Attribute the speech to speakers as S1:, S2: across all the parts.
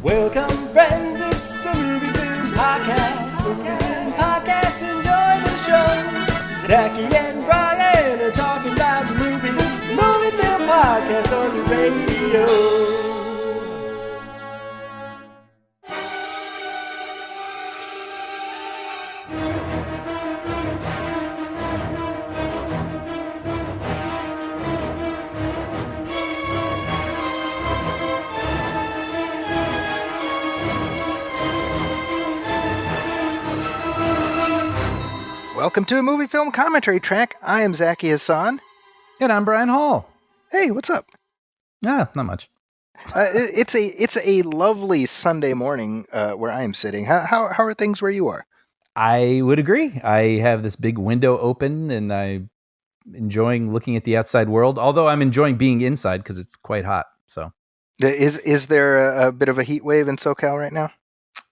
S1: Welcome, friends, it's the MovieFilm Podcast. MovieFilm Podcast, enjoy the show. Zachy and Brian are talking about the movies. MovieFilm Podcast on the radio.
S2: Welcome to a movie film commentary track. I am Zachy Hassan.
S3: And I'm Brian Hall.
S2: Hey, what's up?
S3: Not much.
S2: It's a lovely Sunday morning where I am sitting. How are things where you are?
S3: I would agree. I have this big window open and I'm enjoying looking at the outside world, although I'm enjoying being inside because it's quite hot. So
S2: Is there a bit of a heat wave in SoCal right now?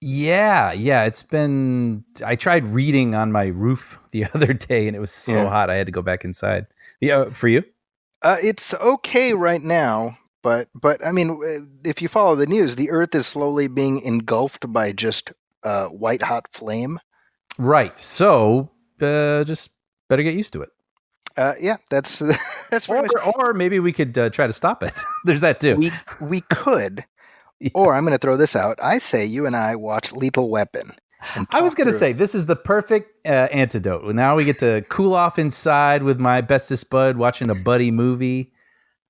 S3: Yeah. It's been. I tried reading on my roof the other day, and it was so hot I had to go back inside. Yeah, for you?
S2: It's okay right now, but I mean, if you follow the news, the Earth is slowly being engulfed by just white hot flame.
S3: Right. So just better get used to it.
S2: Yeah, that's pretty much.
S3: Or maybe we could try to stop it. There's that too.
S2: We could.
S3: Yeah.
S2: Or I'm going to throw this out. I say you and I watch Lethal Weapon.
S3: I was going to say, this is the perfect antidote. Now we get to cool off inside with my bestest bud watching a buddy movie.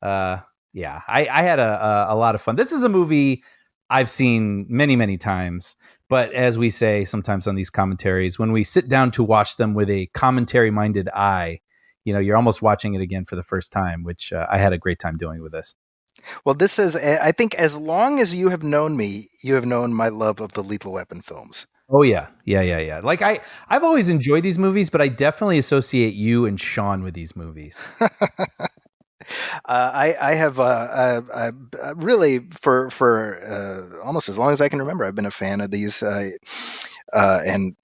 S3: I had a lot of fun. This is a movie I've seen many, many times. But as we say sometimes on these commentaries, when we sit down to watch them with a commentary-minded eye, you're almost watching it again for the first time, which I had a great time doing with this.
S2: Well, this is, I think as long as you have known me, you have known my love of the Lethal Weapon films.
S3: Oh, yeah. Like, I've always enjoyed these movies, but I definitely associate you and Sean with these movies.
S2: I have really, for almost as long as I can remember, I've been a fan of these, and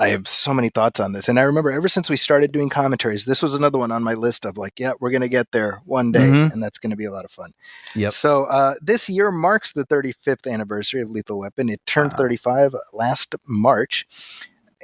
S2: I have so many thoughts on this. And I remember ever since we started doing commentaries, this was another one on my list of like, yeah, we're going to get there one day, and that's going to be a lot of fun.
S3: Yep.
S2: So this year marks the 35th anniversary of Lethal Weapon. It turned 35 last March.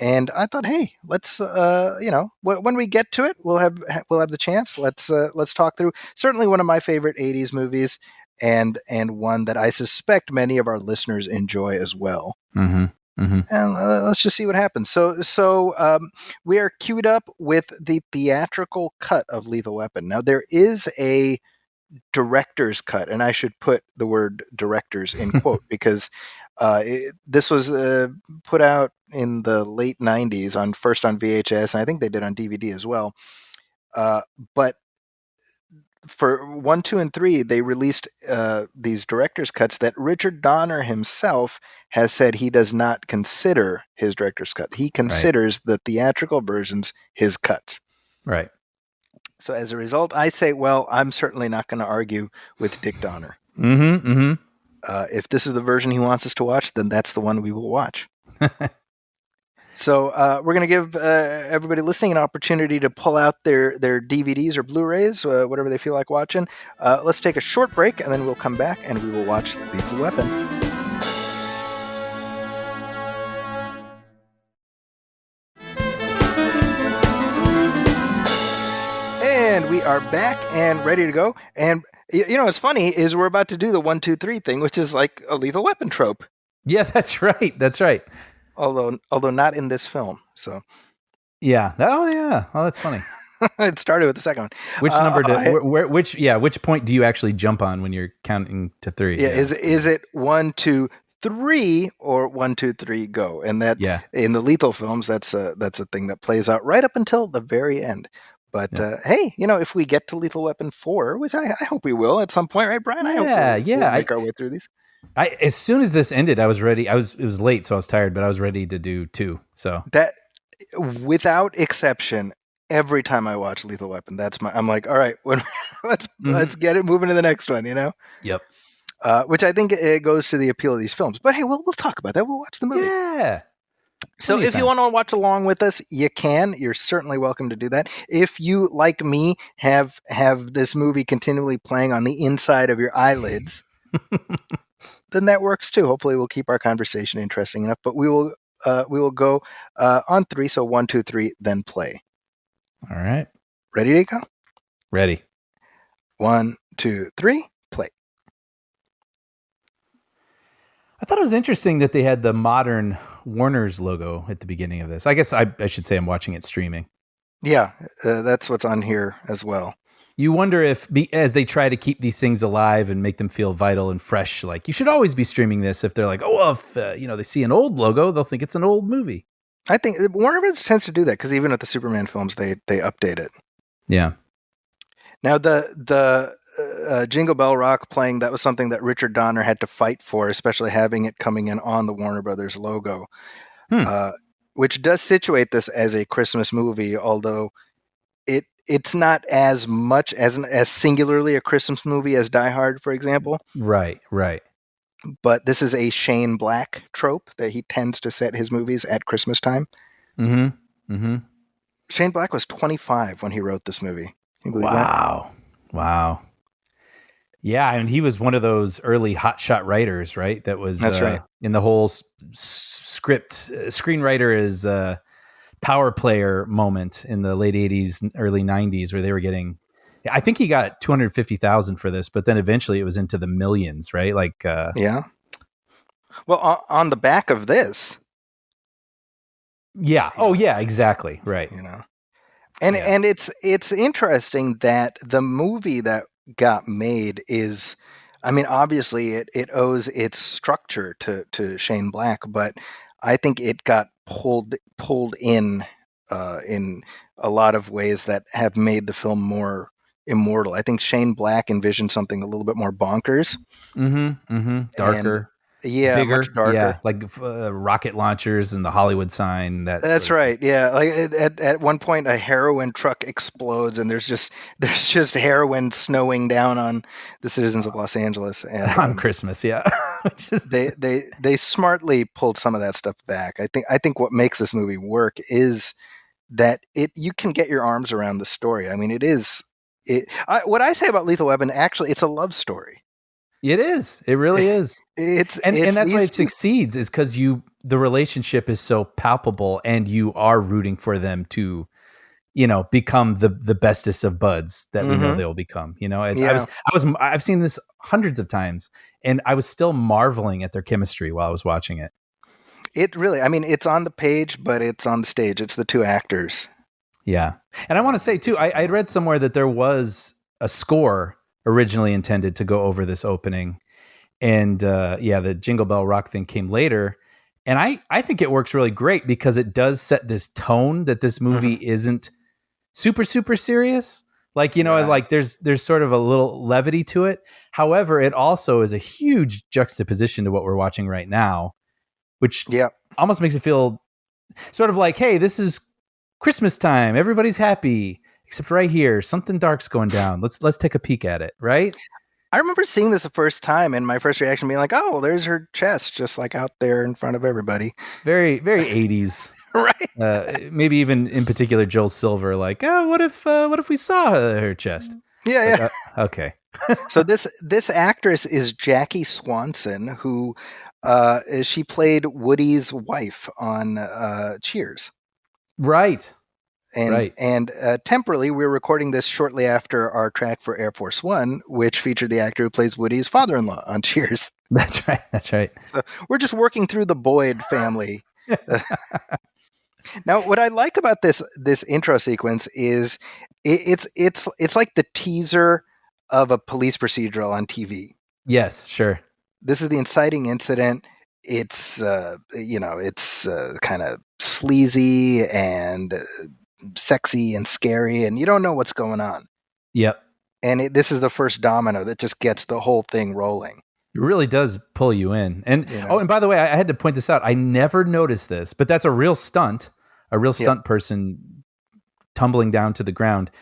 S2: And I thought, hey, let's, when we get to it, we'll have the chance. Let's talk through certainly one of my favorite 80s movies and one that I suspect many of our listeners enjoy as well.
S3: Mm-hmm. Mm-hmm.
S2: And let's just see what happens. So we are queued up with the theatrical cut of Lethal Weapon. Now, there is a director's cut, and I should put the word directors in quote because this was put out in the late 90s first on VHS, and I think they did on DVD as well. But for 1, 2, and 3, they released these director's cuts that Richard Donner himself has said he does not consider his director's cut. He considers the theatrical versions his cuts.
S3: Right.
S2: So as a result, I say, well, I'm certainly not going to argue with Dick Donner.
S3: Mm-hmm. Mm-hmm.
S2: If this is the version he wants us to watch, then that's the one we will watch. So we're going to give everybody listening an opportunity to pull out their DVDs or Blu-rays, whatever they feel like watching. Let's take a short break, and then we'll come back and we will watch Lethal Weapon. And we are back and ready to go. And what's funny is we're about to do the 1, 2, 3 thing, which is like a Lethal Weapon trope.
S3: Yeah, that's right.
S2: Although not in this film. So
S3: yeah. Oh yeah. Oh, that's funny.
S2: It started with the second one.
S3: Which number which point do you actually jump on when you're counting to 3?
S2: Yeah. Is it 1, 2, 3 or 1, 2, 3 go? And that in the Lethal films, that's a thing that plays out right up until the very end. But hey, if we get to Lethal Weapon 4, which I hope we will at some point, right, Brian? I hope we'll make our way through these.
S3: As soon as this ended, I was ready. It was late, so I was tired, but I was ready to do 2. So
S2: that, without exception, every time I watch Lethal Weapon, I'm like, all right, let's get it moving to the next one.
S3: Yep.
S2: Which I think it goes to the appeal of these films. But hey, we'll talk about that. We'll watch the movie.
S3: Yeah.
S2: So if you want to watch along with us, you can. You're certainly welcome to do that. If you, like me, have this movie continually playing on the inside of your eyelids, then that works too. Hopefully, we'll keep our conversation interesting enough. But we will go on 3. So 1, 2, 3, then play.
S3: All right.
S2: Ready to go?
S3: Ready.
S2: 1, 2, 3, play.
S3: I thought it was interesting that they had the modern Warner's logo at the beginning of this. I guess I should say I'm watching it streaming.
S2: Yeah, that's what's on here as well.
S3: You wonder if, as they try to keep these things alive and make them feel vital and fresh, like you should always be streaming this. If they're like, oh, well, if they see an old logo, they'll think it's an old movie.
S2: I think Warner Bros. Tends to do that because even at the Superman films, they update it.
S3: Yeah.
S2: Now the Jingle Bell Rock playing, that was something that Richard Donner had to fight for, especially having it coming in on the Warner Brothers logo, which does situate this as a Christmas movie, although it's not as much as singularly a Christmas movie as Die Hard, for example.
S3: Right.
S2: But this is a Shane Black trope that he tends to set his movies at Christmas time.
S3: Mm-hmm.
S2: Shane Black was 25 when he wrote this movie. Can you believe
S3: that? Wow. Yeah, and he was one of those early hotshot writers, right? That's right. In the whole script, screenwriter is power player moment in the late 80s, early 90s, where they were getting, I think he got $250,000 for this, but then eventually it was into the millions, right? Like,
S2: yeah. Well, on the back of this.
S3: Yeah. Oh, yeah, exactly. Right.
S2: And it's interesting that the movie that got made is, I mean, obviously it owes its structure to Shane Black, but I think it got pulled in a lot of ways that have made the film more immortal. I think Shane Black envisioned something a little bit more bonkers.
S3: Darker.
S2: Bigger, much darker.
S3: Yeah, like rocket launchers and the Hollywood sign. That's
S2: right. Yeah, like at one point a heroin truck explodes and there's just heroin snowing down on the citizens of Los Angeles and
S3: on Christmas. Yeah,
S2: they smartly pulled some of that stuff back. I think what makes this movie work is that you can get your arms around the story. I mean, what I say about Lethal Weapon, actually, it's a love story.
S3: It is. It really is. And that's why it succeeds, is because the relationship is so palpable and you are rooting for them to, become the bestest of buds that we know they'll become. I've seen this hundreds of times and I was still marveling at their chemistry while I was watching it.
S2: It really, I mean, it's on the page, but it's on the stage. It's the two actors.
S3: Yeah. And I want to say too, I read somewhere that there was a score originally intended to go over this opening. And the Jingle Bell Rock thing came later. And I think it works really great because it does set this tone that this movie isn't super, super serious. Like, like there's sort of a little levity to it. However, it also is a huge juxtaposition to what we're watching right now, which almost makes it feel sort of like, hey, this is Christmas time. Everybody's happy. Except right here, something dark's going down. Let's take a peek at it, right?
S2: I remember seeing this the first time and my first reaction being like, oh, there's her chest just like out there in front of everybody.
S3: Very, very 80s.
S2: Right.
S3: Maybe even in particular Joel Silver, like, oh, what if we saw her chest?
S2: Yeah.
S3: Okay.
S2: So this actress is Jackie Swanson, who she played Woody's wife on Cheers.
S3: Right.
S2: And temporally, we're recording this shortly after our track for Air Force One, which featured the actor who plays Woody's father-in-law on Cheers.
S3: That's right.
S2: So we're just working through the Boyd family. Now, what I like about this intro sequence is it's like the teaser of a police procedural on TV.
S3: Yes, sure.
S2: This is the inciting incident. It's kind of sleazy and sexy and scary, and you don't know what's going on.
S3: Yep.
S2: And this is the first domino that just gets the whole thing rolling.
S3: It really does pull you in. And and by the way, I had to point this out. I never noticed this, but that's a real stunt person tumbling down to the ground.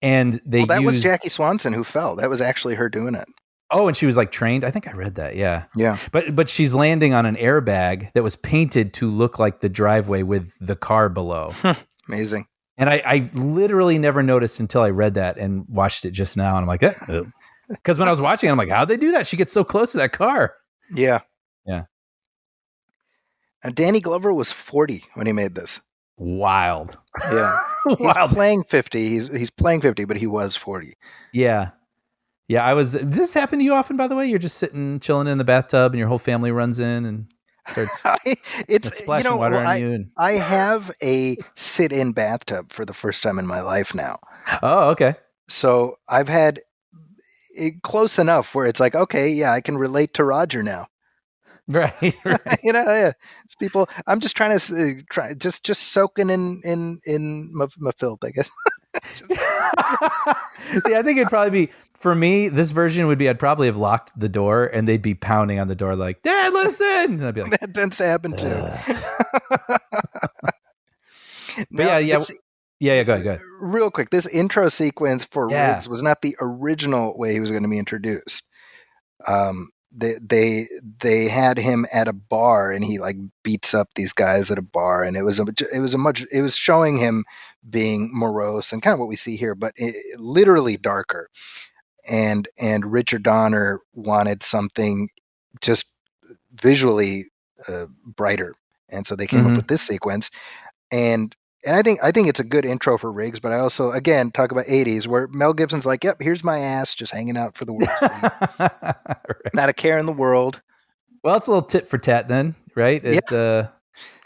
S3: And that
S2: was Jackie Swanson who fell. That was actually her doing it.
S3: Oh, and she was like trained. I think I read that. Yeah.
S2: Yeah.
S3: But she's landing on an airbag that was painted to look like the driveway with the car below.
S2: Amazing.
S3: And I literally never noticed until I read that and watched it just now. And I'm like, because when I was watching it, I'm like, how'd they do that? She gets so close to that car.
S2: Yeah.
S3: Yeah.
S2: And Danny Glover was 40 when he made this.
S3: Wild.
S2: Yeah. He's playing 50. He's playing 50, but he was 40.
S3: Yeah. Yeah, does this happen to you often, by the way? You're just sitting, chilling in the bathtub, and your whole family runs in and starts splashing water on you.
S2: I have a sit-in bathtub for the first time in my life now.
S3: Oh, okay.
S2: So I've had it close enough where it's like, okay, yeah, I can relate to Roger now.
S3: Right.
S2: Yeah. It's people. I'm just trying to just soaking in my filth, I guess.
S3: See, I think it'd probably be, for me, this version would be, I'd probably have locked the door and they'd be pounding on the door like, Dad, let us in. And I'd be like,
S2: that tends to happen too.
S3: Now, yeah, go ahead.
S2: Real quick, this intro sequence for Riggs was not the original way he was going to be introduced. They had him at a bar and he like beats up these guys at a bar, and it was showing him being morose and kind of what we see here, but literally darker. And Richard Donner wanted something just visually brighter, and so they came up with this sequence. And I think it's a good intro for Riggs, but I also, again, talk about 80s where Mel Gibson's like, yep, here's my ass just hanging out for the world. Right. Not a care in the world.
S3: Well, it's a little tit for tat then, right?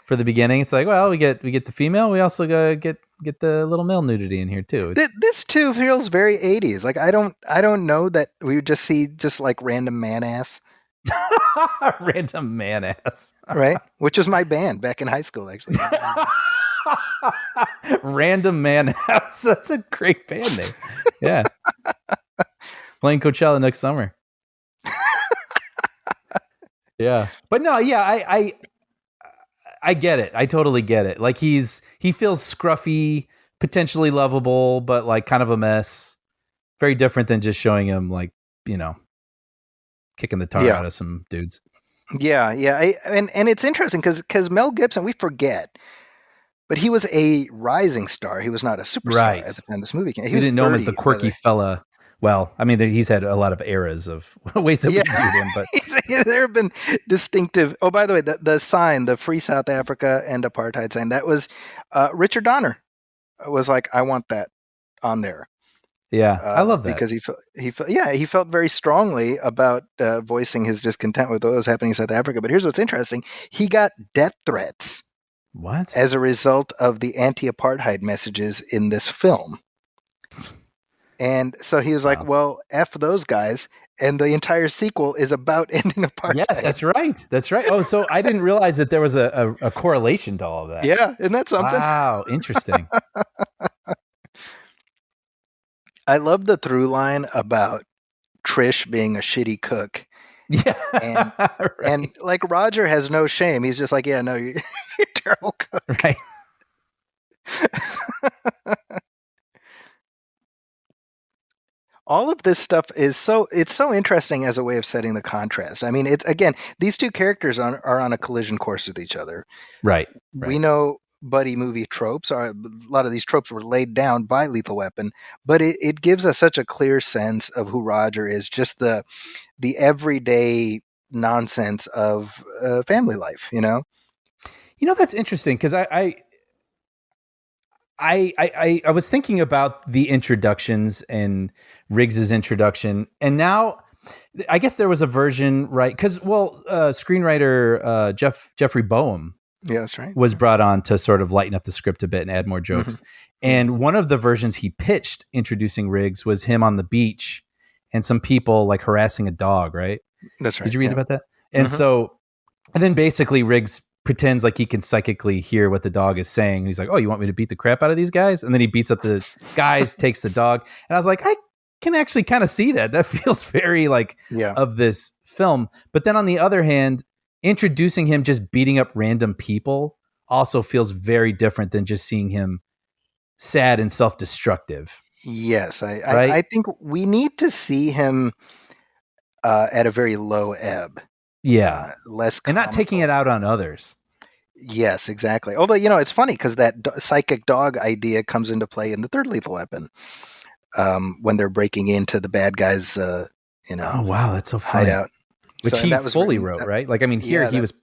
S3: For the beginning, it's like, well, we get the female, we also get the little male nudity in here too.
S2: This too feels very 80s. Like I don't know that we would just see just like random man ass.
S3: Random man ass.
S2: Right? Which was my band back in high school, actually.
S3: Random Man Ass. That's a great band name. Yeah. Playing Coachella next summer. Yeah. But no, yeah, I get it. I totally get it. Like he feels scruffy, potentially lovable, but like kind of a mess. Very different than just showing him like, kicking the tar out of some dudes.
S2: Yeah. And it's interesting because Mel Gibson, we forget, but he was a rising star. He was not a superstar at the time this movie came.
S3: We didn't know him as the quirky fella. Well, I mean, he's had a lot of eras of ways that we viewed him, but
S2: there have been distinctive. Oh, by the way, the sign, the Free South Africa and Apartheid sign, that was Richard Donner was like, I want that on there.
S3: Yeah, I love that
S2: because he felt very strongly about voicing his discontent with what was happening in South Africa. But here's what's interesting: he got death threats.
S3: What?
S2: As a result of the anti-apartheid messages in this film. And so he was like, well, F those guys. And the entire sequel is about ending apartheid.
S3: Yes, that's right. That's right. Oh, so I didn't realize that there was a correlation to all of that.
S2: Yeah, isn't that something?
S3: Wow, interesting.
S2: I love the through line about Trish being a shitty cook.
S3: Yeah.
S2: And like Roger has no shame. He's just like, yeah, no, you're a terrible cook.
S3: Right.
S2: All of this stuff is so interesting as a way of setting the contrast. I mean, it's again, these two characters are on a collision course with each other.
S3: Right.
S2: We know buddy movie tropes. A lot of these tropes were laid down by Lethal Weapon, but it gives us such a clear sense of who Roger is, just the everyday nonsense of family life,
S3: that's interesting because I was thinking about the introductions and Riggs's introduction, and now I guess there was a version, right? Because screenwriter Jeffrey Boehm,
S2: yeah, that's right,
S3: was brought on to sort of lighten up the script a bit and add more jokes. Mm-hmm. And one of the versions he pitched introducing Riggs was him on the beach and some people like harassing a dog, right?
S2: That's right.
S3: Did you read about that? And and then basically Riggs pretends like he can psychically hear what the dog is saying. And he's like, oh, you want me to beat the crap out of these guys? And then he beats up the guys, takes the dog. And I was like, I can actually kind of see that. That feels very like of this film. But then on the other hand, introducing him just beating up random people also feels very different than just seeing him sad and self-destructive.
S2: Yes. I think we need to see him at a very low ebb.
S3: Yeah.
S2: Less
S3: comical. And not taking it out on others.
S2: Yes, exactly. Although, it's funny because that psychic dog idea comes into play in the third Lethal Weapon when they're breaking into the bad guys,
S3: oh, wow. That's so funny.
S2: Hideout.
S3: which
S2: and
S3: he
S2: that was
S3: fully
S2: written,
S3: wrote, right? Like, I mean, here
S2: yeah,
S3: he was,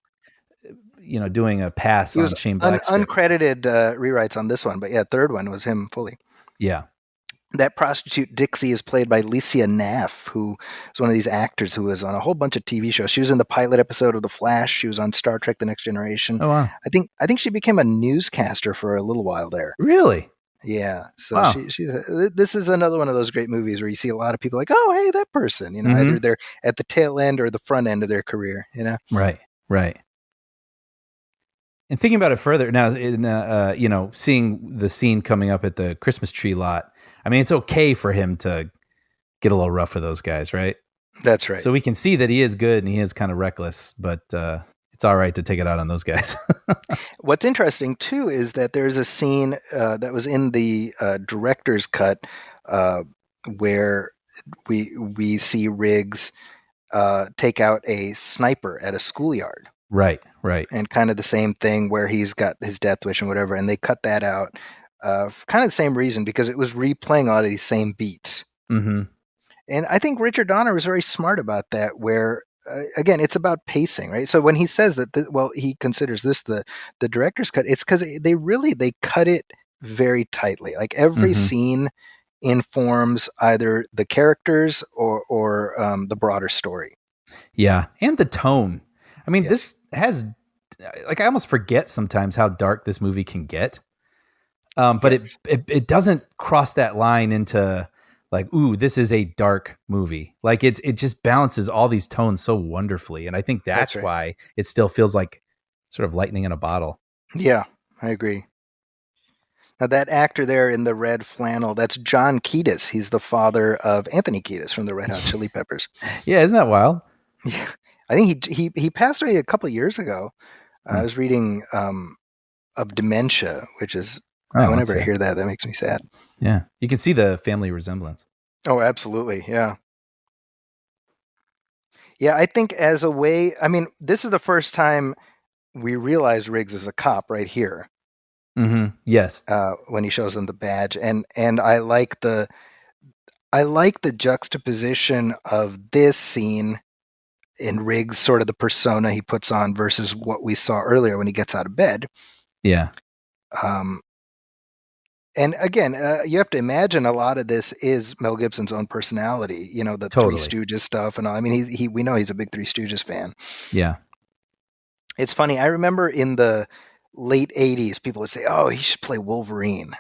S3: doing a pass
S2: he
S3: on
S2: was
S3: Shane Black's script.
S2: uncredited rewrites on this one, but yeah, third one was him fully.
S3: Yeah.
S2: That prostitute Dixie is played by Licia Naff, who is one of these actors who was on a whole bunch of TV shows. She was in the pilot episode of The Flash. She was on Star Trek: The Next Generation.
S3: Oh, wow.
S2: I think she became a newscaster for a little while there.
S3: Really?
S2: Yeah. So
S3: Wow.
S2: this is another one of those great movies where you see a lot of people like, oh, hey, that person.
S3: Mhm.
S2: Either they're at the tail end or the front end of their career.
S3: Right. And thinking about it further now, seeing the scene coming up at the Christmas tree lot, I mean, it's okay for him to get a little rough with those guys, right?
S2: That's right.
S3: So we can see that he is good and he is kind of reckless, but it's all right to take it out on those guys.
S2: What's interesting too is that there's a scene that was in the director's cut where we see Riggs take out a sniper at a schoolyard.
S3: Right.
S2: And kind of the same thing where he's got his death wish and whatever, and they cut that out for kind of the same reason, because it was replaying a lot of these same beats.
S3: Mm-hmm.
S2: And I think Richard Donner was very smart about that, where again, it's about pacing, right? So when he says that, he considers this the director's cut, it's because they cut it very tightly. Like every scene informs either the characters or the broader story.
S3: Yeah, and the tone. I mean, this has, like, I almost forget sometimes how dark this movie can get. But it doesn't cross that line into like, ooh, this is a dark movie. Like it just balances all these tones so wonderfully. And I think that's
S2: right.
S3: why it still feels like sort of lightning in a bottle.
S2: Yeah, I agree. Now that actor there in the red flannel, that's John Kiedis. He's the father of Anthony Kiedis from the Red Hot Chili Peppers.
S3: Yeah, isn't that wild?
S2: Yeah, I think he passed away a couple of years ago. I was reading of dementia, which is whenever I hear that makes me sad.
S3: Yeah, you can see the family resemblance.
S2: Oh, absolutely, yeah. Yeah, I think as a way, I mean, this is the first time we realize Riggs is a cop right here.
S3: Mm-hmm. Yes,
S2: when he shows them the badge, and I like the juxtaposition of this scene in Riggs, sort of the persona he puts on versus what we saw earlier when he gets out of bed.
S3: Yeah.
S2: And again, you have to imagine a lot of this is Mel Gibson's own personality. The
S3: Totally.
S2: Three Stooges stuff and all. I mean, we know he's a big Three Stooges fan.
S3: Yeah.
S2: It's funny. I remember in the late 80s, people would say, "Oh, he should play Wolverine."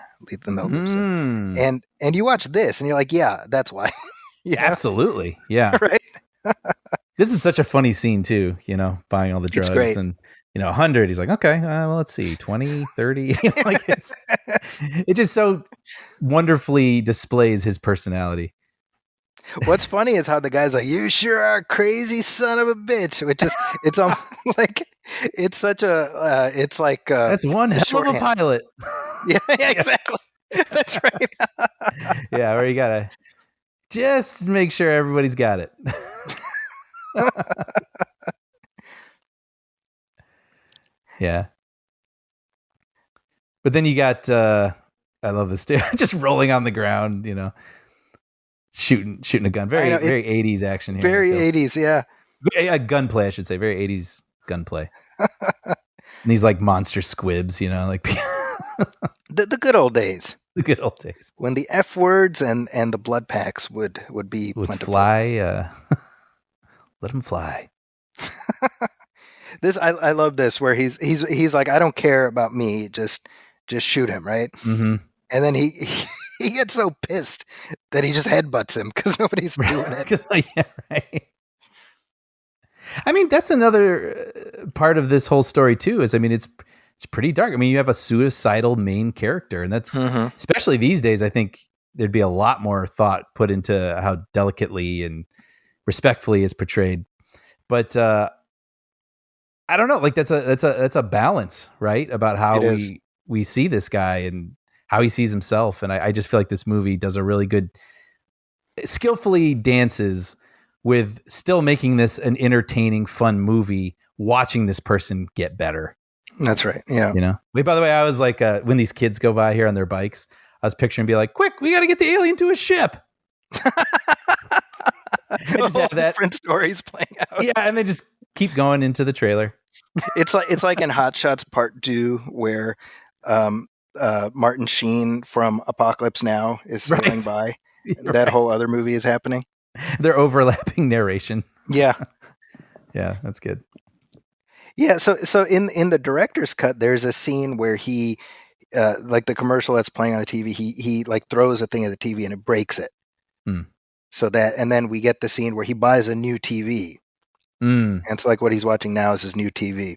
S2: The Mel Gibson. And you watch this, and you're like, "Yeah, that's why."
S3: Absolutely. Yeah.
S2: Right.
S3: This is such a funny scene too. Buying all the drugs,
S2: it's great.
S3: And 100. He's like, okay, well, let's see, 20, 30. Like it just so wonderfully displays his personality.
S2: What's funny is how the guy's like, "You sure are a crazy son of a bitch," which is it's like it's such a it's like
S3: that's one hell of a pilot.
S2: Yeah, exactly. That's right.
S3: Yeah, where you gotta just make sure everybody's got it. Yeah. But then you got I love this too. Just rolling on the ground, shooting a gun. Very 80s action here.
S2: Very 80s, yeah.
S3: Gunplay, I should say. Very 80s gunplay. And these like monster squibs, like
S2: the good old days.
S3: The good old days.
S2: When the F words and the blood packs would be plentiful.
S3: Fly, let them fly.
S2: This I love this where he's like, "I don't care about me, just shoot him," right?
S3: Mm-hmm.
S2: And then he gets so pissed that he just headbutts him because nobody's doing it.
S3: Yeah, right. I mean, that's another part of this whole story too. Is it's pretty dark. I mean, you have a suicidal main character, and that's especially these days. I think there'd be a lot more thought put into how delicately and respectfully it's portrayed. But I don't know. Like that's a balance, right? About how we see this guy and how he sees himself. And I just feel like this movie does a really good, skillfully dances with still making this an entertaining, fun movie, watching this person get better.
S2: That's right. Yeah.
S3: Wait, by the way, I was like, when these kids go by here on their bikes, I was picturing be like, quick, we got to get the alien to a ship. I just
S2: All
S3: have that.
S2: different stories playing out.
S3: Yeah, and then just keep going into the trailer.
S2: It's like in Hot Shots Part 2 where Martin Sheen from Apocalypse Now is sailing
S3: Right.
S2: by.
S3: You're
S2: That
S3: right.
S2: whole other movie is happening.
S3: They're overlapping narration.
S2: Yeah.
S3: Yeah, that's good.
S2: Yeah, so in the director's cut, there's a scene where he, like the commercial that's playing on the TV, he like throws a thing at the TV and it breaks it.
S3: Mm.
S2: So that, and then we get the scene where he buys a new TV,
S3: Mm.
S2: and it's like what he's watching now is his new TV,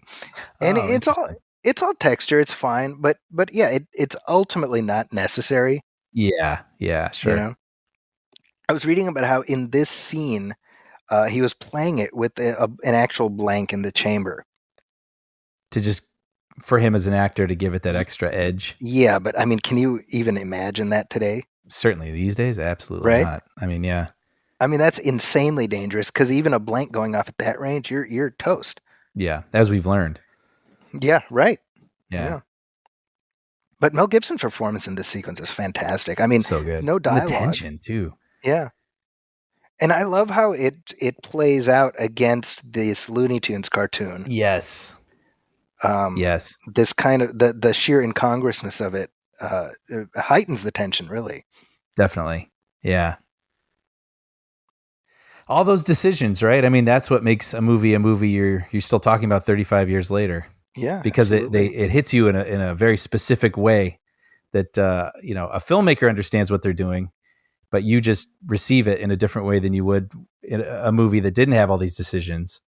S2: and
S3: Oh, interesting.
S2: it's all texture, it's fine, but yeah, it's ultimately not necessary.
S3: Yeah, sure.
S2: You know, I was reading about how in this scene, he was playing it with an actual blank in the chamber.
S3: To just for him as an actor to give it that extra edge.
S2: Yeah, but I mean, can you even imagine that today?
S3: Certainly these days, absolutely
S2: Right?
S3: not. I mean, yeah.
S2: I mean, that's insanely dangerous because even a blank going off at that range, you're toast.
S3: Yeah, as we've learned.
S2: Yeah, right.
S3: Yeah.
S2: But Mel Gibson's performance in this sequence is fantastic. I mean,
S3: So good.
S2: no
S3: And the
S2: dialogue.
S3: tension too.
S2: Yeah. And I love how it plays out against this Looney Tunes cartoon.
S3: Yes. Yes.
S2: This kind of the sheer incongruousness of it heightens the tension, really.
S3: Definitely. Yeah. All those decisions, right? I mean, that's what makes a movie you're still talking about 35 years later.
S2: Yeah,
S3: because
S2: absolutely.
S3: it hits you in a very specific way that a filmmaker understands what they're doing, but you just receive it in a different way than you would in a movie that didn't have all these decisions,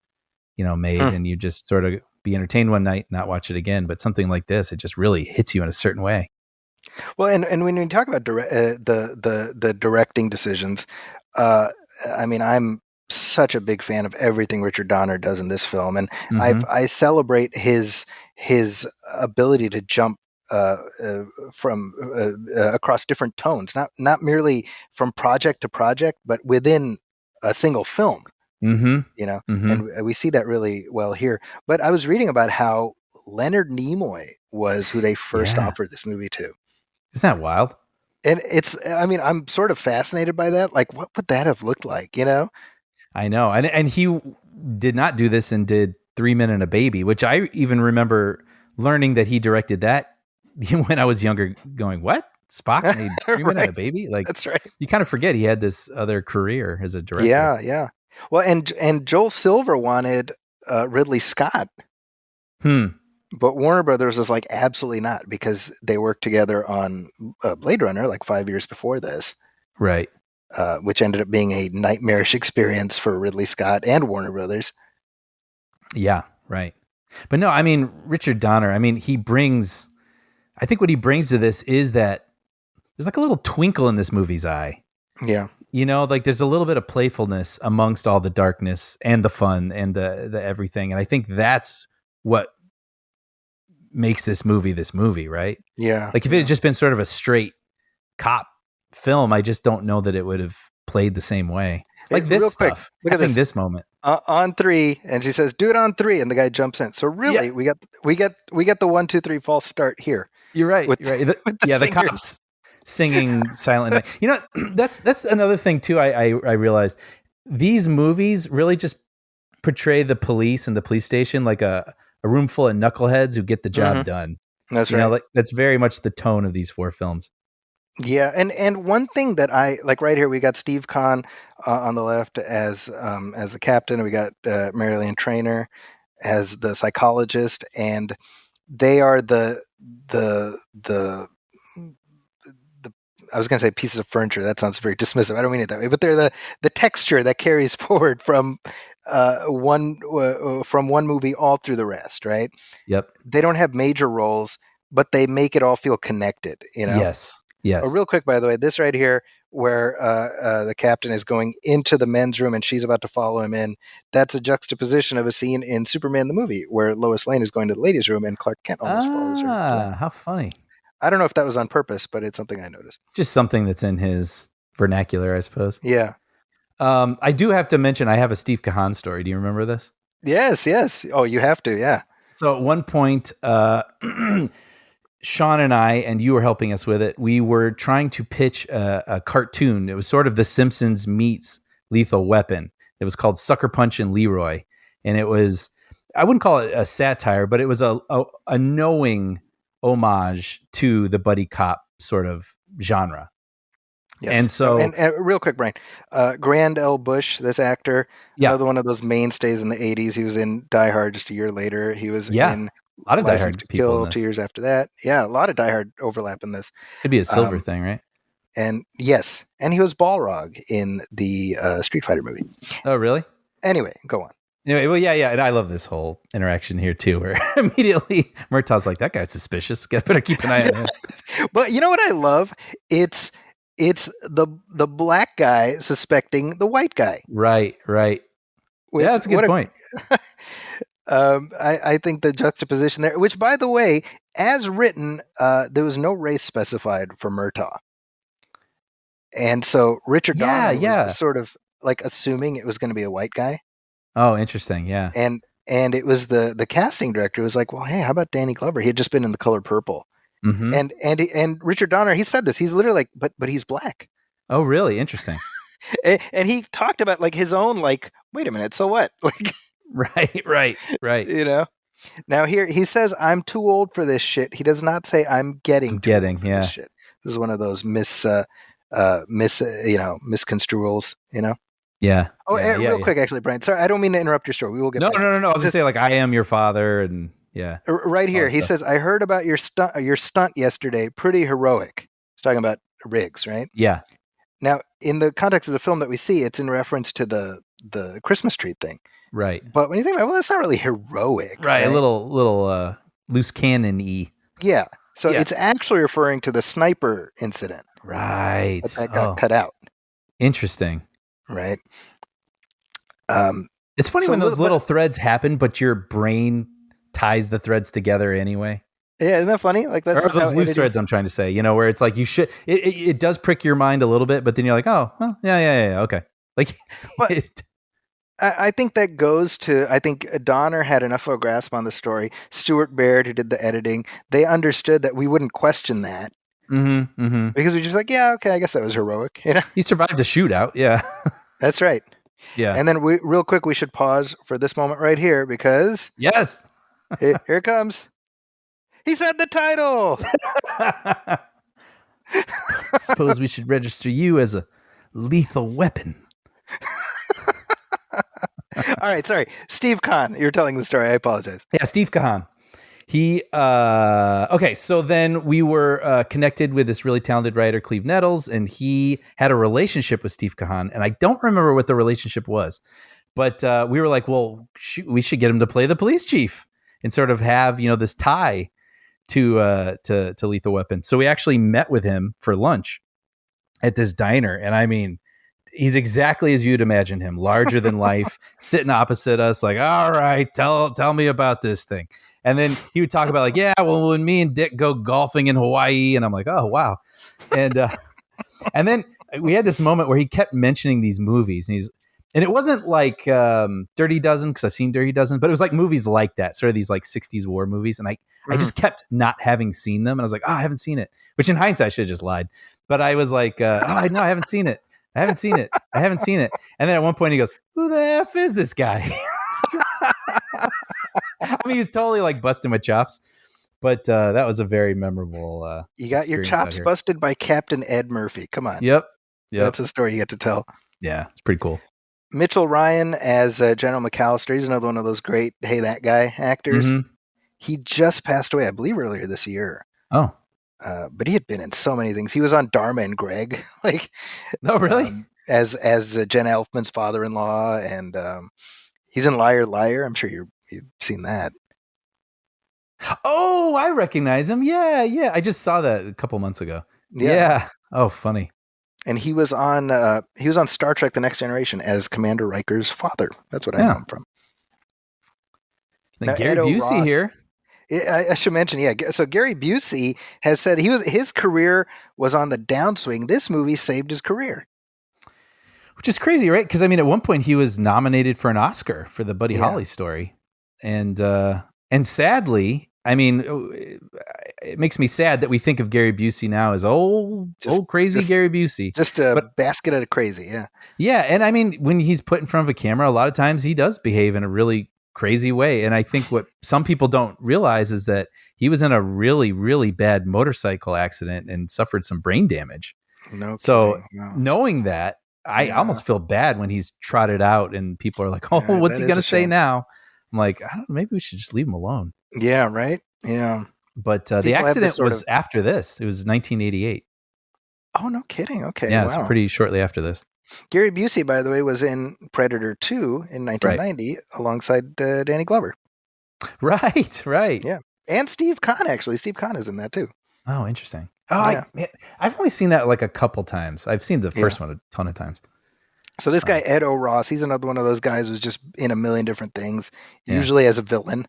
S3: made, and you just sort of be entertained one night, not watch it again. But something like this, it just really hits you in a certain way.
S2: Well, and when we talk about the directing decisions, I mean, I'm such a big fan of everything Richard Donner does in this film, and I celebrate his ability to jump from across different tones, not merely from project to project, but within a single film. And we see that really well here. But I was reading about how Leonard Nimoy was who they first offered this movie to.
S3: Isn't that wild?
S2: And I mean, I'm sort of fascinated by that. Like, what would that have looked like,
S3: I know. And he did not do this and did 3 Men and a Baby, which I even remember learning that he directed that when I was younger, going, what? Spock made 3 Men and a Baby? Like,
S2: that's right.
S3: You kind of forget he had this other career as a director.
S2: Yeah. Well, and Joel Silver wanted Ridley Scott. But Warner Brothers was like, absolutely not, because they worked together on Blade Runner like 5 years before this.
S3: Right.
S2: Which ended up being a nightmarish experience for Ridley Scott and Warner Brothers.
S3: Yeah, right. But no, I mean, Richard Donner, I think what he brings to this is that there's like a little twinkle in this movie's eye.
S2: Yeah.
S3: Like there's a little bit of playfulness amongst all the darkness and the fun and the everything. And I think that's what makes this movie, right?
S2: Yeah.
S3: Like if it had just been sort of a straight cop film, I just don't know that it would have played the same way. Like this stuff.
S2: Look at this
S3: moment.
S2: On 3, and she says, "Do it on 3," and the guy jumps in. So really, we get the 1, 2, 3 false start here.
S3: You're right.
S2: With
S3: the cops singing silently. That's another thing too. I realized these movies really just portray the police and the police station like a room full of knuckleheads who get the job done.
S2: That's right.
S3: Like that's very much the tone of these 4 films.
S2: Yeah, and one thing that I like right here, we got Steve Kahn on the left as the captain, and we got Marilyn Trainer as the psychologist, and they are the I was going to say pieces of furniture. That sounds very dismissive. I don't mean it that way, but they're the texture that carries forward from one movie all through the rest, right?
S3: Yep.
S2: They don't have major roles, but they make it all feel connected.
S3: Yes.
S2: Oh, real quick, by the way, this right here, where the captain is going into the men's room and she's about to follow him in, that's a juxtaposition of a scene in Superman the movie where Lois Lane is going to the ladies' room and Clark Kent almost follows her.
S3: Ah, how funny.
S2: I don't know if that was on purpose, but it's something I noticed.
S3: Just something that's in his vernacular, I suppose.
S2: Yeah.
S3: I do have to mention, I have a Steve Kahn story. Do you remember this?
S2: Yes. Oh, you have to, yeah.
S3: So at one point, Sean and I, and you were helping us with it, we were trying to pitch a cartoon. It was sort of The Simpsons meets Lethal Weapon. It was called Sucker Punch and Leroy, and it was, I wouldn't call it a satire, but it was a knowing homage to the buddy cop sort of genre.
S2: Yes.
S3: And so,
S2: and real quick, Brian, Grand L. Bush, this actor, another one of those mainstays in the 80s. He was in Die Hard just a year later. He was in
S3: a lot of Die
S2: License
S3: Hard
S2: to
S3: people
S2: Kill
S3: in
S2: 2
S3: this.
S2: years after that. Yeah, a lot of Die Hard overlap in this.
S3: Could be a Silver thing, right?
S2: And yes, and he was Balrog in the Street Fighter movie.
S3: Oh, really?
S2: Anyway, go on.
S3: Anyway, well, yeah, and I love this whole interaction here too, where immediately Murtaugh's like, "That guy's suspicious. Better keep an eye on him."
S2: But you know what I love? It's the black guy suspecting the white guy.
S3: Right.
S2: Which,
S3: yeah, that's a good point.
S2: I think the juxtaposition there, which by the way, as written, there was no race specified for Murtaugh. And so Richard Donner was sort of like assuming it was going to be a white guy.
S3: Oh, interesting. Yeah.
S2: And it was the casting director who was like, well, hey, how about Danny Glover? He had just been in The Color Purple.
S3: Mm-hmm.
S2: And Richard Donner, he said this. He's literally like, but he's black.
S3: Oh, really? Interesting.
S2: and he talked about like his own, like, wait a minute, so what? Like,
S3: right.
S2: You know. Now here he says, I'm too old for this shit. He does not say I'm getting too old for this shit. This is one of those misconstruals, you know.
S3: Yeah.
S2: Oh, real quick, actually, Brian. Sorry, I don't mean to interrupt your story. We will get.
S3: No. I was gonna say, like, I am your father, and yeah.
S2: Right here, he says, I heard about your stunt yesterday. Pretty heroic. He's talking about Riggs, right?
S3: Yeah.
S2: Now, in the context of the film that we see, it's in reference to the Christmas tree thing.
S3: Right.
S2: But when you think about it, well, that's not really heroic.
S3: Right. A little loose cannon-y.
S2: Yeah. So it's actually referring to the sniper incident.
S3: Right.
S2: That got cut out.
S3: Interesting.
S2: Right.
S3: It's funny when those little threads happen, but your brain ties the threads together anyway.
S2: Yeah, isn't that funny? Like that's
S3: those loose threads I'm trying to say, where it's like you should, it does prick your mind a little bit, but then you're like, oh, well, yeah, okay. Like,
S2: I think that goes to, I think Donner had enough of a grasp on the story. Stuart Baird, who did the editing, they understood that we wouldn't question that.
S3: Mm-hmm.
S2: Because we're just like, yeah, okay, I guess that was heroic. You know,
S3: he survived a shootout. Yeah,
S2: that's right.
S3: Yeah,
S2: and then real quick, we should pause for this moment right here because
S3: yes,
S2: here it comes. He said the title.
S3: Suppose we should register you as a lethal weapon.
S2: All right, sorry, Steve Kahn. You're telling the story. I apologize.
S3: Yeah, Steve Kahn. He okay. So then we were connected with this really talented writer, Cleve Nettles, and he had a relationship with Steve Kahn, and I don't remember what the relationship was, but we were like, well, shoot, we should get him to play the police chief and sort of have this tie to Lethal Weapon. So we actually met with him for lunch at this diner, and I mean, he's exactly as you'd imagine him, larger than life, sitting opposite us, like, all right, tell me about this thing. And then he would talk about like, yeah, well, when me and Dick go golfing in Hawaii, and I'm like, oh wow, and then we had this moment where he kept mentioning these movies, and it wasn't like Dirty Dozen, because I've seen Dirty Dozen, but it was like movies like that, sort of these like 60s war movies, and I just kept not having seen them, and I was like, oh, I haven't seen it, which in hindsight I should have just lied, but I was like, oh, no, I haven't seen it. And then at one point he goes, who the F is this guy? I mean, he's totally like busting my chops, but that was a very memorable.
S2: You got your chops busted by Captain Ed Murphy. Come on.
S3: Yep.
S2: That's a story you get to tell.
S3: Yeah, it's pretty cool.
S2: Mitchell Ryan as General McAllister. He's another one of those great, hey, that guy actors. Mm-hmm. He just passed away, I believe, earlier this year.
S3: Oh.
S2: But he had been in so many things. He was on Dharma and Greg. Like,
S3: oh, really?
S2: As Jenna Elfman's father-in-law, and he's in Liar Liar. I'm sure you've seen that.
S3: Oh, I recognize him. Yeah. I just saw that a couple months ago. Yeah. Oh, funny.
S2: And he was on Star Trek: The Next Generation as Commander Riker's father. That's what I know him from.
S3: Now, Gary Busey Ross, here.
S2: I should mention, so Gary Busey has said his career was on the downswing. This movie saved his career.
S3: Which is crazy, right? Because I mean, at one point he was nominated for an Oscar for the Buddy Holly story, and sadly, I mean, it makes me sad that we think of Gary Busey now as old crazy Gary Busey.
S2: Just a
S3: But
S2: basket of crazy, yeah.
S3: yeah, and I mean, when he's put in front of a camera, a lot of times he does behave in a really crazy way. And I think what some people don't realize is that he was in a really, really bad motorcycle accident and suffered some brain damage.
S2: No
S3: So
S2: kidding. No.
S3: knowing that, I almost feel bad when he's trotted out and people are like, "Oh,
S2: Yeah,
S3: what's
S2: that
S3: he
S2: is
S3: going to
S2: a
S3: say
S2: shame.
S3: now?" I'm like, I don't know, maybe we should just leave him alone.
S2: Yeah, right? Yeah.
S3: But the
S2: People have this
S3: accident
S2: sort
S3: was
S2: of-
S3: after this. It was 1988.
S2: Oh, no kidding. Okay,
S3: Yeah,
S2: wow.
S3: it's pretty shortly after this.
S2: Gary Busey, by the way, was in Predator 2 in 1990 alongside Danny Glover.
S3: Right.
S2: Yeah. And Steve Kahn, actually. Steve Kahn is in that, too.
S3: Oh, interesting. Oh,
S2: Yeah.
S3: I've only seen that like a couple times. I've seen the first one a ton of times.
S2: So this guy, Ed O'Ross, he's another one of those guys who's just in a million different things,
S3: Yeah.
S2: usually as a villain.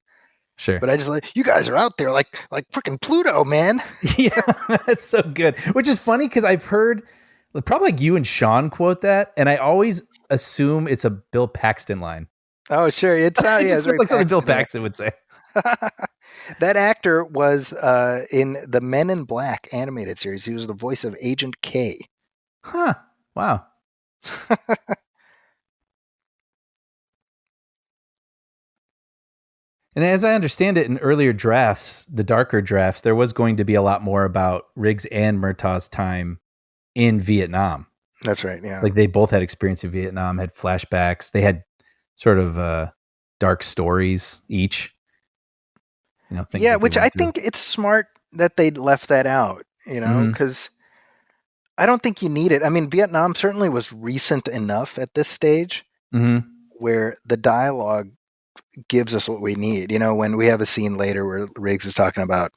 S3: Sure.
S2: But I just like, you guys are out there like freaking Pluto, man.
S3: Yeah, that's so good. Which is funny because I've heard probably like you and Sean quote that, and I always assume it's a Bill Paxton line.
S2: Oh, sure. It's
S3: It
S2: yeah,
S3: just
S2: it's
S3: feels like something Bill Paxton would say.
S2: That actor was in the Men in Black animated series. He was the voice of Agent K.
S3: Huh. Wow. And as I understand it, in earlier drafts, the darker drafts, there was going to be a lot more about Riggs and Murtaugh's time in Vietnam.
S2: That's right. Yeah.
S3: Like they both had experience in Vietnam, had flashbacks. They had sort of dark stories each. You know,
S2: yeah, which I think it's smart that they left that out, you know, because I don't think you need it. I mean, Vietnam certainly was recent enough at this stage where the dialogue gives us what we need. You know, when we have a scene later where Riggs is talking about,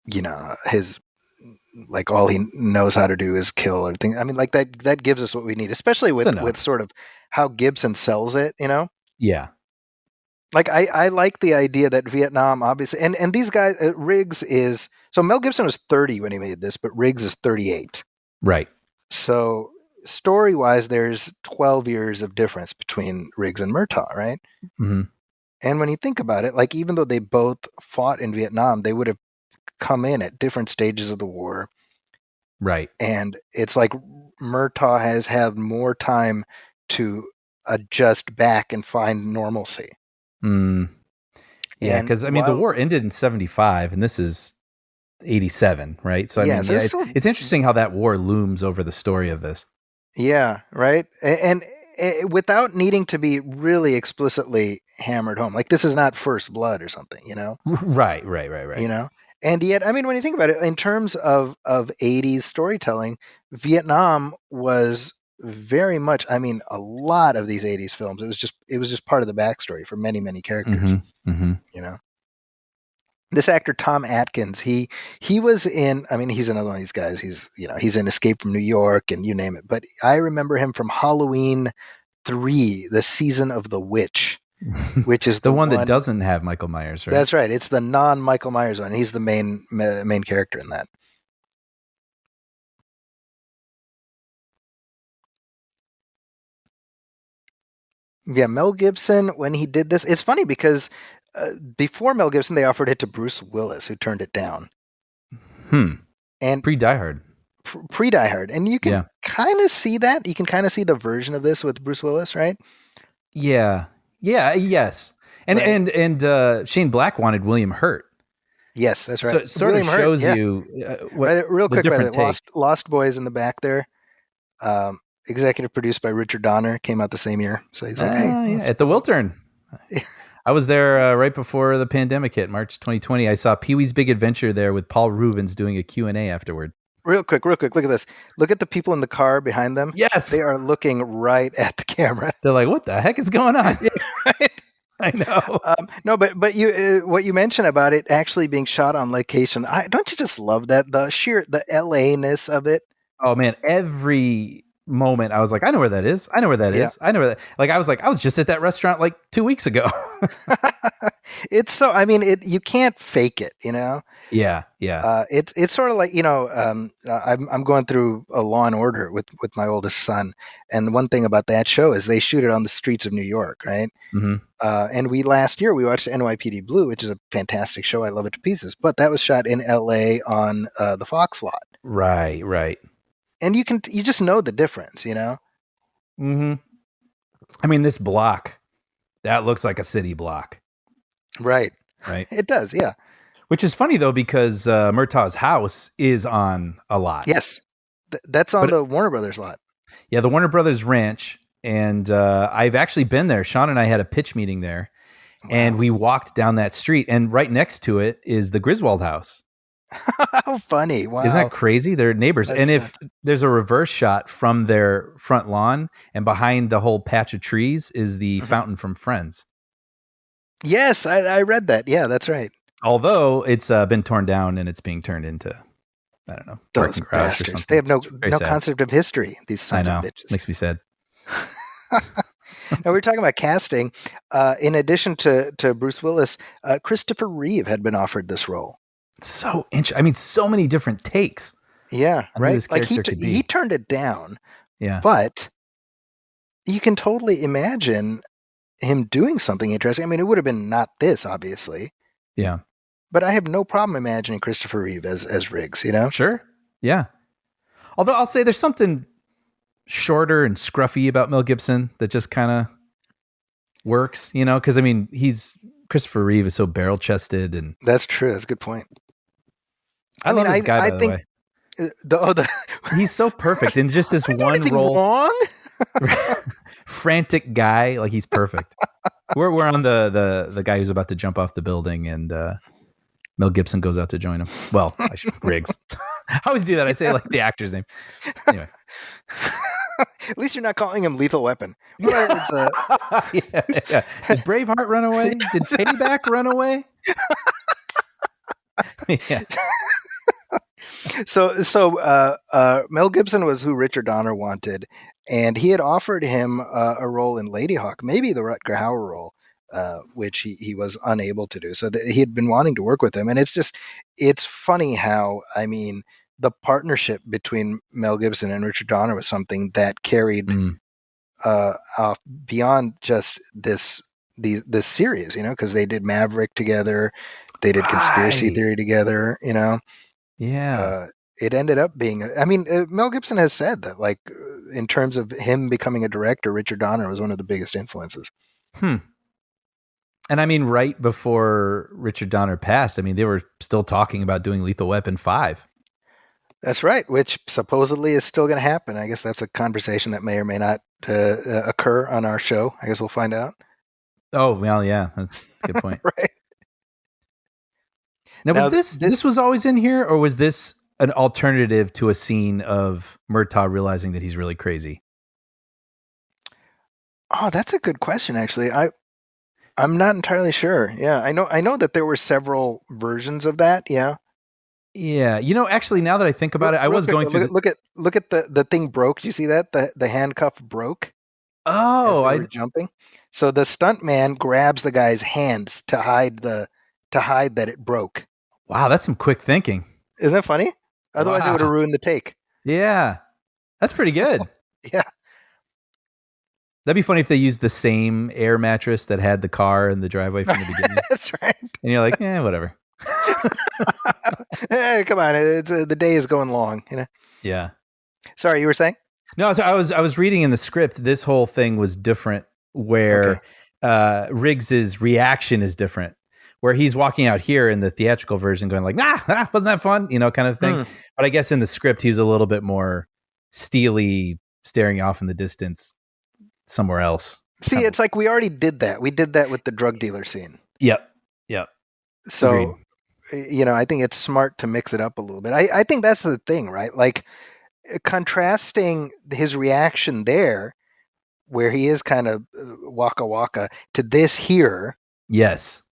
S2: you know, his like all he knows how to do is kill or things. I mean, like that gives us what we need, especially with sort of how Gibson sells it. You know,
S3: yeah.
S2: Like I like the idea that Vietnam obviously and these guys Riggs is so Mel Gibson was 30 when he made this, but Riggs is 38.
S3: Right.
S2: So story-wise, there's 12 years of difference between Riggs and Murtaugh, right?
S3: Mm-hmm.
S2: And when you think about it, like even though they both fought in Vietnam, they would have come in at different stages of the war.
S3: Right.
S2: And it's like Murtaugh has had more time to adjust back and find normalcy.
S3: Yeah, because I mean, the war ended in 75, and this is 87, right? So I mean, it's interesting how that war looms over the story of this. Yeah,
S2: right. And without needing to be really explicitly hammered home, like this is not First Blood or something, you know?
S3: Right.
S2: You know, and yet, I mean, when you think about it, in terms of 80s storytelling, Vietnam was very much, I mean, a lot of these 80s films, it was just part of the backstory for many, many characters. You know, this actor Tom Atkins, he was in, I mean, he's another one of these guys. He's in Escape from New York and you name it. But I remember him from Halloween 3, The Season of the Witch, which is
S3: the one that doesn't have Michael Myers, right?
S2: That's right. It's the non-Michael Myers one. He's the main character in that. Yeah, Mel Gibson, when he did this, it's funny because before Mel Gibson, they offered it to Bruce Willis, who turned it down. And
S3: pre-Die Hard.
S2: Pre-Die Hard. And you can kind of see that. You can kind of see the version of this with Bruce Willis, right?
S3: Yeah. Yes. And right. and Shane Black wanted William Hurt.
S2: Yes, that's right.
S3: So it sort
S2: William
S3: of shows
S2: Hurt,
S3: you
S2: what real quick, by the Lost Boys in the back there. Executive produced by Richard Donner, came out the same year. So he's like, hey,
S3: at the Wiltern. I was there right before the pandemic hit, March 2020. I saw Pee-wee's Big Adventure there with Paul Rubens doing a Q&A afterward.
S2: Real quick. Look at this. Look at the people in the car behind them.
S3: Yes.
S2: They are looking right at the camera.
S3: They're like, what the heck is going on?
S2: Yeah, right?
S3: I know.
S2: No, but you what you mentioned about it actually being shot on location, don't you just love that? The LA-ness of it?
S3: Oh, man. Every moment, I was like, I know where that is. I know where that
S2: Yeah.
S3: is. I know where that. Like, I was just at that restaurant like 2 weeks ago.
S2: It's so, I mean, you can't fake it,
S3: Yeah.
S2: It's sort of like, I'm going through a Law and Order with my oldest son, and one thing about that show is they shoot it on the streets of New York, right?
S3: hmm
S2: And last year we watched NYPD Blue, which is a fantastic show. I love it to pieces, but that was shot in L.A. on the Fox lot,
S3: Right.
S2: and you just know the difference,
S3: hmm I mean, this block, that looks like a city block,
S2: Right?
S3: right?
S2: It does, yeah.
S3: Which is funny though, because Murtaugh's house is on a lot.
S2: Yes, that's on
S3: But
S2: the Warner Brothers lot.
S3: Yeah, the Warner Brothers Ranch, and I've actually been there. Sean and I had a pitch meeting there, and
S2: Wow.
S3: we walked down that street, and right next to it is the Griswold house.
S2: How funny! Wow,
S3: Isn't that crazy? They're neighbors.
S2: That's
S3: And if
S2: nuts.
S3: there's a reverse shot from their front lawn, and behind the whole patch of trees is the
S2: Mhm.
S3: fountain from Friends.
S2: Yes, I read that. Yeah, that's right.
S3: Although it's been torn down and it's being turned into, I don't know,
S2: Those
S3: parking garage or
S2: bastards.
S3: something.
S2: They have no
S3: It's very sad.
S2: concept of history. These
S3: I
S2: sons
S3: know.
S2: of bitches.
S3: Makes me sad.
S2: Now we're talking about casting. In addition to Bruce Willis, Christopher Reeve had been offered this role.
S3: So interesting. I mean, so many different takes.
S2: Yeah,
S3: on who
S2: right.
S3: this
S2: Like
S3: character could be.
S2: he turned it down,
S3: Yeah.
S2: but you can totally imagine him doing something interesting. I mean, it would have been not this, obviously,
S3: Yeah.
S2: but I have no problem imagining Christopher Reeve as Riggs.
S3: Sure. Yeah. Although I'll say there's something shorter and scruffy about Mel Gibson that just kind of works, because I mean, Christopher Reeve is so barrel chested, and
S2: That's true. That's a good point.
S3: I love this guy, by the way. He's so perfect in just this
S2: I didn't do
S3: one
S2: anything
S3: role.
S2: wrong.
S3: Frantic guy, like he's perfect. We're on the guy who's about to jump off the building, and Mel Gibson goes out to join him. Well, Riggs. I always do that. I say like the actor's name. Anyway.
S2: At least you're not calling him Lethal Weapon. Well,
S3: yeah. Did Braveheart run away? Did Payback run away? Yeah.
S2: So Mel Gibson was who Richard Donner wanted, and he had offered him a role in Lady Hawk, maybe the Rutger Hauer role, which he was unable to do. So he had been wanting to work with him, and it's funny how, I mean, the partnership between Mel Gibson and Richard Donner was something that carried off beyond just this series, because they did Maverick together, they did Conspiracy Theory together,
S3: Yeah.
S2: It ended up being, I mean, Mel Gibson has said that, like, in terms of him becoming a director, Richard Donner was one of the biggest influences.
S3: And I mean, right before Richard Donner passed, I mean, they were still talking about doing Lethal Weapon 5.
S2: That's right, which supposedly is still going to happen. I guess that's a conversation that may or may not occur on our show. I guess we'll find out.
S3: Oh, well, yeah, that's a good point.
S2: Right.
S3: Now, was this was always in here, or was this an alternative to a scene of Murtaugh realizing that he's really crazy?
S2: Oh, that's a good question, actually. I'm not entirely sure. Yeah, I know that there were several versions of that. Yeah.
S3: Yeah, actually, now that I think about it, I was going through.
S2: Look at the thing broke. Do you see that the handcuff broke?
S3: Oh,
S2: as they were jumping. So the stunt man grabs the guy's hands to hide that it broke.
S3: Wow, that's some quick thinking.
S2: Isn't that funny? Otherwise, it would have ruined the take.
S3: Yeah, that's pretty good.
S2: Yeah.
S3: That'd be funny if they used the same air mattress that had the car in the driveway from the beginning.
S2: That's right.
S3: And you're like, whatever.
S2: Hey, come on! The day is going long,
S3: Yeah.
S2: Sorry, you were saying?
S3: No, so I was reading in the script. This whole thing was different, where Riggs's reaction is different. Where he's walking out here in the theatrical version, going like, wasn't that fun? Kind of thing. But I guess in the script, he was a little bit more steely, staring off in the distance somewhere else.
S2: See, it's like we already did that. We did that with the drug dealer scene.
S3: Yep.
S2: So, I think it's smart to mix it up a little bit. I think that's the thing, right? Like, contrasting his reaction there, where he is kind of waka waka, to this here.
S3: Yes.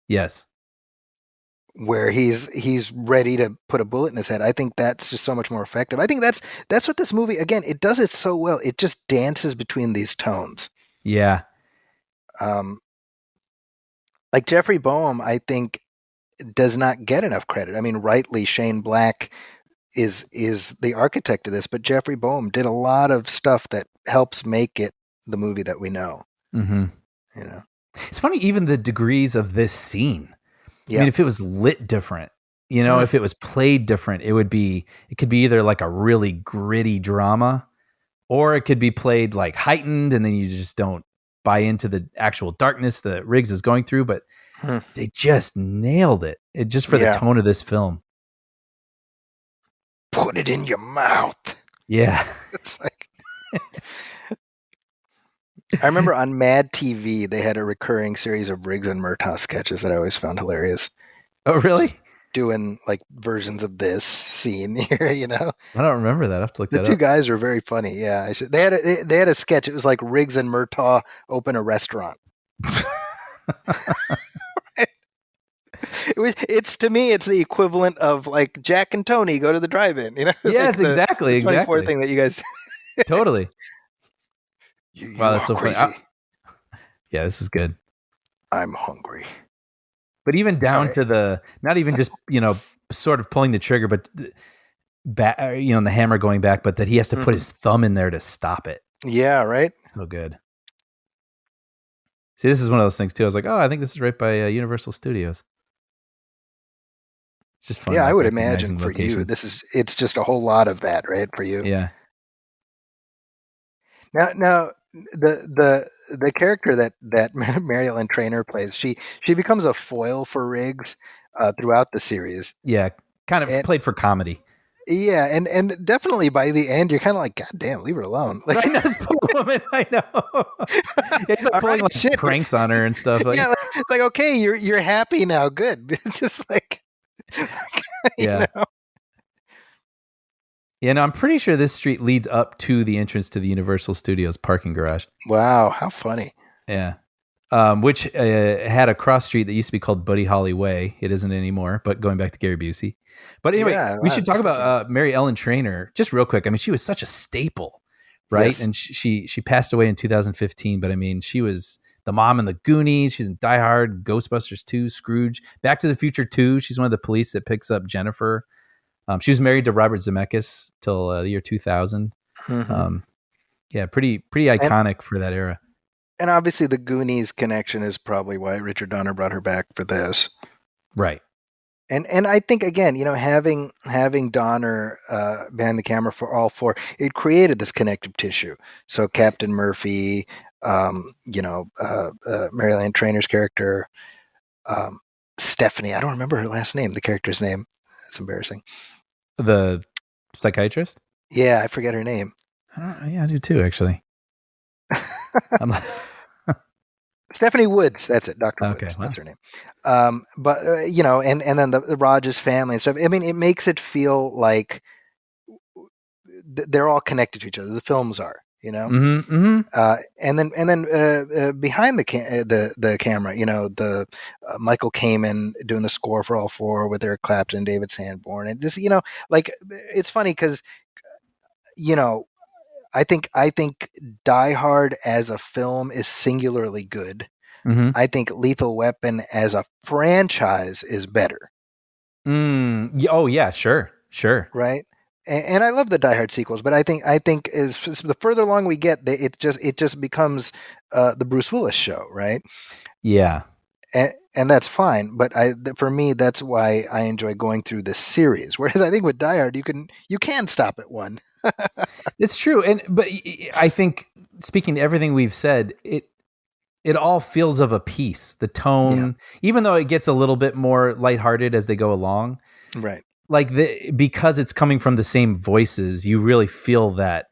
S2: where he's ready to put a bullet in his head. I think that's just so much more effective. I think that's what this movie, again, it does it so well. It just dances between these tones.
S3: Yeah.
S2: Like Jeffrey Boehm, I think, does not get enough credit. I mean, rightly, Shane Black is the architect of this, but Jeffrey Boehm did a lot of stuff that helps make it the movie that we know.
S3: Mm-hmm.
S2: You know,
S3: it's funny, even the degrees of this scene.
S2: yeah.
S3: I mean, if it was lit different, you know, if it was played different, it could be either like a really gritty drama, or it could be played like heightened, and then you just don't buy into the actual darkness that Riggs is going through. But they just nailed it. It just for the tone of this film.
S2: Put it in your mouth.
S3: Yeah.
S2: It's like, I remember on Mad TV, they had a recurring series of Riggs and Murtaugh sketches that I always found hilarious.
S3: Oh, really?
S2: Just doing like versions of this scene here, you know?
S3: I don't remember that. I have to look that up.
S2: The two guys were very funny. Yeah. They had a sketch. It was like Riggs and Murtaugh open a restaurant. To me, it's the equivalent of like Jack and Tony go to the drive-in, you know?
S3: Yes,
S2: like
S3: exactly.
S2: the 24
S3: exactly.
S2: thing that you guys
S3: totally.
S2: Wow,
S3: that's so
S2: crazy.
S3: funny. Yeah, this is good.
S2: I'm hungry.
S3: But even down to the, not even just, you know, sort of pulling the trigger, but you know, the hammer going back, but that he has to put his thumb in there to stop it.
S2: Yeah, right?
S3: So good. See, this is one of those things too. I was like, oh, I think this is right by Universal Studios. It's just fun.
S2: Yeah,
S3: like
S2: I would imagine for
S3: locations.
S2: you, it's just a whole lot of that, right? For you.
S3: Yeah.
S2: Now the character that Marilyn Trainer plays, she becomes a foil for Riggs throughout the series.
S3: Yeah, kind of played for comedy.
S2: Yeah, and definitely by the end, you're kind of like, God damn, leave her alone. Like,
S3: I know, this poor woman. I know. Yeah, he's like pulling like pranks on her and stuff. Like,
S2: yeah, it's like, okay, you're happy now, good. Just like,
S3: yeah.
S2: You know?
S3: Yeah, no, I'm pretty sure this street leads up to the entrance to the Universal Studios parking garage.
S2: Wow, how funny.
S3: Yeah. Which had a cross street that used to be called Buddy Holly Way. It isn't anymore, but going back to Gary Busey. But anyway, we should talk about Mary Ellen Trainor just real quick. I mean, she was such a staple, right? Yes. And she passed away in 2015, but I mean, she was the mom in the Goonies. She's in Die Hard, Ghostbusters 2, Scrooge, Back to the Future 2. She's one of the police that picks up Jennifer. She was married to Robert Zemeckis till the year 2000. Yeah, pretty iconic for that era.
S2: And obviously the Goonies connection is probably why Richard Donner brought her back for this.
S3: Right.
S2: And I think, again, you know, having Donner behind the camera for all four, it created this connective tissue. So Captain Murphy, you know, Marilyn Trainor's character, Stephanie, I don't remember her last name, the character's name. It's embarrassing.
S3: The psychiatrist?
S2: Yeah, I forget her name.
S3: I do too, actually.
S2: Stephanie Woods, that's it, Dr.
S3: Okay,
S2: Woods,
S3: wow.
S2: that's her name. But you know, and then the Rogers family and stuff. I mean, it makes it feel like they're all connected to each other. The films are, you know. And then behind the camera, you know, the Michael Kamen doing the score for all four with Eric Clapton and David Sanborn, and just, you know, like, it's funny because, you know, I think Die Hard as a film is singularly good. I think Lethal Weapon as a franchise is better.
S3: Oh yeah, sure.
S2: Right. And I love the Die Hard sequels, but I think is the further along we get, it just becomes the Bruce Willis show, right?
S3: Yeah.
S2: And that's fine, but for me, that's why I enjoy going through this series. Whereas I think with Die Hard, you can stop at one.
S3: It's true, but I think, speaking to everything we've said, it all feels of a piece. The tone, even though it gets a little bit more lighthearted as they go along,
S2: right?
S3: Like because it's coming from the same voices, you really feel that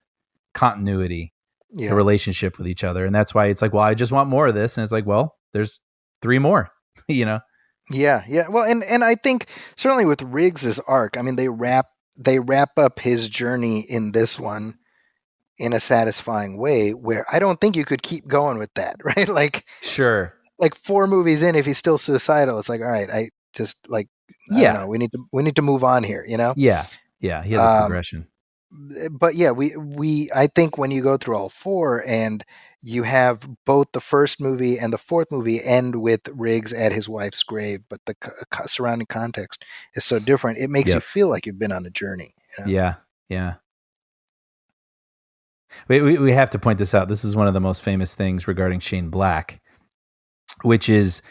S3: continuity, the relationship with each other, and that's why it's like, well, I just want more of this, and it's like, well, there's 3 more, you know?
S2: Yeah. Well, and I think certainly with Riggs's arc, I mean, they wrap up his journey in this one in a satisfying way, where I don't think you could keep going with that, right? Like,
S3: sure,
S2: like 4 movies in, if he's still suicidal, it's like, all right, I just, like, I don't know. We need to move on here. You know.
S3: Yeah. He has a progression.
S2: But yeah, I think when you go through all four and you have both the first movie and the fourth movie end with Riggs at his wife's grave, but the surrounding context is so different, it makes you feel like you've been on a journey. You know?
S3: Yeah. We have to point this out. This is one of the most famous things regarding Shane Black, which is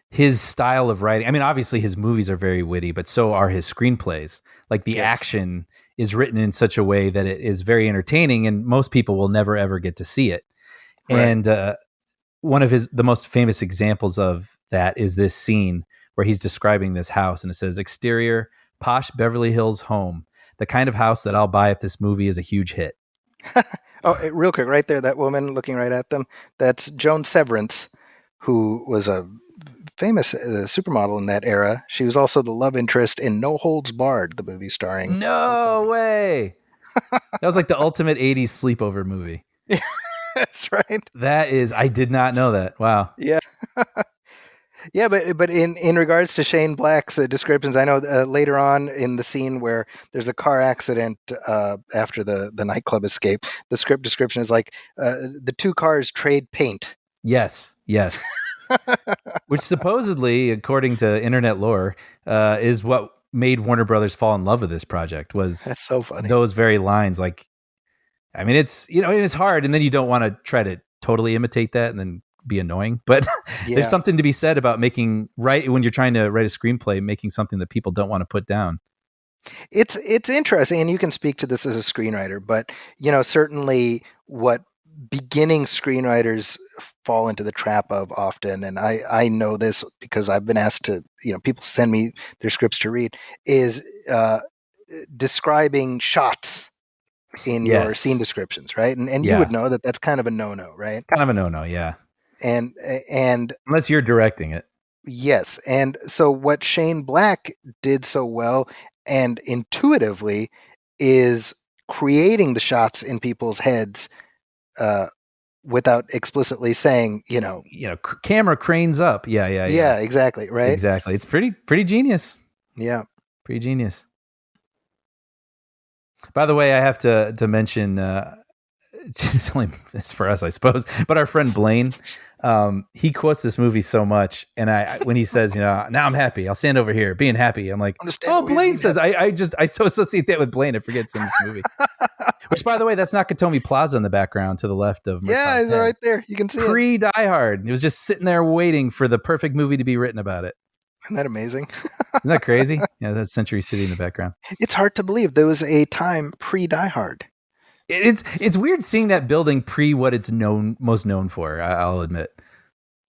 S3: his style of writing. I mean, obviously his movies are very witty, but so are his screenplays. Like the action is written in such a way that it is very entertaining, and most people will never ever get to see it. Right. And one of the most famous examples of that is this scene where he's describing this house, and it says, "Exterior, posh Beverly Hills home, the kind of house that I'll buy if this movie is a huge hit."
S2: Real quick, right there, that woman looking right at them, that's Joan Severance, who was a famous supermodel in that era. She was also the love interest in No Holds Barred, the movie starring.
S3: No way! That was like the ultimate 80s sleepover movie.
S2: That's right.
S3: That is, I did not know that. Wow.
S2: Yeah. Yeah, but in regards to Shane Black's descriptions, I know later on in the scene where there's a car accident after the nightclub escape, the script description is like the two cars trade paint.
S3: Yes. Which supposedly, according to internet lore, is what made Warner Brothers fall in love with this project.
S2: That's so funny.
S3: Those very lines. Like, I mean, it's it's hard, and then you don't want to try to totally imitate that, and then be annoying. But there's something to be said about making when you're trying to write a screenplay, making something that people don't want to put down.
S2: It's interesting, and you can speak to this as a screenwriter, but certainly what beginning screenwriters fall into the trap of often, and I know this because I've been asked to, people send me their scripts to read, is describing shots in your scene descriptions, right? And you would know that that's kind of a no-no, right?
S3: Kind of a no-no, yeah.
S2: And
S3: unless you're directing it.
S2: Yes. And so what Shane Black did so well and intuitively is creating the shots in people's heads without explicitly saying,
S3: camera cranes up. Yeah,
S2: exactly. Right.
S3: Exactly. It's pretty genius.
S2: Yeah.
S3: Pretty genius. By the way, I have to mention, it's for us, I suppose, but our friend Blaine, he quotes this movie so much, and when he says, now I'm happy, I'll stand over here being happy, I'm like, Blaine says, I so associate that with Blaine, I forget in this movie. Which, by the way, that's Nakatomi Plaza in the background to the left of
S2: Murtaugh's head. Right there, you can see it.
S3: Pre-Die Hard. It was just sitting there waiting for the perfect movie to be written about it.
S2: Isn't that amazing?
S3: Isn't that crazy? Yeah, that's Century City in the background.
S2: It's hard to believe there was a time pre-Die Hard.
S3: It's weird seeing that building pre what it's most known for. I'll admit.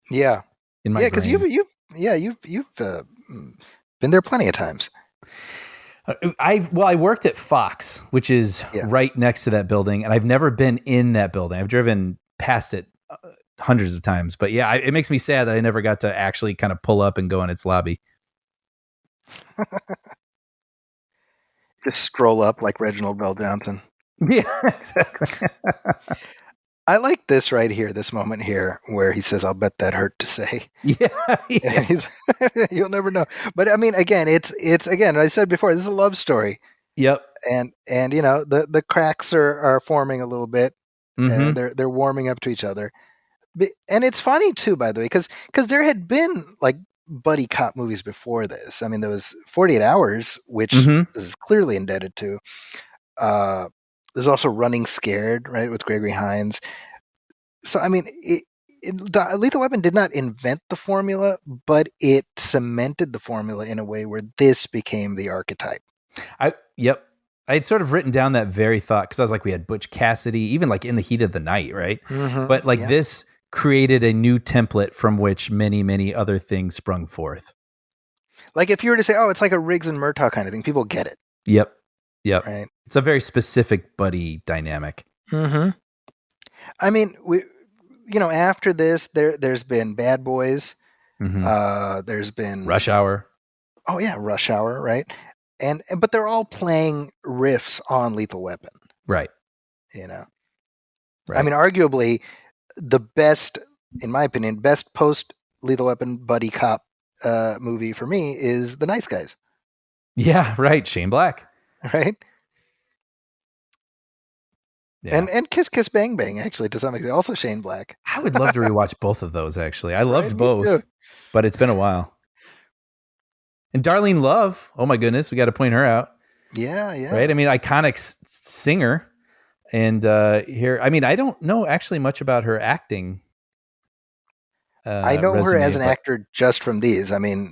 S2: Yeah.
S3: In my
S2: because you've been there plenty of times.
S3: I worked at Fox, which is right next to that building, and I've never been in that building. I've driven past it hundreds of times, but it makes me sad that I never got to actually kind of pull up and go in its lobby.
S2: Just stroll up like Reginald Bell Johnson.
S3: Yeah, exactly.
S2: I like this right here, this moment here, where he says, "I'll bet that hurt to say."
S3: Yeah.
S2: You'll never know. But I mean, again, it's again, I said before, this is a love story.
S3: Yep.
S2: And the cracks are forming a little bit.
S3: Mm-hmm.
S2: They're warming up to each other. And it's funny too, by the way, because there had been like buddy cop movies before this. I mean, there was 48 Hours, which this is clearly indebted to. There's also Running Scared, right, with Gregory Hines. So, I mean, Lethal Weapon did not invent the formula, but it cemented the formula in a way where this became the archetype.
S3: I had sort of written down that very thought because I was like, we had Butch Cassidy, even like In the Heat of the Night, right?
S2: Mm-hmm.
S3: But like this created a new template from which many, many other things sprung forth.
S2: Like if you were to say, oh, it's like a Riggs and Murtaugh kind of thing, people get it.
S3: Yep.
S2: Right.
S3: It's a very specific buddy dynamic.
S2: Mm-hmm. I mean, after this, there's been Bad Boys.
S3: Mm-hmm.
S2: There's been
S3: Rush Hour.
S2: Oh yeah, Rush Hour, right? But they're all playing riffs on Lethal Weapon.
S3: Right.
S2: Right. I mean, arguably the best, in my opinion, best post Lethal Weapon buddy cop movie for me is The Nice Guys,
S3: Yeah, right. Shane Black.
S2: right?
S3: Yeah.
S2: And Kiss Kiss Bang Bang, actually, to some extent, also Shane Black.
S3: I would love to rewatch both of those, actually. I loved
S2: Right, me
S3: both,
S2: too.
S3: but it's been a while. And Darlene Love, oh my goodness, we got to point her out,
S2: Yeah, yeah.
S3: right? I mean, iconic singer. And here, I mean, I don't know actually much about her acting.
S2: I know her
S3: resume,
S2: as an
S3: but-
S2: actor just from these. I mean,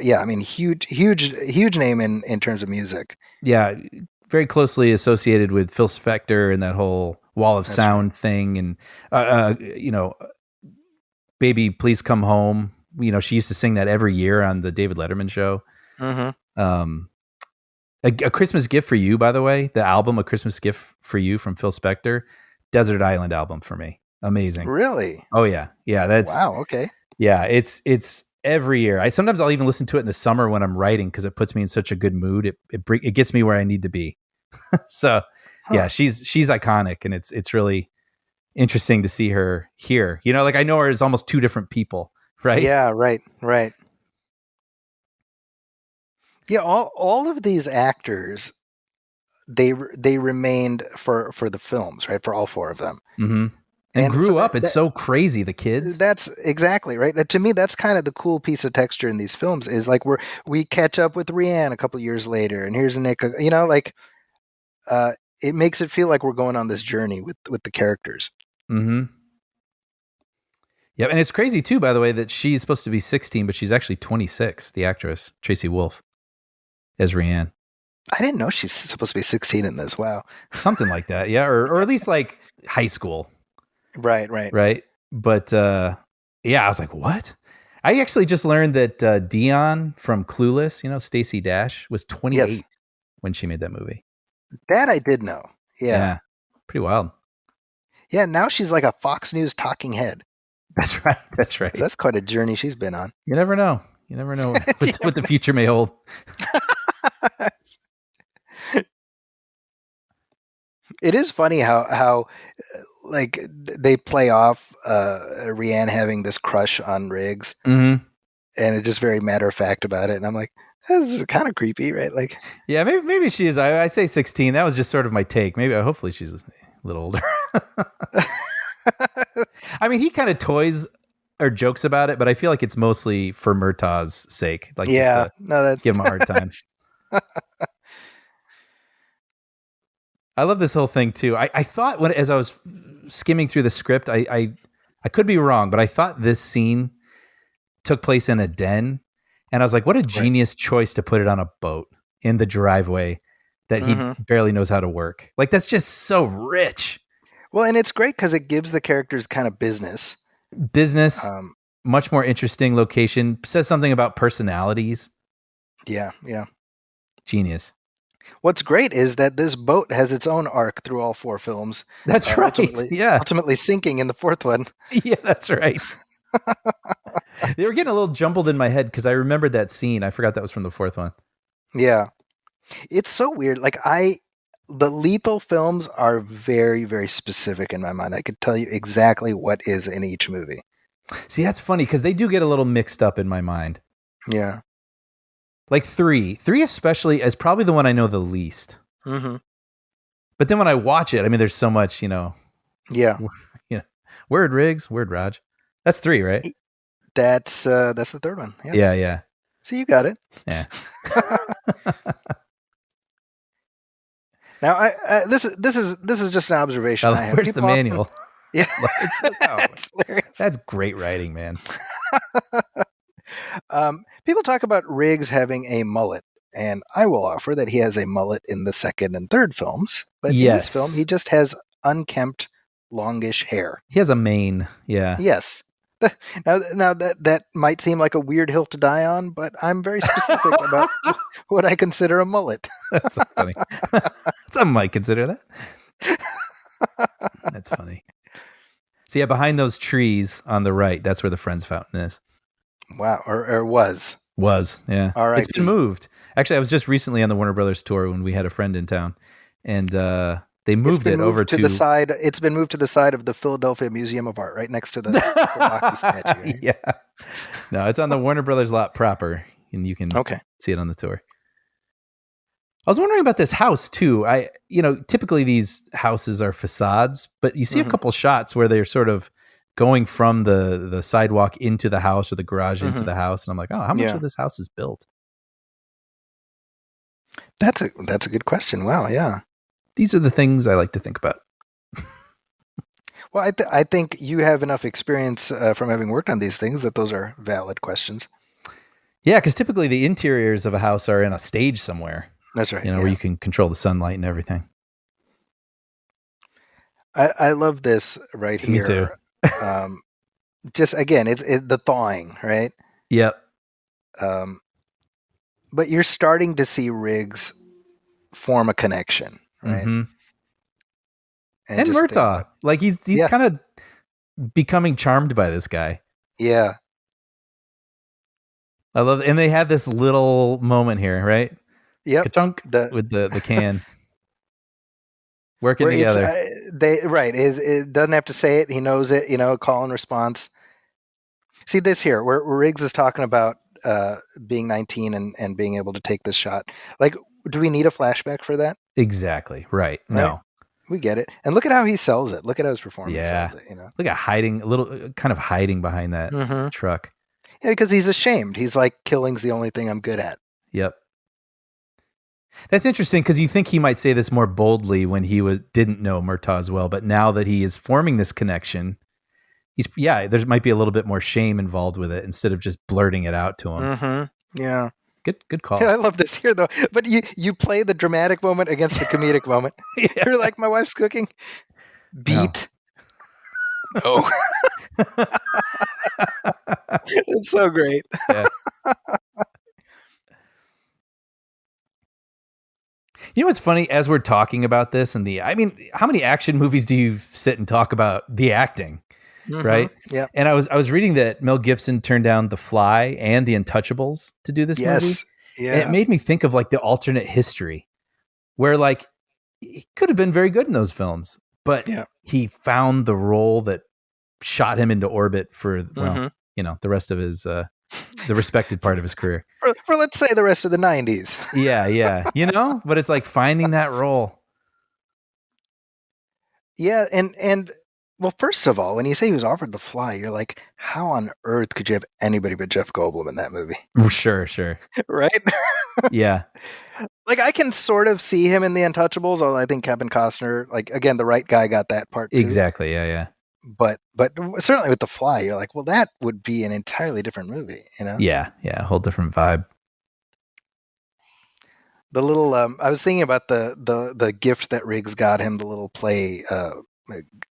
S2: yeah, I mean, huge name in terms of music.
S3: Yeah, very closely associated with Phil Spector and that whole Wall of
S2: That's
S3: Sound thing. And, you know, Baby, Please Come Home. You know, she used to sing that every year on the David Letterman show.
S2: Mm-hmm.
S3: A Christmas Gift for You, by the way, the album A Christmas Gift for You from Phil Spector, Desert Island album for me. Amazing.
S2: Really?
S3: Oh yeah. Yeah. That's
S2: Wow. Okay.
S3: Yeah. It's every year. Sometimes I'll even listen to it in the summer when I'm writing, because it puts me in such a good mood. It gets me where I need to be. So yeah, she's iconic, and it's really interesting to see her here. You know, like I know her as almost two different people, right?
S2: Yeah. Right. Yeah. All of these actors, they remained for the films, right? For all four of them.
S3: Mm-hmm. And grew
S2: so
S3: up. It's so crazy. The kids.
S2: That's exactly right. To me, that's kind of the cool piece of texture in these films, is like we catch up with Rianne a couple years later, and here's Nick. You know, like it makes it feel like we're going on this journey with the characters.
S3: Mm-hmm. Yeah, and it's crazy too, by the way, that she's supposed to be 16, but she's actually 26. The actress Tracy Wolf as Rianne.
S2: I didn't know she's supposed to be 16 in this. Wow.
S3: Something like that. Yeah, or at least like high school.
S2: Right.
S3: But yeah, I was like, what? I actually just learned that Dion from Clueless, you know, Stacey Dash, was 28 when she made that movie.
S2: That I did know. Yeah.
S3: Pretty wild.
S2: Yeah, now she's like a Fox News talking head.
S3: That's right.
S2: That's quite a journey she's been on.
S3: You never know what the future may hold.
S2: It is funny how like they play off Rianne having this crush on Riggs,
S3: mm-hmm.
S2: and it's just very matter of fact about it. And I'm like, this is kind of creepy, right? Like,
S3: yeah, maybe she is. I say 16. That was just sort of my take. Maybe hopefully she's a little older. I mean, he kind of toys or jokes about it, but I feel like it's mostly for Murtaugh's sake. Like,
S2: yeah, no,
S3: give him a hard time. I love this whole thing too. I thought as I was skimming through the script, I could be wrong, but I thought this scene took place in a den, and I was like, what a genius choice to put it on a boat in the driveway that he barely knows how to work. Like, that's just so rich.
S2: Well, and it's great because it gives the characters kind of business,
S3: much more interesting location, says something about personalities.
S2: Yeah.
S3: Genius.
S2: What's great is that this boat has its own arc through all four films.
S3: That's right.
S2: Ultimately sinking in the fourth one.
S3: Yeah, that's right. They were getting a little jumbled in my head because I remembered that scene. I forgot that was from the fourth one.
S2: Yeah. It's so weird. Like the Lethal films are very, very specific in my mind. I could tell you exactly what is in each movie.
S3: See, that's funny because they do get a little mixed up in my mind.
S2: Yeah.
S3: Like three especially is probably the one I know the least.
S2: Mm-hmm.
S3: But then when I watch it, I mean, there's so much, you know.
S2: Yeah.
S3: Word Riggs, word Raj. That's 3, right?
S2: That's the third one.
S3: Yeah.
S2: So you got it.
S3: Yeah.
S2: Now, this is just an observation I have.
S3: Where's the manual?
S2: Yeah.
S3: That's great writing, man.
S2: People talk about Riggs having a mullet, and I will offer that he has a mullet in the second and third films, but in this film, he just has unkempt, longish hair.
S3: He has a mane, yeah.
S2: Yes. Now that might seem like a weird hill to die on, but I'm very specific about what I consider a mullet.
S3: That's so funny. Some might consider that. That's funny. So yeah, behind those trees on the right, that's where the Friends Fountain is.
S2: Wow, or was.
S3: Was, yeah.
S2: All right.
S3: It's been moved. Actually, I was just recently on the Warner Brothers tour when we had a friend in town, and They moved it over
S2: to the side. It's been moved to the side of the Philadelphia Museum of Art, right next to the Rocky statue. Right?
S3: Yeah. No, it's on the Warner Brothers lot proper, and you can see it on the tour. I was wondering about this house too. Typically these houses are facades, but you see a couple shots where they're sort of going from the sidewalk into the house or the garage into the house, and I'm like, oh, how much of this house is built?
S2: That's a good question. Wow, yeah.
S3: These are the things I like to think about.
S2: Well, I think you have enough experience from having worked on these things that those are valid questions.
S3: Yeah, because typically the interiors of a house are in a stage somewhere.
S2: That's right.
S3: Where you can control the sunlight and everything.
S2: I love this right here.
S3: Me too.
S2: Just again, it's the thawing, right?
S3: Yep.
S2: But you're starting to see Riggs form a connection, right?
S3: Mm-hmm. And Murtaugh, like he's kind of becoming charmed by this guy.
S2: Yeah.
S3: I love it. And they have this little moment here, right?
S2: Yep.
S3: Ka-chunk with the can. Working together.
S2: It doesn't have to say it. He knows it, call and response. See this here, where Riggs is talking about being 19 and being able to take this shot. Like, do we need a flashback for that?
S3: Exactly. Right. No.
S2: We get it. And look at how he sells it. Look at how his performance sells it,
S3: Look at hiding behind that truck.
S2: Yeah, because he's ashamed. He's like, killing's the only thing I'm good at.
S3: Yep. That's interesting because you think he might say this more boldly when he didn't know Murtaugh as well, but now that he is forming this connection, there might be a little bit more shame involved with it instead of just blurting it out to him.
S2: Mm-hmm. Yeah.
S3: Good call.
S2: Yeah, I love this here though. But you play the dramatic moment against the comedic moment. You're like, my wife's cooking. Beat. No. It's so great.
S3: Yeah. You know what's funny? As we're talking about this how many action movies do you sit and talk about the acting? Right?
S2: Yeah.
S3: And I was reading that Mel Gibson turned down The Fly and The Untouchables to do this movie.
S2: Yeah.
S3: And it made me think of like the alternate history where like he could have been very good in those films, but he found the role that shot him into orbit for the rest of his the respected part of his career.
S2: For let's say the rest of the 90s.
S3: Yeah. But it's like finding that role.
S2: Yeah, and well, first of all, when you say he was offered The Fly, you're like, how on earth could you have anybody but Jeff Goldblum in that movie?
S3: Sure.
S2: Right?
S3: Yeah.
S2: Like, I can sort of see him in The Untouchables, although I think Kevin Costner, like, again, the right guy got that part too.
S3: Exactly, yeah.
S2: But certainly with The Fly, you're like, well, that would be an entirely different movie,
S3: Yeah, a whole different vibe.
S2: The little, I was thinking about the gift that Riggs got him, the little play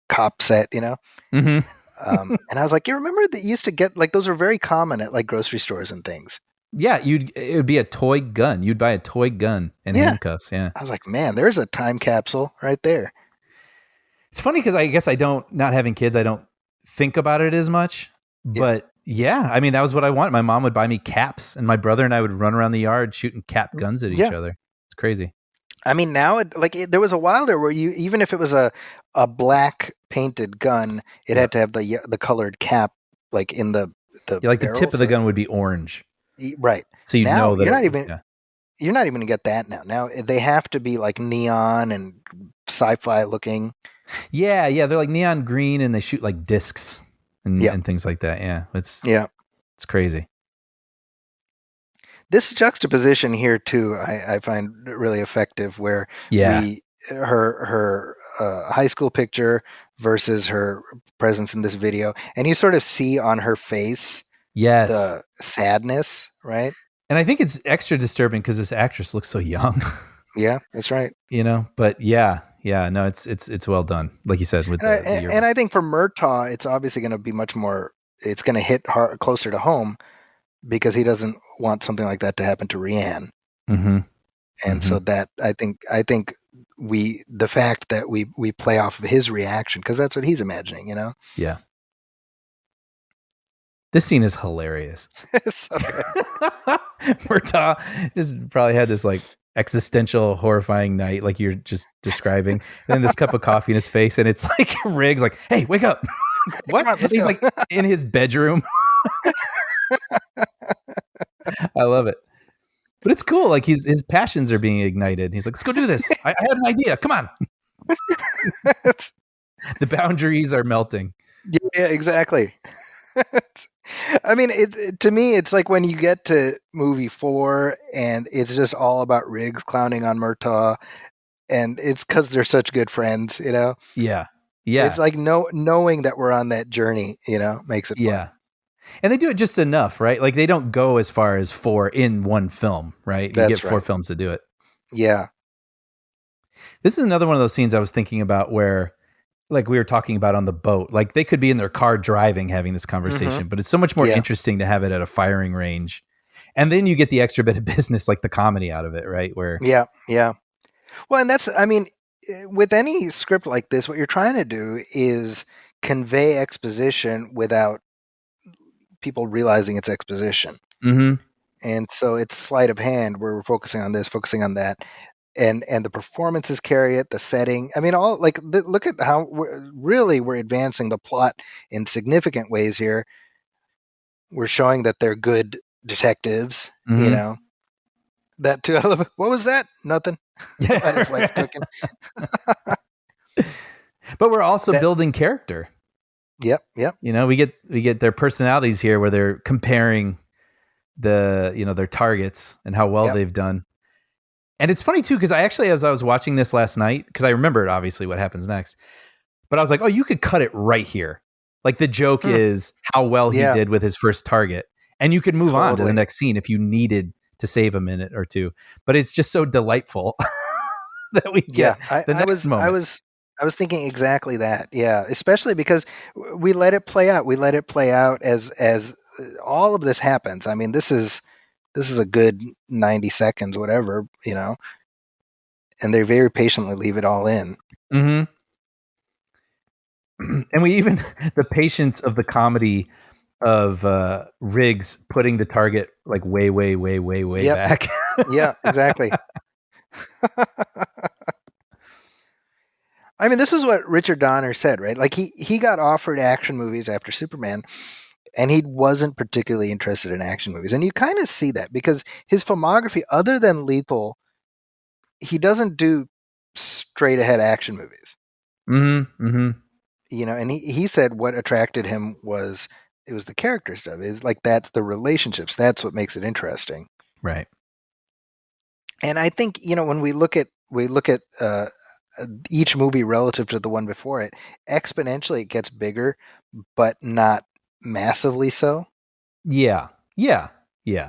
S2: cop set,
S3: Mm-hmm.
S2: and I was like, you remember that you used to get, like, those are very common at like grocery stores and things.
S3: Yeah, it would be a toy gun. You'd buy a toy gun and handcuffs. Yeah,
S2: I was like, man, there's a time capsule right there.
S3: It's funny because I guess not having kids, I don't think about it as much. But that was what I wanted. My mom would buy me caps, and my brother and I would run around the yard shooting cap guns at each other. It's crazy.
S2: I mean, now there was a while there where you, even if it was a black painted gun, it had to have the colored cap, like in the
S3: like the tip of the gun would be orange.
S2: Right.
S3: So know that
S2: you're not even gonna get that now. Now they have to be like neon and sci-fi looking.
S3: Yeah, they're like neon green and they shoot like discs and things like that. Yeah, it's crazy.
S2: This juxtaposition here too, I find really effective. Where her high school picture versus her presence in this video, and you sort of see on her face the sadness, right?
S3: And I think it's extra disturbing because this actress looks so young.
S2: Yeah, that's right.
S3: But no, it's well done, like you said.
S2: And I think for Murtaugh, it's obviously going to be much more. It's going to hit closer to home because he doesn't want something like that to happen to Rianne.
S3: Mm-hmm.
S2: And so that I think the fact that we play off of his reaction, because that's what he's imagining,
S3: Yeah. This scene is hilarious.
S2: So good.
S3: Murtaugh just probably had this like existential, horrifying night, like you're just describing. And then this cup of coffee in his face, and it's like Riggs, like, "Hey, wake up!" What?
S2: Come on, let's
S3: He's
S2: go.
S3: like in his bedroom. I love it, but it's cool. Like his passions are being ignited. He's like, "Let's go do this. I had an idea. Come on." The boundaries are melting.
S2: Yeah, exactly. I mean, to me, it's like when you get to movie 4 and it's just all about Riggs clowning on Murtaugh, and it's because they're such good friends, you know?
S3: Yeah. Yeah.
S2: It's like knowing that we're on that journey, you know, makes it fun.
S3: Yeah. And they do it just enough, right? Like they don't go as far as 4 in one film, right? You
S2: That's
S3: get 4
S2: right.
S3: films to do it.
S2: Yeah.
S3: This is another one of those scenes I was thinking about where, like we were talking about on the boat, like they could be in their car driving, having this conversation, but it's so much more interesting to have it at a firing range. And then you get the extra bit of business, like the comedy out of it, right? Where
S2: Yeah. Well, and that's, I mean, with any script like this, what you're trying to do is convey exposition without people realizing it's exposition.
S3: Mm-hmm.
S2: And so it's sleight of hand where we're focusing on this, focusing on that. And the performances carry it, the setting. I mean, all like look at how we're advancing the plot in significant ways here. We're showing that they're good detectives, you know. That too. I love it. What was that? Nothing.
S3: Yeah.
S2: His wife's cooking.
S3: But we're also building character.
S2: Yep.
S3: You know, we get their personalities here where they're comparing their targets and how well they've done. And it's funny too, because I actually, as I was watching this last night, because I remembered obviously what happens next, but I was like, oh, you could cut it right here. Like the joke is how well he did with his first target, and you could move on to the next scene if you needed to save a minute or two. But it's just so delightful that we get the next moment.
S2: I was thinking exactly that. Yeah, especially because we let it play out. We let it play out as all of this happens. I mean, this is a good 90 seconds, whatever, you know, and they very patiently leave it all in.
S3: Mm-hmm. And we even, the patience of the comedy of Riggs putting the target like way back.
S2: Yeah, exactly. I mean, this is what Richard Donner said, right? Like he got offered action movies after Superman, and he wasn't particularly interested in action movies. And you kind of see that because his filmography, other than Lethal, he doesn't do straight ahead action movies.
S3: Mm-hmm. Mm-hmm.
S2: You know, and he said what attracted him was the character stuff. It's like that's the relationships. That's what makes it interesting.
S3: Right.
S2: And I think, you know, when we look at each movie relative to the one before it, exponentially it gets bigger, but not massively so.
S3: Yeah. They're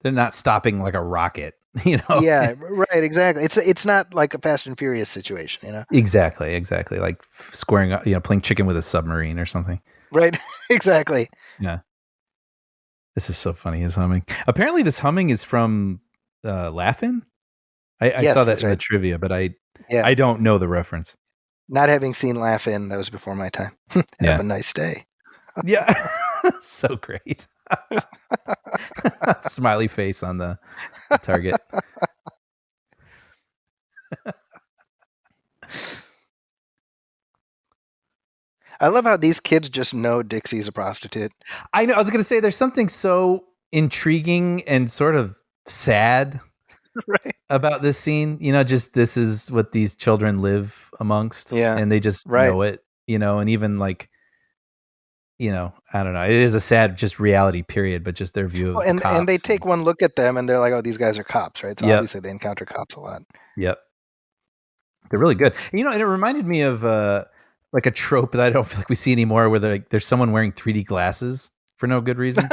S3: not stopping like a rocket, you know?
S2: Yeah, right, exactly. It's not like a Fast and Furious situation, you know?
S3: Exactly. Like squaring up, playing chicken with a submarine or something.
S2: Right, exactly.
S3: Yeah. This is so funny, his humming. Apparently this humming is from Laugh-In? I saw that in the trivia, but I don't know the reference.
S2: Not having seen Laugh-In, that was before my time. Have a nice day.
S3: Yeah. So great. Smiley face on the target.
S2: I love how these kids just know Dixie's a prostitute.
S3: I know. I was going to say there's something so intriguing and sort of sad about this scene. You know, just this is what these children live amongst. Yeah. And they just know it, and even like, I don't know. It is a sad just reality period, but just their view of cops.
S2: And they take one look at them and they're like, oh, these guys are cops, right? So obviously they encounter cops a lot.
S3: Yep. They're really good. And it reminded me of like a trope that I don't feel like we see anymore where there's someone wearing 3D glasses for no good reason.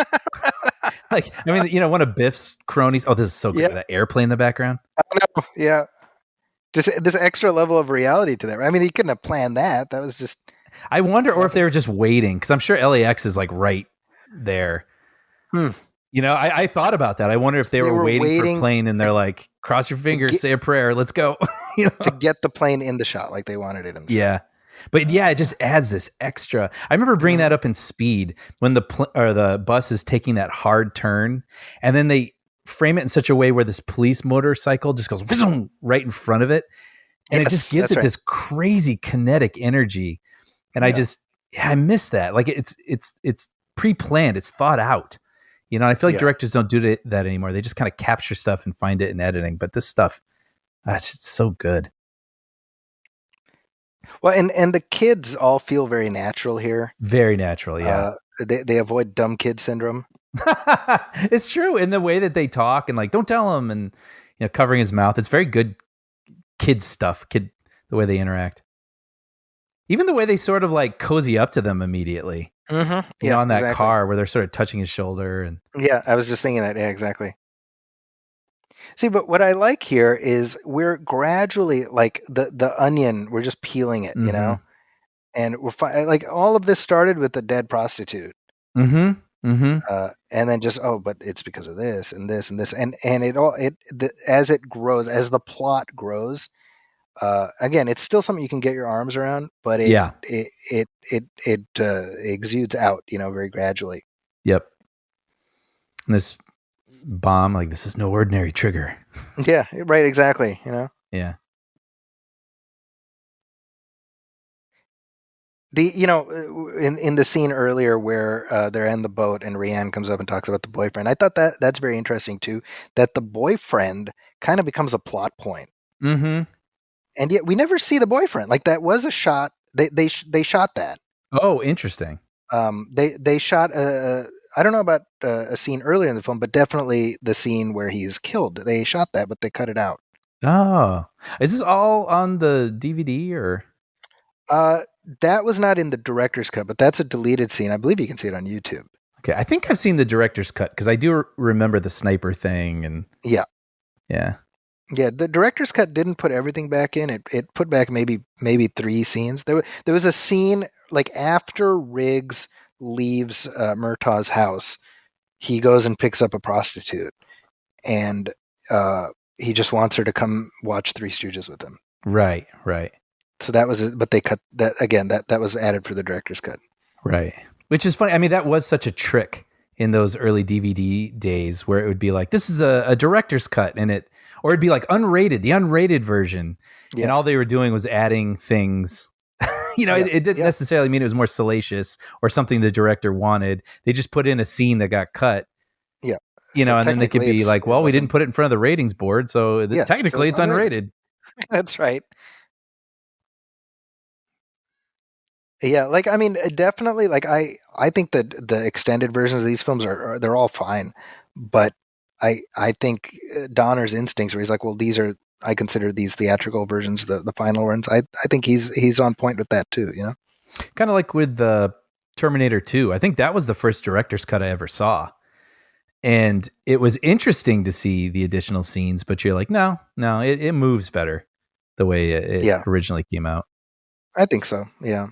S3: Like, I mean, one of Biff's cronies. Oh, this is so good. That airplane in the background.
S2: I know. Yeah. Just this extra level of reality to that. I mean, he couldn't have planned that. That was just.
S3: I wonder, or if they were just waiting, because I'm sure LAX is like right there. I thought about that. I wonder if they were waiting for a plane and they're like, cross your fingers, say a prayer, let's go.
S2: To get the plane in the shot like they wanted it in the shot.
S3: But it just adds this extra. I remember bringing that up in Speed when the bus is taking that hard turn, and then they frame it in such a way where this police motorcycle just goes right in front of it, and it
S2: Yes,
S3: just gives
S2: that's
S3: it
S2: right.
S3: this crazy kinetic energy. And I miss that. Like it's pre-planned, it's thought out. You know, I feel like directors don't do that anymore. They just kind of capture stuff and find it in editing. But this stuff, it's just so good.
S2: Well, and the kids all feel very natural here.
S3: Very natural, yeah.
S2: They avoid dumb kid syndrome.
S3: It's true in the way that they talk and like, don't tell him, and covering his mouth. It's very good kid stuff. The way they interact. Even the way they sort of like cozy up to them immediately.
S2: Mm-hmm.
S3: On that car where they're sort of touching his shoulder. And
S2: yeah, I was just thinking that. Yeah, exactly. See, but what I like here is we're gradually, like the onion, we're just peeling it, and we're like all of this started with the dead prostitute.
S3: Mm-hmm. Mm-hmm.
S2: And then just, but it's because of this and this and this. And as it grows, as the plot grows, again, it's still something you can get your arms around, but it exudes out, very gradually.
S3: Yep. And this bomb, like, this is no ordinary trigger.
S2: Yeah, right. Exactly.
S3: Yeah.
S2: In the scene earlier where they're in the boat and Rianne comes up and talks about the boyfriend, I thought that's very interesting too, that the boyfriend kind of becomes a plot point.
S3: Mm-hmm.
S2: And yet we never see the boyfriend. Like, that was a shot. They shot that.
S3: Oh, interesting.
S2: They shot I don't know about a scene earlier in the film, but definitely the scene where he's killed. They shot that, but they cut it out.
S3: Oh, is this all on the DVD or?
S2: That was not in the director's cut, but that's a deleted scene. I believe you can see it on YouTube.
S3: Okay, I think I've seen the director's cut because I do remember the sniper thing and.
S2: Yeah.
S3: Yeah.
S2: Yeah, the director's cut didn't put everything back in. It put back maybe 3 scenes. There was a scene like after Riggs leaves Murtaugh's house, he goes and picks up a prostitute, and he just wants her to come watch Three Stooges with him.
S3: Right.
S2: So that was it, but they cut that again. That was added for the director's cut.
S3: Right, which is funny. I mean, that was such a trick in those early DVD days where it would be like, this is a director's cut, or it'd be like unrated, the unrated version. Yeah. And all they were doing was adding things. It didn't necessarily mean it was more salacious or something the director wanted. They just put in a scene that got cut.
S2: Yeah.
S3: And then they could be like, well, we didn't put it in front of the ratings board, so technically it's unrated.
S2: That's right. Yeah, like, I mean, definitely, like, I think that the extended versions of these films they're all fine, but I think Donner's instincts, where he's like, well, I consider these theatrical versions the final ones. I think he's on point with that too,
S3: Kind of like with the Terminator 2. I think that was the first director's cut I ever saw, and it was interesting to see the additional scenes. But you're like, no, it moves better the way it originally came out.
S2: I think so. Yeah.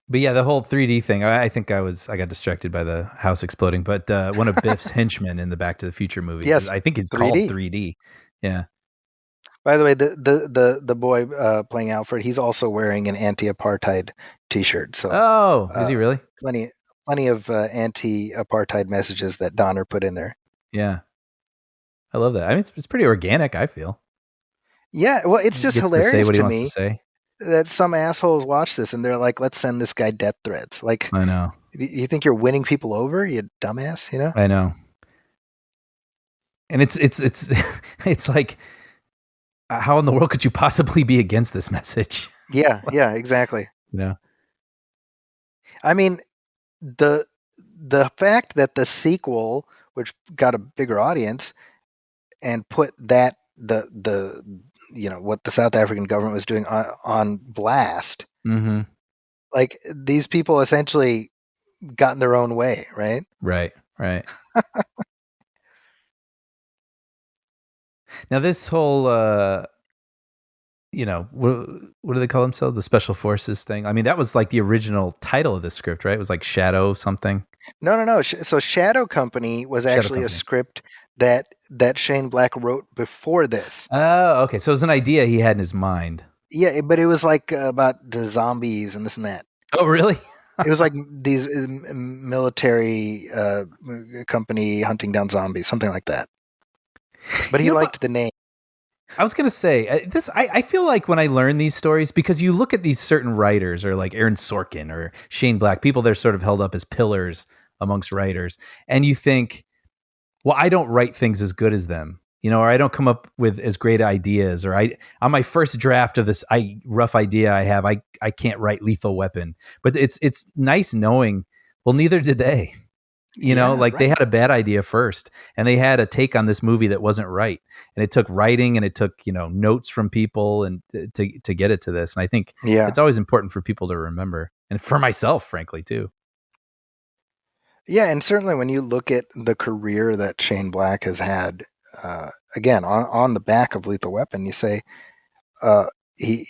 S3: But yeah, the whole 3D thing, I think I got distracted by the house exploding, but one of Biff's henchmen in the Back to the Future movie,
S2: yes,
S3: I think it's called 3D. Yeah.
S2: By the way, the boy playing Alfred, he's also wearing an anti-apartheid T-shirt. So,
S3: is he really?
S2: Plenty of anti-apartheid messages that Donner put in there.
S3: Yeah, I love that. I mean, it's pretty organic, I feel.
S2: Yeah, well, it's just hilarious
S3: to
S2: me that some assholes watch this and they're like, let's send this guy death threats. Like,
S3: I know.
S2: You think you're winning people over, you dumbass,
S3: I know. And it's it's like, how in the world could you possibly be against this message?
S2: Yeah, exactly. I mean, the fact that the sequel, which got a bigger audience, and put that the what the South African government was doing on blast.
S3: Mm-hmm.
S2: Like, these people essentially got in their own way, right?
S3: Right. Now this whole, what do they call themselves? The Special Forces thing. I mean, that was like the original title of the script, right? It was like Shadow something.
S2: No. So Shadow Company was actually a script that Shane Black wrote before this.
S3: Oh, okay. So it was an idea he had in his mind.
S2: Yeah, but it was like about the zombies and this and that.
S3: Oh, really?
S2: It was like these military company hunting down zombies, something like that. But he liked the name.
S3: I was gonna say this. I feel like when I learn these stories, because you look at these certain writers, or like Aaron Sorkin or Shane Black, people they're sort of held up as pillars amongst writers, and you think, well, I don't write things as good as them, or I don't come up with as great ideas, or on my first draft of this rough idea I have, I can't write Lethal Weapon, but it's nice knowing, well, neither did they. Like they had a bad idea first, and they had a take on this movie that wasn't right, and it took writing, and it took notes from people, and to get it to this. And I think it's always important for people to remember, and for myself, frankly, too.
S2: Yeah, and certainly when you look at the career that Shane Black has had, again on the back of Lethal Weapon, you say he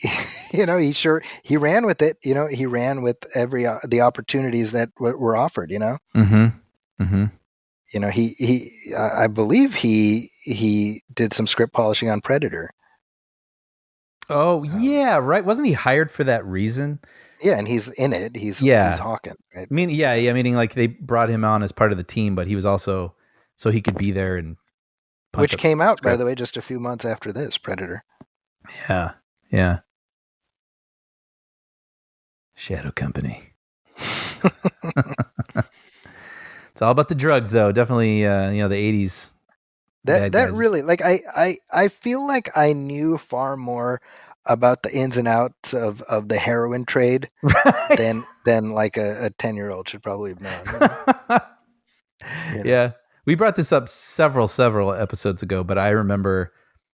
S2: he ran with it. He ran with the opportunities that were offered.
S3: Mm-hmm. Mm-hmm.
S2: I believe he did some script polishing on Predator.
S3: Oh, yeah, right. Wasn't he hired for that reason?
S2: Yeah, and he's in it. He's Hawkins, right?
S3: Meaning like they brought him on as part of the team, but he was also so he could be there and
S2: which came out, by the way, just a few months after this, Predator.
S3: Yeah. Yeah. Shadow Company. It's all about the drugs, though. Definitely, the 80s.
S2: That really, like, I feel like I knew far more about the ins and outs of the heroin trade than like a 10-year-old should probably have known.
S3: Yeah, we brought this up several episodes ago, but I remember,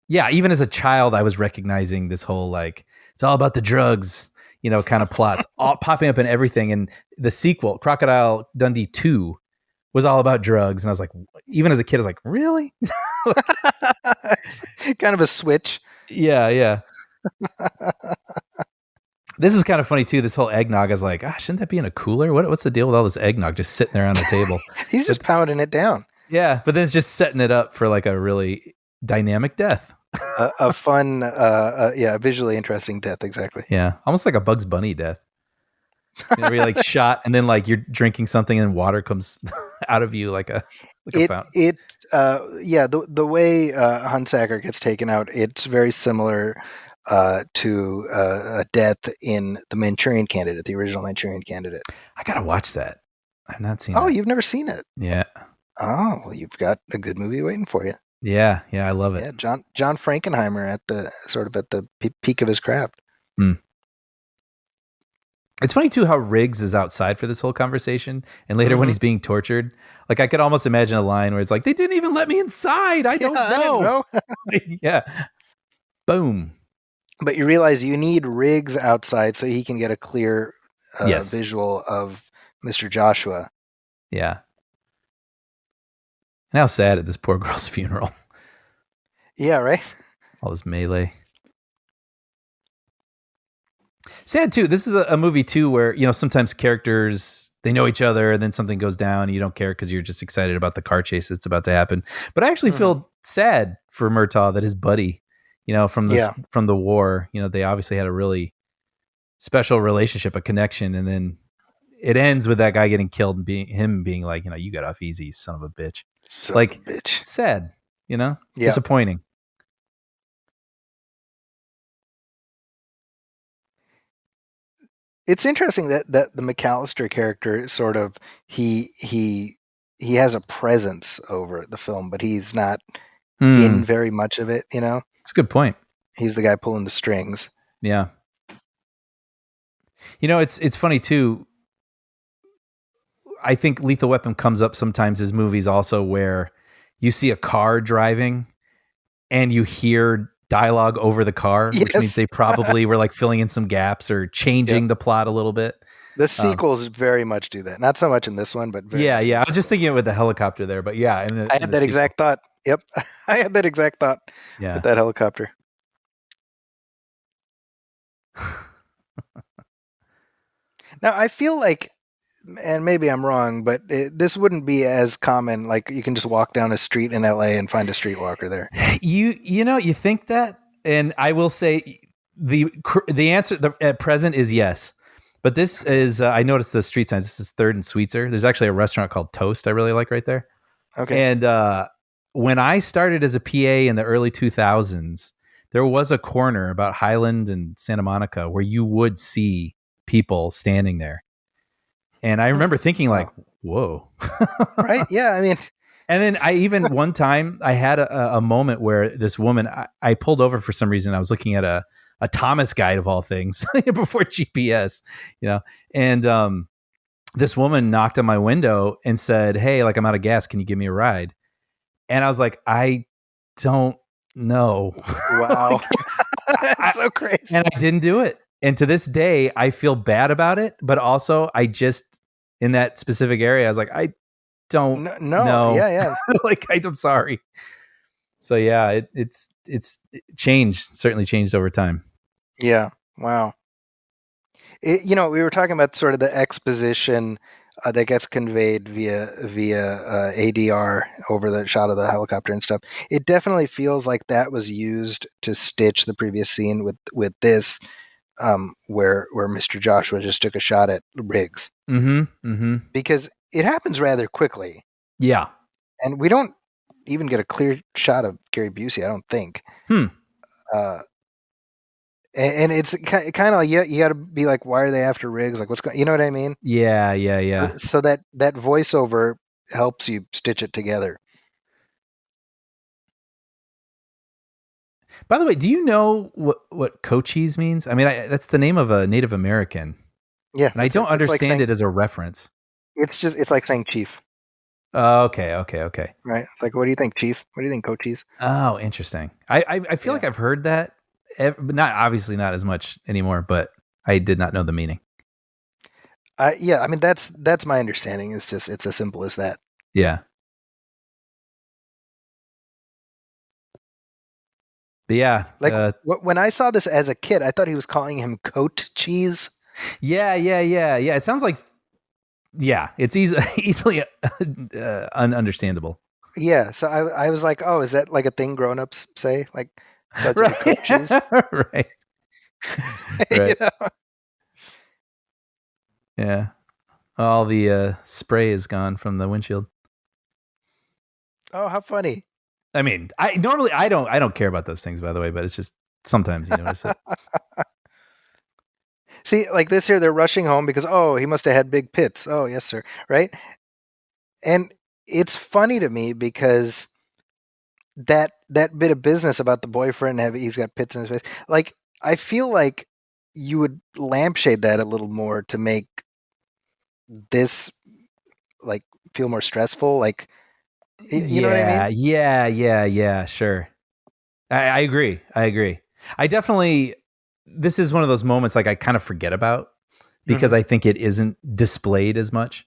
S3: even as a child, I was recognizing this whole like it's all about the drugs, kind of plots all popping up in everything. And the sequel, Crocodile Dundee 2. Was all about drugs, and I was like, even as a kid, I was like, really?
S2: Kind of a switch.
S3: Yeah. This is kind of funny too. This whole eggnog is like, shouldn't that be in a cooler? What's the deal with all this eggnog just sitting there on the table?
S2: He's just pounding it down.
S3: Yeah, but then it's just setting it up for like a really dynamic death.
S2: A fun, visually interesting death. Exactly.
S3: Yeah, almost like a Bugs Bunny death. Where you're like shot, and then like you're drinking something, and water comes out of you like a fountain.
S2: The way Hunsaker gets taken out, it's very similar to a death in the Manchurian Candidate, the original Manchurian Candidate.
S3: I gotta watch that. I've not seen.
S2: Oh, you've never seen it?
S3: Yeah.
S2: Oh, well, you've got a good movie waiting for you.
S3: Yeah, I love it.
S2: Yeah, John Frankenheimer at the peak of his craft.
S3: Mm. It's funny too how Riggs is outside for this whole conversation, and later when he's being tortured, like I could almost imagine a line where it's like, "They didn't even let me inside. I don't know." Yeah. Boom.
S2: But you realize you need Riggs outside so he can get a clear visual of Mr. Joshua.
S3: Yeah. And how sad at this poor girl's funeral.
S2: Yeah, right?
S3: All this melee. Sad too. This is a movie too where sometimes characters they know each other and then something goes down and you don't care because you're just excited about the car chase that's about to happen. But I actually feel sad for Murtaugh that his buddy, from the war, they obviously had a really special relationship, a connection, and then it ends with that guy getting killed and being like, you got off easy, son of a bitch. Sad, disappointing.
S2: It's interesting that the McAllister character sort of he has a presence over the film, but he's not in very much of it.
S3: It's a good point.
S2: He's the guy pulling the strings.
S3: Yeah. It's funny too. I think Lethal Weapon comes up sometimes as movies also where you see a car driving and you hear dialogue over the car, which means they probably were like filling in some gaps or changing the plot a little bit.
S2: The sequels very much do that. Not so much in this one, but very much
S3: I was just thinking it with the helicopter there, but yeah.
S2: I had that exact thought. Yep. I had that exact thought with that helicopter. Now, I feel like, and maybe I'm wrong, but this wouldn't be as common. Like you can just walk down a street in LA and find a streetwalker there.
S3: You think that, and I will say the answer at present is yes, But this is, I noticed the street signs. This is 3rd and Sweetser. There's actually a restaurant called Toast I really like right there.
S2: Okay.
S3: And when I started as a PA in the early 2000s, there was a corner about Highland and Santa Monica where you would see people standing there. And I remember thinking like, whoa.
S2: Right. Yeah. I mean,
S3: And then I even one time I had a moment where this woman, I pulled over for some reason. I was looking at a Thomas guide of all things before GPS, and this woman knocked on my window and said, "Hey, like I'm out of gas. Can you give me a ride?" And I was like, I don't know.
S2: wow. That's so crazy.
S3: And I didn't do it. And to this day, I feel bad about it. But also, I just, in that specific area, I was like, I don't know.
S2: Yeah.
S3: Like, I'm sorry. So yeah, it's changed, certainly changed over time.
S2: Yeah. Wow. We were talking about sort of the exposition that gets conveyed via ADR over the shot of the helicopter and stuff. It definitely feels like that was used to stitch the previous scene with this, where Mr. Joshua just took a shot at Riggs. Because it happens rather quickly.
S3: Yeah.
S2: And we don't even get a clear shot of Gary Busey, I don't think. And it's kind of like, you got to be like, why are they after Riggs? Like, what's going? You know what I mean?
S3: Yeah.
S2: So that voiceover helps you stitch it together.
S3: By the way, do you know what Cochise means? I mean, that's the name of a Native American.
S2: Yeah,
S3: and I don't understand it as a reference.
S2: It's like saying chief.
S3: Oh, okay.
S2: Right. Like, what do you think, chief? What do you think, Cochise?
S3: Oh, interesting. I feel like I've heard that. Not obviously not as much anymore, but I did not know the meaning.
S2: Yeah, I mean that's my understanding. It's as simple as that.
S3: Yeah. But yeah,
S2: like when I saw this as a kid, I thought he was calling him Coat Cheese.
S3: Yeah. It sounds like, it's easily ununderstandable.
S2: Yeah, so I was like, oh, is that like a thing grown-ups say? Like,
S3: right.
S2: Coat Cheese?
S3: Right.
S2: Right.
S3: Yeah. All the spray is gone from the windshield.
S2: Oh, how funny.
S3: I mean, I don't care about those things, by the way, but it's just sometimes you notice it.
S2: See, like this here, they're rushing home because, oh, he must have had big pits. Oh, yes, sir. Right? And it's funny to me because that bit of business about the boyfriend, he's got pits in his face. Like, I feel like you would lampshade that a little more to make this like feel more stressful. Like, you know what I mean?
S3: Yeah. Sure. I agree. I definitely, this is one of those moments like I kind of forget about because I think it isn't displayed as much.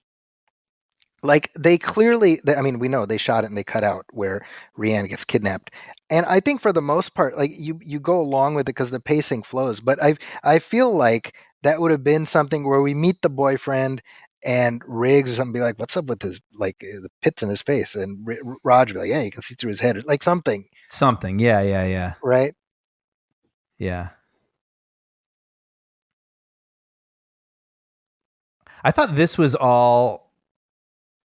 S2: Like they clearly, I mean, we know they shot it and they cut out where Rianne gets kidnapped. And I think for the most part, like you go along with it because the pacing flows. But I feel like that would have been something where we meet the boyfriend and Riggs or something be like, what's up with his, like the pits in his face? And Roger be like, yeah, you can see through his head. Like something.
S3: Yeah.
S2: Right?
S3: Yeah. I thought this was all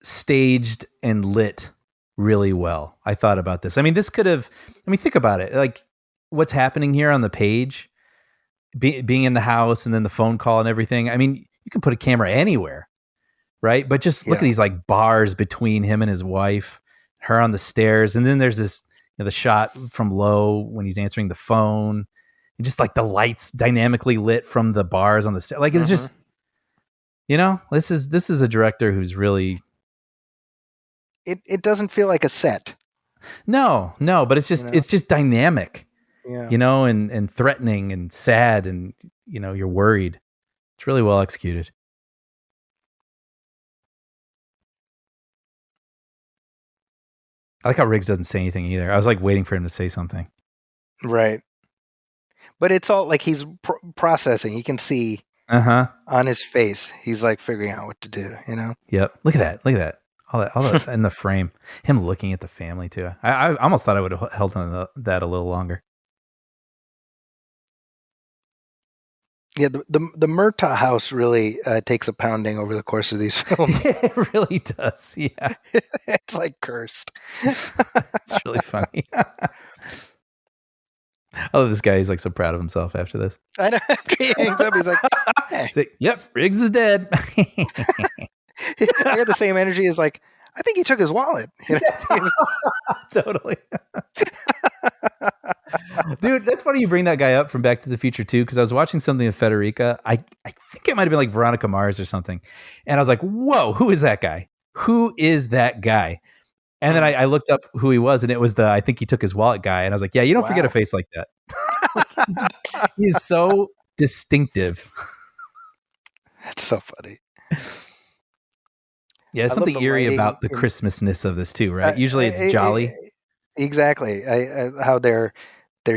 S3: staged and lit really well. I thought about this. I mean, think about it. Like what's happening here on the page, being in the house and then the phone call and everything. I mean, you can put a camera anywhere, right? But just look at these like bars between him and his wife, her on the stairs. And then there's this, the shot from low when he's answering the phone and just like the lights dynamically lit from the bars on the stairs. Like it's just, this is a director who's really,
S2: it doesn't feel like a set.
S3: No, but it's just it's just dynamic.
S2: Yeah.
S3: And threatening and sad and you're worried. It's really well executed. I like how Riggs doesn't say anything either. I was like waiting for him to say something.
S2: Right. But it's all like he's processing. You can see on his face. He's like figuring out what to do,
S3: Yep. Look at that. All that in the frame. Him looking at the family too. I almost thought I would have held on that a little longer.
S2: Yeah, the Murtaugh house really takes a pounding over the course of these films.
S3: It really does. Yeah,
S2: It's like cursed.
S3: it's really funny. Oh, this guy, he's like so proud of himself after this.
S2: I know, after he hangs up, he's like, "Hey."
S3: He's like, yep, Riggs is dead.
S2: I got the same energy as like, I think he took his wallet. You know?
S3: Totally. Dude, that's funny you bring that guy up from Back to the Future too, because I was watching something of Federica. I think it might have been like Veronica Mars or something. And I was like, whoa, who is that guy? Who is that guy? And then I looked up who he was, and it was I think he took his wallet guy. And I was like, yeah, you don't forget a
S2: Wow.
S3: face like that. He's so distinctive.
S2: That's so funny.
S3: Yeah, there's
S2: I love
S3: something
S2: the
S3: eerie
S2: lighting
S3: about the
S2: in-
S3: Christmasness of this too, right? Usually it's jolly.
S2: Exactly. How they're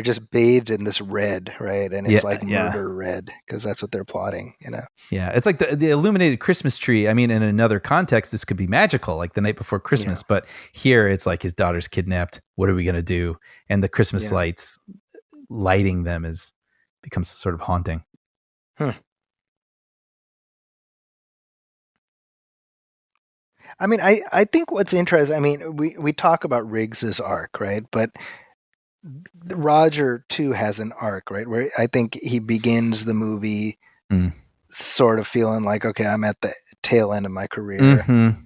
S2: just bathed in this red, right? And it's like
S3: Yeah.
S2: murder red because that's what they're plotting, you know?
S3: Yeah, it's like the illuminated Christmas tree. I mean, in another context, this could be magical, like the night before Christmas.
S2: Yeah.
S3: But here, it's like his daughter's kidnapped. What are we gonna do? And the Christmas
S2: Yeah.
S3: lights, lighting them becomes sort of haunting.
S2: I mean, I think what's interesting. I mean, we talk about Riggs's arc, right? But Roger too has an arc, right? Where I think he begins the movie sort of feeling like, okay, I'm at the tail end of my career,
S3: Mm-hmm.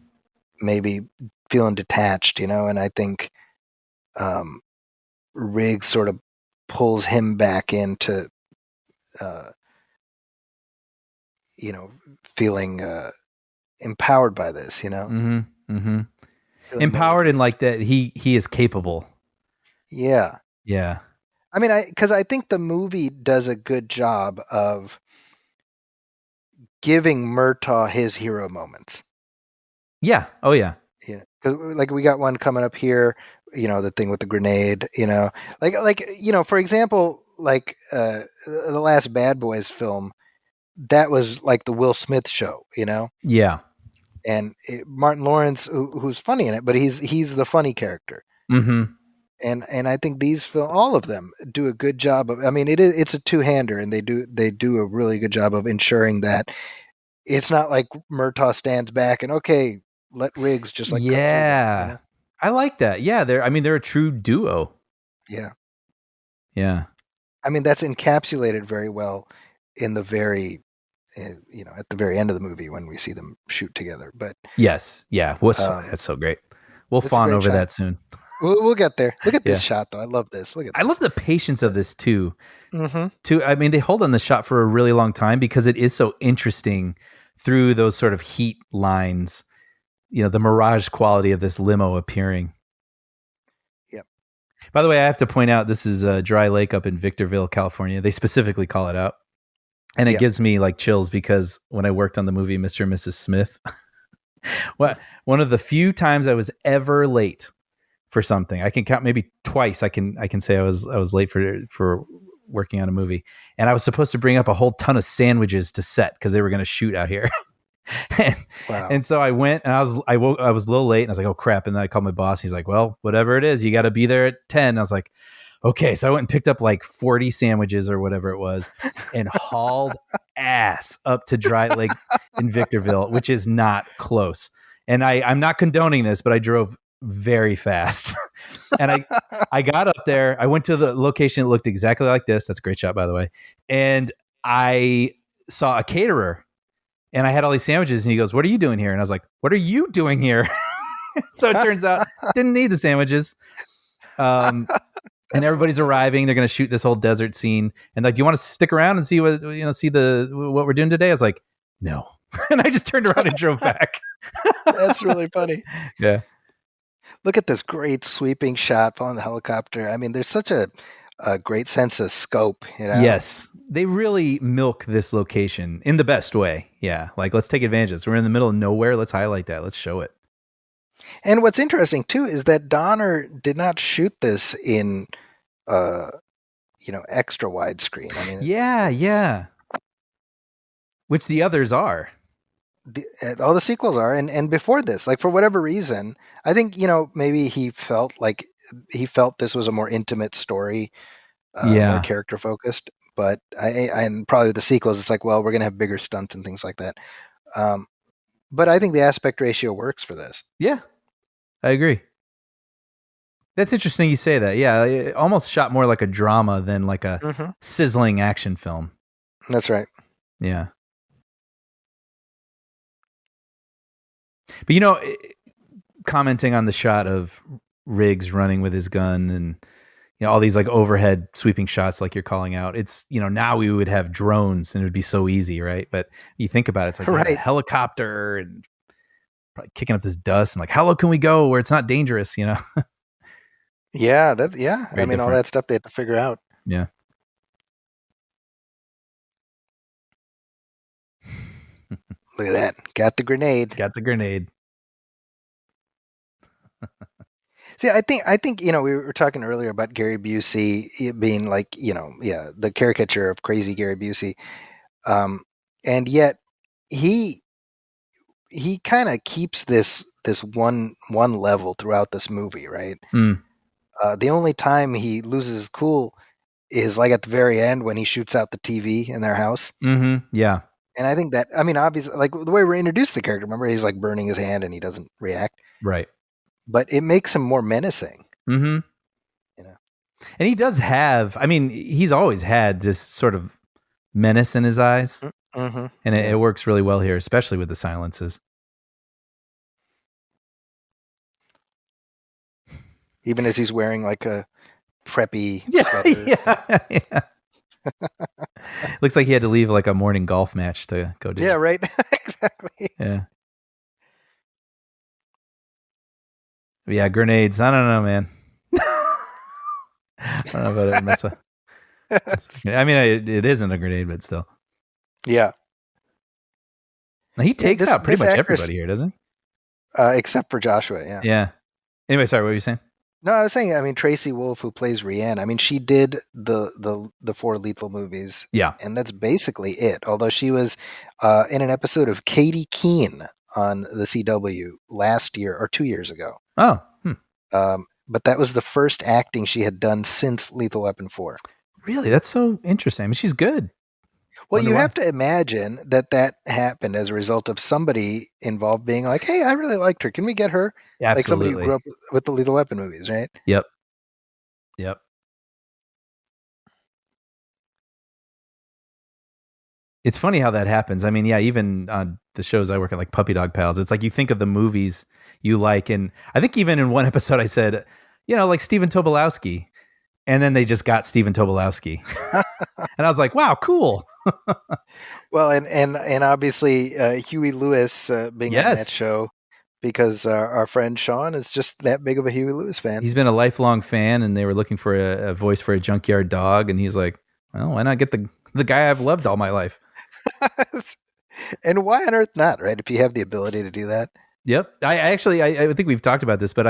S2: maybe feeling detached, you know. And I think Riggs sort of pulls him back into, you know, feeling empowered by this, you know.
S3: Mm-hmm. Mm-hmm.
S2: Feeling
S3: Empowered
S2: motivated.
S3: and like that he is capable.
S2: Yeah.
S3: Yeah.
S2: I mean, because I think the movie does a good job of giving Murtaugh his hero moments.
S3: Yeah. Oh yeah.
S2: Yeah, because like we got one coming up here. You know, the thing with the grenade. You know, like you know, for example, like the last Bad Boys film, that was like the Will Smith show. You know,
S3: Yeah.
S2: and Martin Lawrence, who's funny in it, but he's the funny character.
S3: Mm-hmm.
S2: And I think these all of them do a good job of. I mean, it's a two-hander, and they do a really good job of ensuring that it's not like Murtaugh stands back and okay, let Riggs just like cut through them, you know?
S3: I like that. Yeah, they're a true duo.
S2: Yeah.
S3: Yeah.
S2: I mean, that's encapsulated very well in the very, you know, at the very end of the movie when we see them shoot together. But
S3: Yes. Yeah. That's so great. We'll
S2: it's a
S3: fawn
S2: great
S3: over
S2: shot.
S3: that soon.
S2: We'll get there. Look at this
S3: Yeah.
S2: shot, though. I love this. Look at this.
S3: I love the patience of this too.
S2: Mm-hmm.
S3: I mean, they hold on the shot for a really long time because it is so interesting through those sort of heat lines. You know, the mirage quality of this limo appearing.
S2: Yep.
S3: By the way, I have to point out this is a Dry Lake up in Victorville, California. They specifically call it out. And it
S2: Yep.
S3: gives me like chills because when I worked on the movie Mr. and Mrs. Smith, one of the few times I was ever late for something, I can count maybe twice. I can say I was late for working on a movie, and I was supposed to bring up a whole ton of sandwiches to set because they were going to shoot out here.
S2: Wow.
S3: And so I went, and I was a little late, and I was like, oh crap. And then I called my boss. He's like, well, whatever it is, you got to be there at 10. I was like, okay. So I went and picked up like 40 sandwiches or whatever it was and hauled ass up to Dry Lake in Victorville, which is not close. And I'm not condoning this, but I drove very fast. And I got up there. I went to the location. It looked exactly like this. That's a great shot, by the way. And I saw a caterer. And I had all these sandwiches, and he goes, what are you doing here? And I was like, what are you doing here? So it turns out didn't need the sandwiches. And everybody's arriving. They're going to shoot this whole desert scene. And like, do you want to stick around and see what we're doing today? I was like, no. And I just turned around and drove back.
S2: That's really funny.
S3: Yeah.
S2: Look at this great sweeping shot following the helicopter. I mean, there's such a great sense of scope, you know?
S3: Yes. They really milk this location in the best way. Yeah. Like, let's take advantage of this. We're in the middle of nowhere. Let's highlight that. Let's show it.
S2: And what's interesting too is that Donner did not shoot this in, you know, extra widescreen. I mean,
S3: Yeah. Which the others are.
S2: All the sequels are, and before this, like for whatever reason, I think, you know, maybe he felt this was a more intimate story, more character focused. But and probably with the sequels, it's like, well, we're gonna have bigger stunts and things like that. But I think the aspect ratio works for this.
S3: Yeah, I agree. That's interesting you say that. Yeah, it almost shot more like a drama than like a sizzling action film.
S2: That's right.
S3: Yeah. But you know, commenting on the shot of Riggs running with his gun and all these like overhead sweeping shots like you're calling out, it's now we would have drones and it would be so easy, right? But you think about it, it's like a helicopter and probably kicking up this dust and like how low can we go where it's not dangerous,
S2: Yeah, I mean
S3: different.
S2: all that stuff they had to figure out.
S3: Yeah.
S2: Look at that. Got the grenade. See, I think we were talking earlier about Gary Busey being like, the caricature of crazy Gary Busey. And yet he kind of keeps this one level throughout this movie, right? The only time he loses his cool is like at the very end when he shoots out the TV in their house.
S3: Yeah.
S2: And I think that, obviously, like the way we're introduced to the character, remember he's like burning his hand and he doesn't react.
S3: Right.
S2: But it makes him more menacing.
S3: And he does have, he's always had this sort of menace in his eyes. And it works really well here, especially with the silences.
S2: Even as he's wearing like a preppy sweater.
S3: Yeah. Looks like he had to leave like a morning golf match to go do.
S2: Yeah, right. Exactly.
S3: Yeah. Yeah, grenades. I don't know, man. I don't know about it. It isn't a grenade, but still.
S2: Yeah.
S3: Now, he takes out pretty much everybody here, doesn't he?
S2: Except for Joshua, yeah.
S3: Yeah. Anyway, sorry, what were you saying?
S2: No, I was saying, Tracy Wolff, who plays Rianne, she did the 4 Lethal movies.
S3: Yeah.
S2: And that's basically it. Although she was in an episode of Katie Keene on the CW last year or 2 years ago.
S3: Oh.
S2: But that was the first acting she had done since Lethal Weapon 4.
S3: Really? That's so interesting. She's good.
S2: Well, you have to imagine that happened as a result of somebody involved being like, hey, I really liked her. Can we get her?
S3: Yeah,
S2: like somebody who grew up with the Lethal Weapon movies, right?
S3: Yep. It's funny how that happens. Even on the shows I work at, like Puppy Dog Pals, it's like you think of the movies you like. And I think even in one episode I said, like Stephen Tobolowsky. And then they just got Stephen Tobolowsky. And I was like, wow, cool.
S2: Well, and obviously Huey Lewis being on that show, because our friend Sean is just that big of a Huey Lewis fan.
S3: He's been a lifelong fan, and they were looking for a voice for a junkyard dog, and he's like, well, why not get the guy I've loved all my life?
S2: And why on earth not, right? If you have the ability to do that.
S3: Yep. I think we've talked about this, but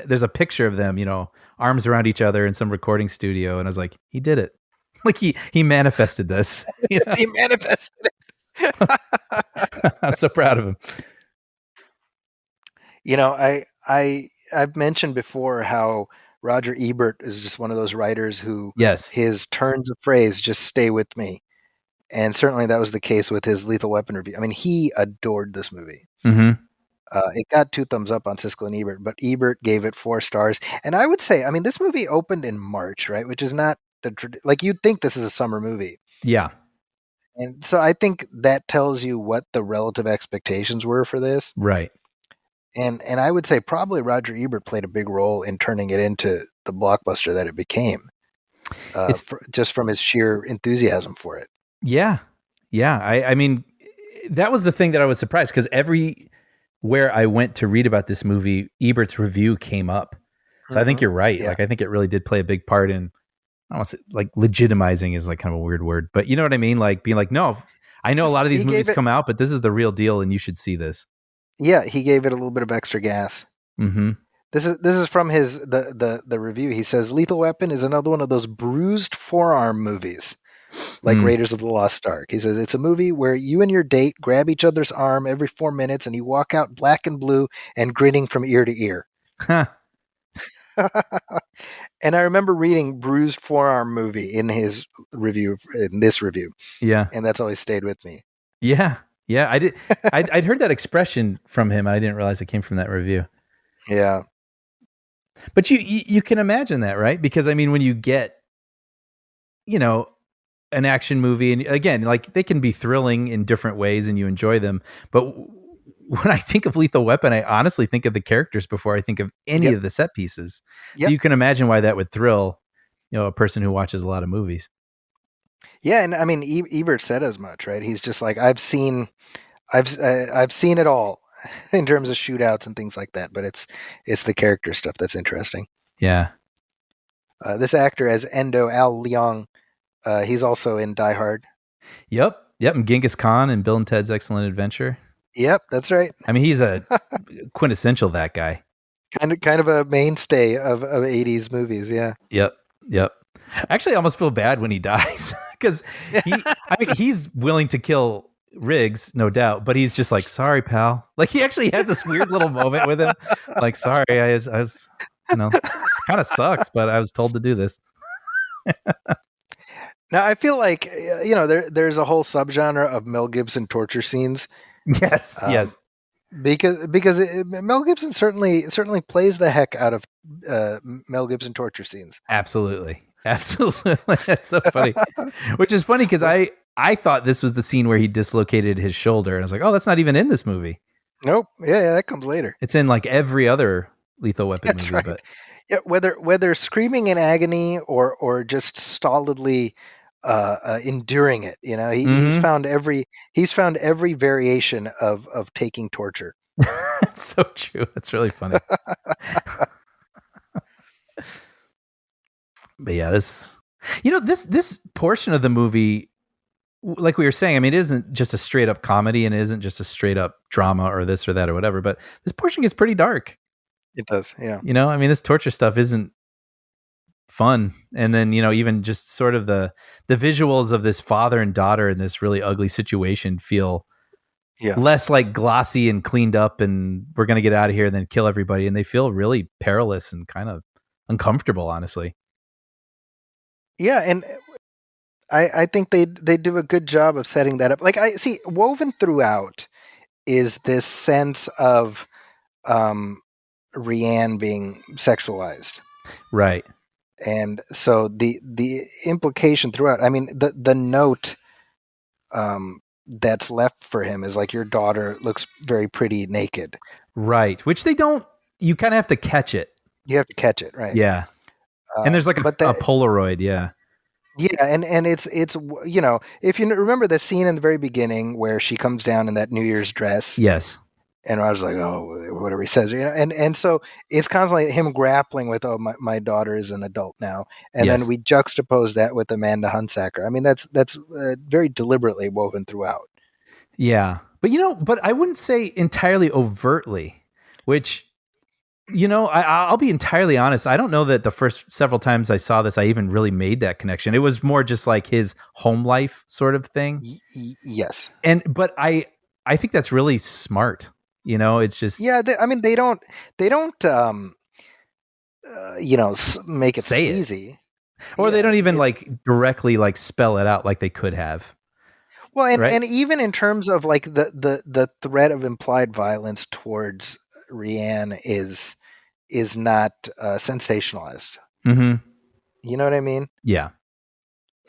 S3: there's a picture of them, arms around each other in some recording studio, and I was like, he did it. Like he manifested this.
S2: He manifested it.
S3: I'm so proud of him.
S2: I've mentioned before how Roger Ebert is just one of those writers who his turns of phrase just stay with me. And certainly that was the case with his Lethal Weapon review. He adored this movie. It got 2 thumbs up on Siskel and Ebert, but Ebert gave it 4 stars. And I would say, this movie opened in March, right? Which is not like you'd think this is a summer movie.
S3: Yeah.
S2: And so I think that tells you what the relative expectations were for this.
S3: Right.
S2: And I would say probably Roger Ebert played a big role in turning it into the blockbuster that it became. Just from his sheer enthusiasm for it.
S3: Yeah. Yeah. That was the thing that I was surprised, because everywhere I went to read about this movie, Ebert's review came up. So I think you're right. Yeah. Like, I think it really did play a big part in, I don't want to say, like, legitimizing is like kind of a weird word, but you know what I mean? Like being like, no, I know a lot of these movies come out, but this is the real deal and you should see this.
S2: Yeah. He gave it a little bit of extra gas. This is from the review. He says, Lethal Weapon is another one of those bruised forearm movies, like Raiders of the Lost Ark. He says, it's a movie where you and your date grab each other's arm every 4 minutes and you walk out black and blue and grinning from ear to ear. And I remember reading "Bruised Forearm Movie" in this review,
S3: Yeah.
S2: and that's always stayed with me.
S3: Yeah. Yeah. I'd heard that expression from him. I didn't realize it came from that review.
S2: Yeah,
S3: But you can imagine that, right? Because I mean, when you get, an action movie, and again, like they can be thrilling in different ways and you enjoy them. But when I think of Lethal Weapon, I honestly think of the characters before I think of any
S2: Yep.
S3: of the set pieces. So
S2: Yep.
S3: you can imagine why that would thrill, a person who watches a lot of movies.
S2: Yeah, and I mean, Ebert said as much, right? He's just like, I've seen it all in terms of shootouts and things like that. But it's the character stuff that's interesting.
S3: Yeah.
S2: This actor as Endo Al Leong, he's also in Die Hard.
S3: Yep. And Genghis Khan and Bill and Ted's Excellent Adventure.
S2: Yep, that's right.
S3: I mean, he's a quintessential that guy.
S2: Kind of a mainstay of 80s movies. Yeah.
S3: Yep. Actually, I almost feel bad when he dies because he's willing to kill Riggs, no doubt, but he's just like, sorry, pal. Like he actually has this weird little moment with him. Like, sorry, I was, it kind of sucks, but I was told to do this.
S2: Now I feel like there's a whole subgenre of Mel Gibson torture scenes.
S3: Yes.
S2: Because Mel Gibson certainly plays the heck out of Mel Gibson torture scenes.
S3: Absolutely. That's so funny. Which is funny because I thought this was the scene where he dislocated his shoulder, and I was like, oh, that's not even in this movie.
S2: Nope. Yeah, that comes later.
S3: It's in like every other Lethal Weapon
S2: That's
S3: movie.
S2: right.
S3: But
S2: yeah, whether screaming in agony or just stolidly enduring it, he's found every variation of taking torture.
S3: It's so true. That's really funny. But yeah, this portion of the movie, like we were saying, I mean, it isn't just a straight up comedy and it isn't just a straight up drama or this or that or whatever, but this portion gets pretty dark.
S2: It does. Yeah.
S3: I mean, this torture stuff isn't fun. And then, even just sort of the visuals of this father and daughter in this really ugly situation feel less like glossy and cleaned up and we're going to get out of here and then kill everybody. And they feel really perilous and kind of uncomfortable, honestly.
S2: Yeah. And I think they do a good job of setting that up. Like I see woven throughout is this sense of Rianne being sexualized.
S3: Right.
S2: And so the implication throughout, I mean, the note that's left for him is like, your daughter looks very pretty naked.
S3: Right. Which you kind of have to catch it.
S2: You have to catch it, right?
S3: Yeah. And there's like a Polaroid, yeah.
S2: Yeah, and it's if you remember the scene in the very beginning where she comes down in that New Year's dress.
S3: Yes.
S2: And I was like, oh, whatever he says, and so it's constantly him grappling with, oh, my daughter is an adult now, and then we juxtapose that with Amanda Hunsaker. I mean, that's very deliberately woven throughout.
S3: Yeah, but I wouldn't say entirely overtly, which. I'll be entirely honest. I don't know that the first several times I saw this, I even really made that connection. It was more just like his home life sort of thing.
S2: Yes.
S3: But I think that's really smart. It's just,
S2: I mean, they don't make it
S3: say
S2: easy,
S3: or they don't even like directly like spell it out like they could have.
S2: Well, and even in terms of like the threat of implied violence towards Rianne is not sensationalized.
S3: Mm-hmm.
S2: You know what I mean?
S3: Yeah.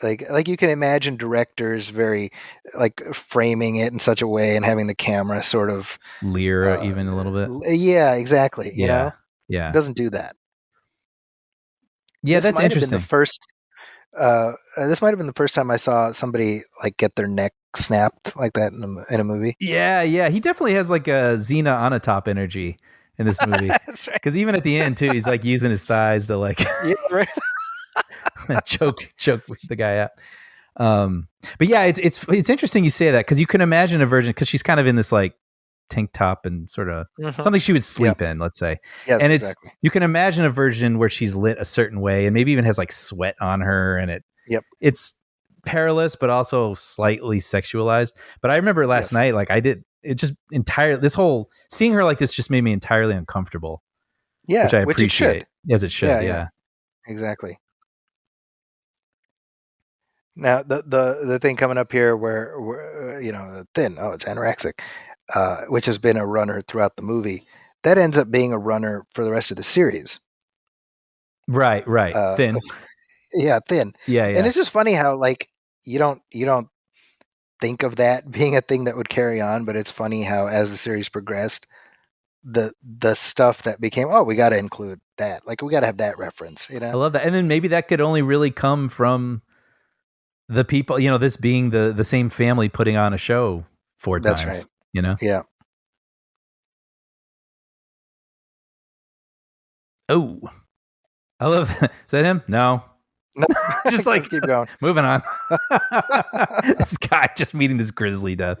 S2: Like you can imagine directors very like framing it in such a way and having the camera sort of
S3: leer even a little bit.
S2: Yeah, exactly. You know?
S3: Yeah.
S2: It doesn't do that.
S3: Yeah, that's interesting.
S2: This might have been the first time I saw somebody like get their neck snapped like that in a movie.
S3: Yeah. He definitely has like a Xena Onatop energy in this movie.
S2: That's right.
S3: Because even at the end too, he's like using his thighs to like
S2: right.
S3: choke the guy out. But yeah, it's interesting you say that because you can imagine a version because she's kind of in this like tank top and sort of something she would sleep in, let's say.
S2: Yes,
S3: and
S2: exactly.
S3: You can imagine a version where she's lit a certain way and maybe even has like sweat on her and it's perilous but also slightly sexualized. But I remember last night, like this whole seeing her like this just made me entirely uncomfortable.
S2: Yeah,
S3: which I appreciate. As it should. Yeah.
S2: exactly. Now the thing coming up here where thin. Oh, it's anorexic, which has been a runner throughout the movie. That ends up being a runner for the rest of the series.
S3: Right.
S2: Uh,
S3: Thin.
S2: yeah, thin.
S3: Yeah.
S2: And it's just funny how like you don't think of that being a thing that would carry on, but it's funny how as the series progressed, the stuff that became, oh, we got to include that. Like we got to have that reference, you
S3: I
S2: know?
S3: love that. And then maybe that could only really come from the people, this being the same family putting on a show 4
S2: That's right.
S3: times, you know?
S2: Yeah.
S3: Oh, I love that. Is that him? No.
S2: No,
S3: Just like
S2: let's keep going.
S3: moving on. This guy just meeting this grisly death.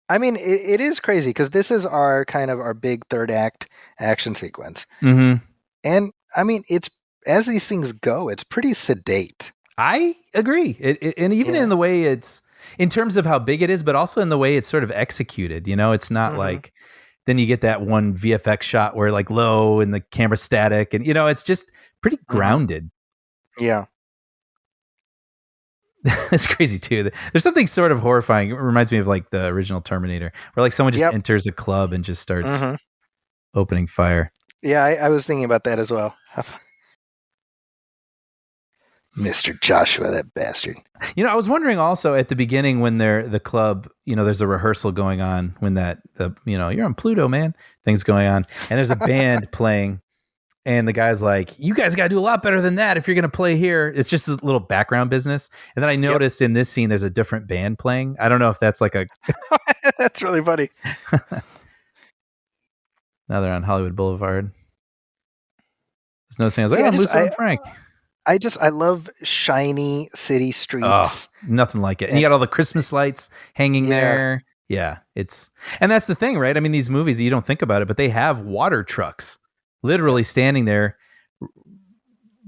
S2: I mean, it is crazy because this is our kind of our big third act action sequence.
S3: Mm-hmm.
S2: And I mean, it's as these things go, it's pretty sedate.
S3: I agree. And even
S2: Yeah.
S3: in the way it's, in terms of how big it is, but also in the way it's sort of executed, it's not
S2: Mhm.
S3: like, then you get that one VFX shot where like low and the camera static and, it's just pretty grounded.
S2: Yeah.
S3: It's crazy too. There's something sort of horrifying. It reminds me of like the original Terminator, where like someone just
S2: Yep.
S3: enters a club and just starts
S2: Mhm.
S3: opening fire.
S2: Yeah, I was thinking about that as well. Mr. Joshua, that bastard.
S3: I was wondering also at the beginning when they're the club, there's a rehearsal going on when you're on Pluto, man, things going on, and there's a band playing, and the guy's like, "You guys got to do a lot better than that if you're going to play here." It's just a little background business, and then I noticed in this scene there's a different band playing. I don't know if that's like a.
S2: That's really funny.
S3: Now they're on Hollywood Boulevard. There's no saying. I was
S2: See,
S3: like, "Oh, Musso and Frank."
S2: I love shiny city streets.
S3: Oh, nothing like it. And you got all the Christmas lights hanging there. Yeah, and that's the thing, right? I mean, these movies, you don't think about it, but they have water trucks literally standing there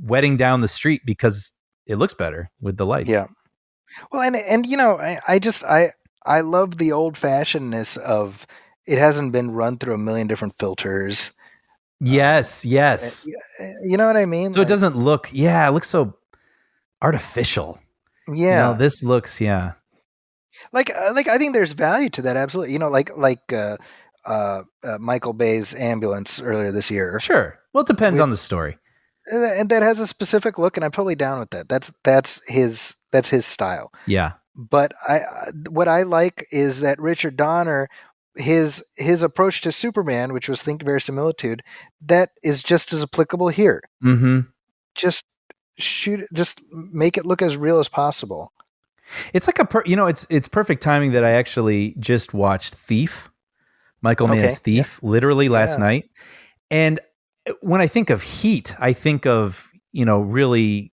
S3: wetting down the street because it looks better with the lights.
S2: Yeah. Well, and I love the old fashionedness of it hasn't been run through a million different filters.
S3: Yes.
S2: You know what I mean?
S3: So it doesn't look, it looks so artificial.
S2: Yeah.
S3: This looks,
S2: Like I think there's value to that. Absolutely. Michael Bay's Ambulance earlier this year.
S3: Sure. Well, it depends on the story.
S2: And that has a specific look, and I'm totally down with that. That's his style.
S3: Yeah.
S2: But what I like is that Richard Donner, his approach to Superman, which was think verisimilitude, that is just as applicable here.
S3: Mm-hmm.
S2: Just make it look as real as possible.
S3: It's like it's perfect timing that I actually just watched Thief, Michael Mann's Thief, literally last night. And when I think of heat, I think of, really,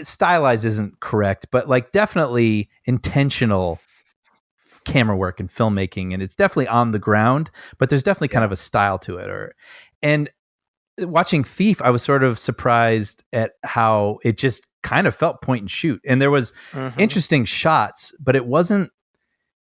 S3: stylized isn't correct, but like definitely intentional camera work and filmmaking. And it's definitely on the ground, but there's definitely kind of a style to it. And watching Thief, I was sort of surprised at how it just kind of felt point and shoot. And there was interesting shots, but it wasn't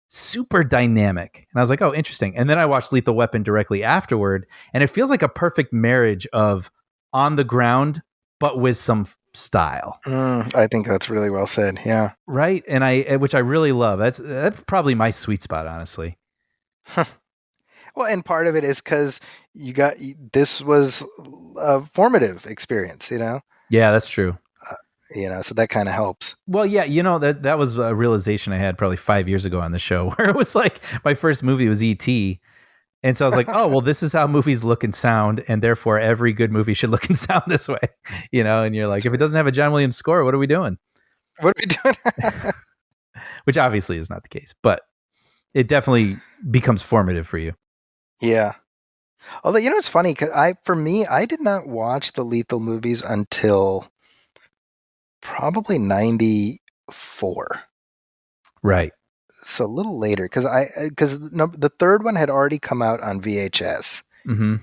S3: super dynamic. And I was like, oh, interesting. And then I watched Lethal Weapon directly afterward, and it feels like a perfect marriage of on the ground, but with some style.
S2: I think that's really well said. Yeah.
S3: Right. And which I really love. That's probably my sweet spot, honestly.
S2: Well, and part of it is because this was a formative experience,
S3: Yeah, that's true.
S2: So that kind of helps.
S3: Well, yeah, that was a realization I had probably 5 years ago on the show, where it was like my first movie was E.T. And so I was like, oh, well, this is how movies look and sound, and therefore every good movie should look and sound this way, and you're like, if it doesn't have a John Williams score, what are we doing?
S2: What are we doing?
S3: Which obviously is not the case, but it definitely becomes formative for you.
S2: Yeah. Although, it's funny, because I did not watch the Lethal movies until probably 94.
S3: Right.
S2: So a little later, because the third one had already come out on VHS.
S3: Mm-hmm.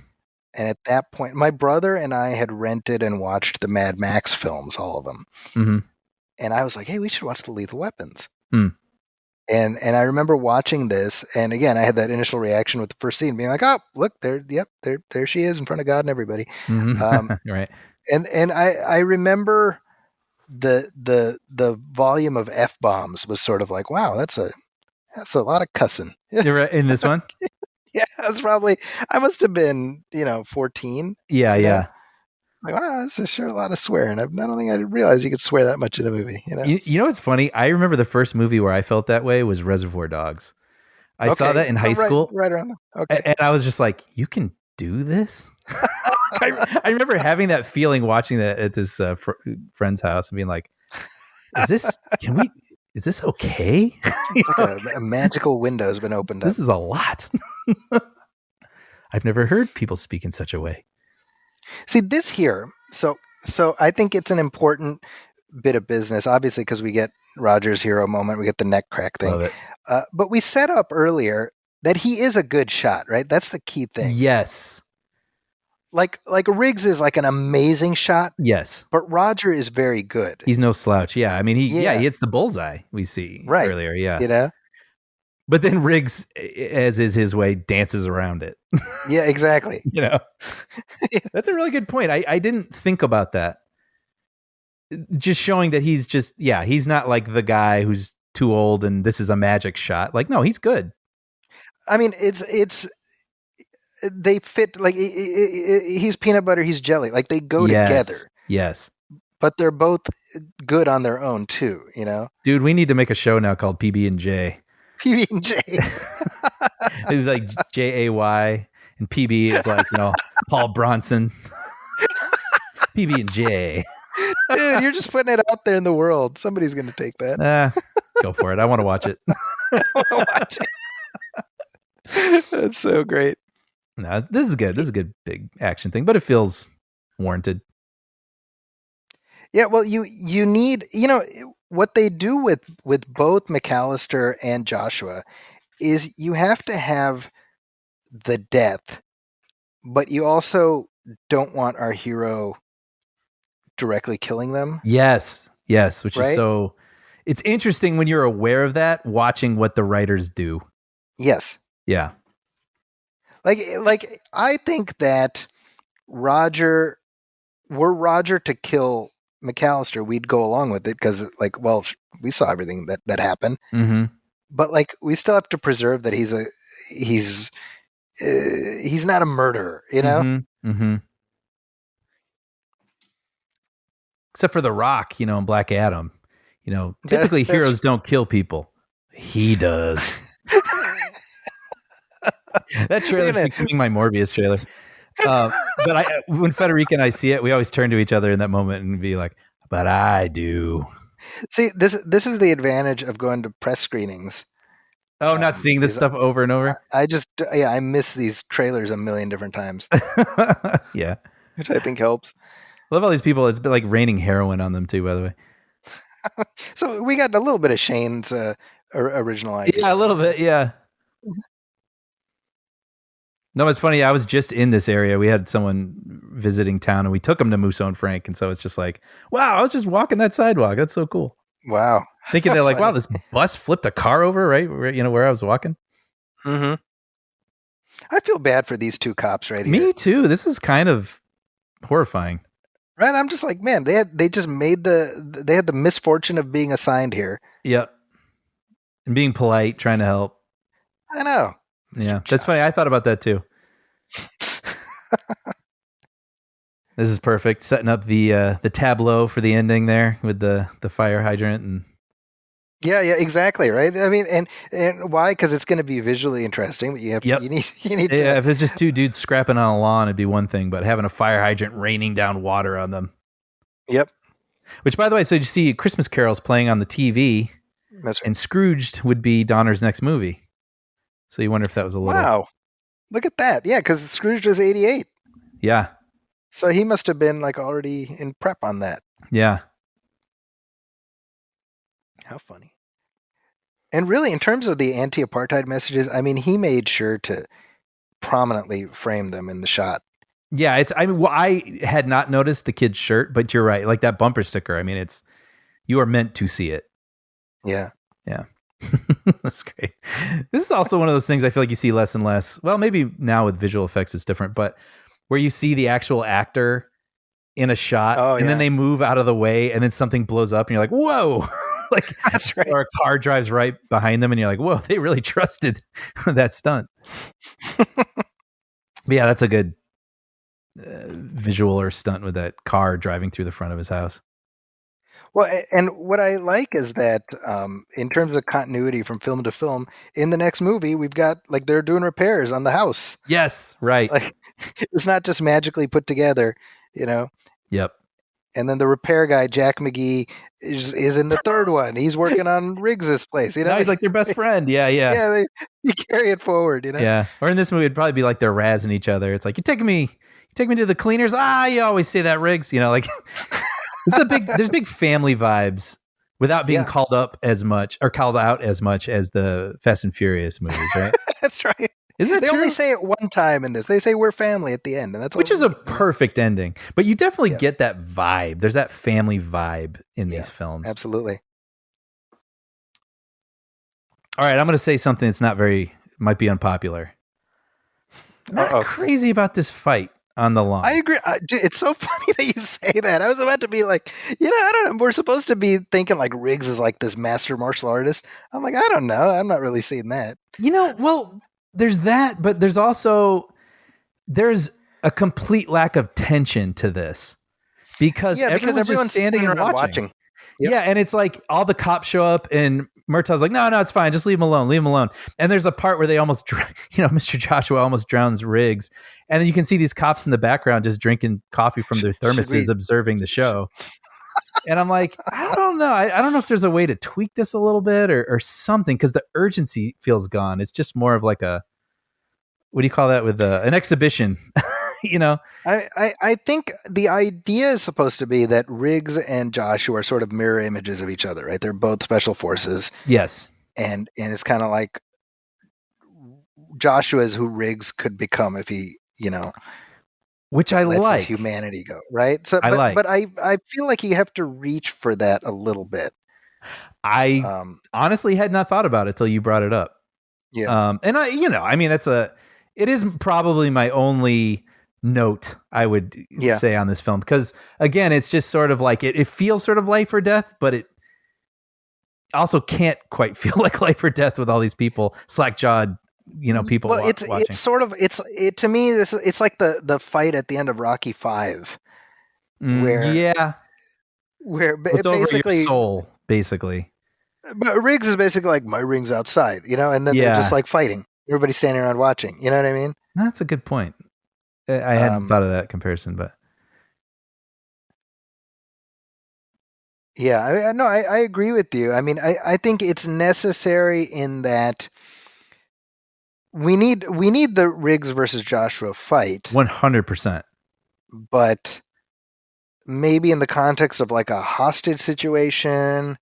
S2: And at that point, my brother and I had rented and watched the Mad Max films, all of them.
S3: Mm-hmm.
S2: And I was like, hey, we should watch the Lethal Weapons.
S3: Mm.
S2: And I remember watching this, and again, I had that initial reaction with the first scene, being like, "Oh, look, there she is in front of God and everybody." Um,
S3: Right.
S2: and I remember the volume of F bombs was sort of like, wow, that's a lot of cussing.
S3: You're right in this one.
S2: Yeah, that's probably, I must have been 14.
S3: Yeah, yeah.
S2: Like, wow, that's sure a lot of swearing. I don't think I realized you could swear that much in a movie.
S3: You know what's funny? I remember the first movie where I felt that way was Reservoir Dogs. I saw that in high school,
S2: right around there. Okay.
S3: and I was just like, "You can do this." I remember having that feeling watching that at this friend's house and being like, "Is this? Can we? Is this okay?"
S2: Like a magical window has been opened up.
S3: This is a lot. I've never heard people speak in such a way.
S2: See this here. So I think it's an important bit of business, obviously, because we get Roger's hero moment, we get the neck crack thing.
S3: Love it.
S2: But we set up earlier that he is a good shot, right? That's the key thing.
S3: Yes.
S2: Like Riggs is like an amazing shot.
S3: Yes.
S2: But Roger is very good.
S3: He no slouch. Yeah. I mean, he hits the bullseye we see earlier. Yeah. But then Riggs, as is his way, dances around it.
S2: Yeah, exactly.
S3: That's a really good point. I didn't think about that. Just showing that he's not like the guy who's too old and this is a magic shot. Like, no, he's good.
S2: I mean, it's they fit, like he's peanut butter, he's jelly. Like they go together.
S3: Yes.
S2: But they're both good on their own too,
S3: Dude, we need to make a show now called PB&J.
S2: PB&J.
S3: It's like JAY and PB is like, Paul Bronson. PB&J.
S2: Dude, you're just putting it out there in the world. Somebody's going to take that.
S3: Go for it. I want to watch it.
S2: I want to watch it. That's so great.
S3: No, this is good. This is a good big action thing, but it feels warranted.
S2: Yeah, well, you need, what they do with both McAllister and Joshua is you have to have the death, but you also don't want our hero directly killing them.
S3: Yes, which
S2: right?
S3: is so, it's interesting when you're aware of that, watching what the writers do.
S2: Yes.
S3: Yeah.
S2: Like I think that were Roger to kill McAllister, we'd go along with it because, like, well, we saw everything that happened.
S3: Mm-hmm.
S2: But like, we still have to preserve that he's not a murderer,
S3: Mm-hmm. Mm-hmm. Except for The Rock, and Black Adam. Typically heroes don't kill people. He does. That trailer's becoming my Morbius trailer. But when Federica and I see it, we always turn to each other in that moment and be like, "But I do."
S2: See, this is the advantage of going to press screenings.
S3: Oh, not seeing this stuff over and over.
S2: I miss these trailers a million different times.
S3: Yeah,
S2: which I think helps.
S3: I love all these people. It's been like raining heroin on them too, by the way.
S2: So we got a little bit of Shane's original idea.
S3: Yeah, a little bit. Yeah. No, it's funny. I was just in this area. We had someone visiting town, and we took them to Musso and Frank. And so it's just like, wow, I was just walking that sidewalk. That's so cool.
S2: Wow.
S3: Thinking they're like, wow, this bus flipped a car over, right? Where I was walking.
S2: Mm-hmm. I feel bad for these two cops right here.
S3: Me too. This is kind of horrifying.
S2: Right? I'm just like, man, they had the misfortune of being assigned here.
S3: Yep. And being polite, trying to help.
S2: I know.
S3: Yeah, that's funny. I thought about that too. This is perfect. Setting up the tableau for the ending there with the fire hydrant and.
S2: Yeah, exactly. Right. I mean, and why? Because it's going to be visually interesting. But you need.
S3: Yeah, if it's just two dudes scrapping on a lawn, it'd be one thing. But having a fire hydrant raining down water on them.
S2: Yep.
S3: Which, by the way, so you see Christmas carols playing on the TV.
S2: That's right.
S3: And Scrooged would be Donner's next movie. So you wonder if that was a little...
S2: Wow. Look at that. Yeah, because Scrooge was 88.
S3: Yeah.
S2: So he must have been like already in prep on that.
S3: Yeah.
S2: How funny. And really, in terms of the anti-apartheid messages, I mean, he made sure to prominently frame them in the shot.
S3: Yeah, I had not noticed the kid's shirt, but you're right. Like that bumper sticker. I mean, you are meant to see it.
S2: Yeah.
S3: Yeah. That's great. This is also one of those things I feel like you see less and less. Well, maybe now with visual effects it's different, but where you see the actual actor in a shot
S2: Oh,
S3: and then
S2: yeah.
S3: they move out of the way and then something blows up and you're like, whoa. Like,
S2: That's right.
S3: or a car drives right behind them and you're like, whoa, they really trusted that stunt. But yeah, that's a good visual or stunt with that car driving through the front of his house.
S2: Well, and what I like is that in terms of continuity from film to film, in the next movie, we've got like they're doing repairs on the house.
S3: Yes, right.
S2: Like it's not just magically put together, you know.
S3: Yep.
S2: And then the repair guy, Jack McGee, is in the third one. He's working on Riggs's place. You know,
S3: Now he's like their best friend. Yeah, yeah.
S2: yeah, they carry it forward. You know,
S3: Yeah. Or in this movie, it'd probably be like they're razzing each other. It's like, you take me to the cleaners. Ah, you always say that, Riggs. You know, like there's big family vibes without being
S2: Yeah.
S3: called up as much or called out as much as the Fast and Furious movies, right?
S2: that's right.
S3: Isn't that
S2: They
S3: true?
S2: only say it one time in this. They say we're family at the end, and that's
S3: Which
S2: all
S3: is
S2: we
S3: a
S2: need, you know?
S3: perfect ending. But you definitely
S2: Yeah.
S3: get that vibe. There's that family vibe in
S2: Yeah,
S3: these films.
S2: Absolutely.
S3: All right, I'm going to say something that's might be unpopular. Not
S2: Uh-oh.
S3: crazy about this fight on the lawn.
S2: I agree. Dude, it's so funny that you say that. I was about to be like, I don't know. We're supposed to be thinking like Riggs is like this master martial artist. I'm like, I don't know. I'm not really seeing that.
S3: Well, there's that, but there's a complete lack of tension to this because
S2: Because
S3: everyone's just standing and
S2: around
S3: watching.
S2: Yep.
S3: Yeah, and it's like all the cops show up and Murtaugh's like, no, it's fine. Just leave him alone. And there's a part where they almost, Mr. Joshua almost drowns Riggs. And then you can see these cops in the background just drinking coffee from their thermoses, observing the show. And I'm like, I don't know. I don't know if there's a way to tweak this a little bit or something because the urgency feels gone. It's just more of like what do you call that with an exhibition?
S2: I think the idea is supposed to be that Riggs and Joshua are sort of mirror images of each other, right? They're both special forces.
S3: Yes.
S2: And it's kind of like Joshua is who Riggs could become if he,
S3: which I
S2: lets
S3: like.
S2: his humanity go, right? So, but I feel like you have to reach for that a little bit.
S3: I honestly had not thought about it till you brought it up.
S2: Yeah.
S3: And it is probably my only note I would say on this film because again, it's just sort of like it feels sort of life or death, but it also can't quite feel like life or death with all these people slack-jawed, people.
S2: Well,
S3: watching.
S2: it's sort of to me it's like the fight at the end of Rocky V, where
S3: it's
S2: basically
S3: over your soul, basically.
S2: But Riggs is basically like my ring's outside, and then they're just like fighting. Everybody's standing around watching. You know what I mean?
S3: That's a good point. I hadn't thought of that comparison, but
S2: yeah, I agree with you. I mean, I think it's necessary in that we need the Riggs versus Joshua fight
S3: 100%,
S2: but maybe in the context of like a hostage situation.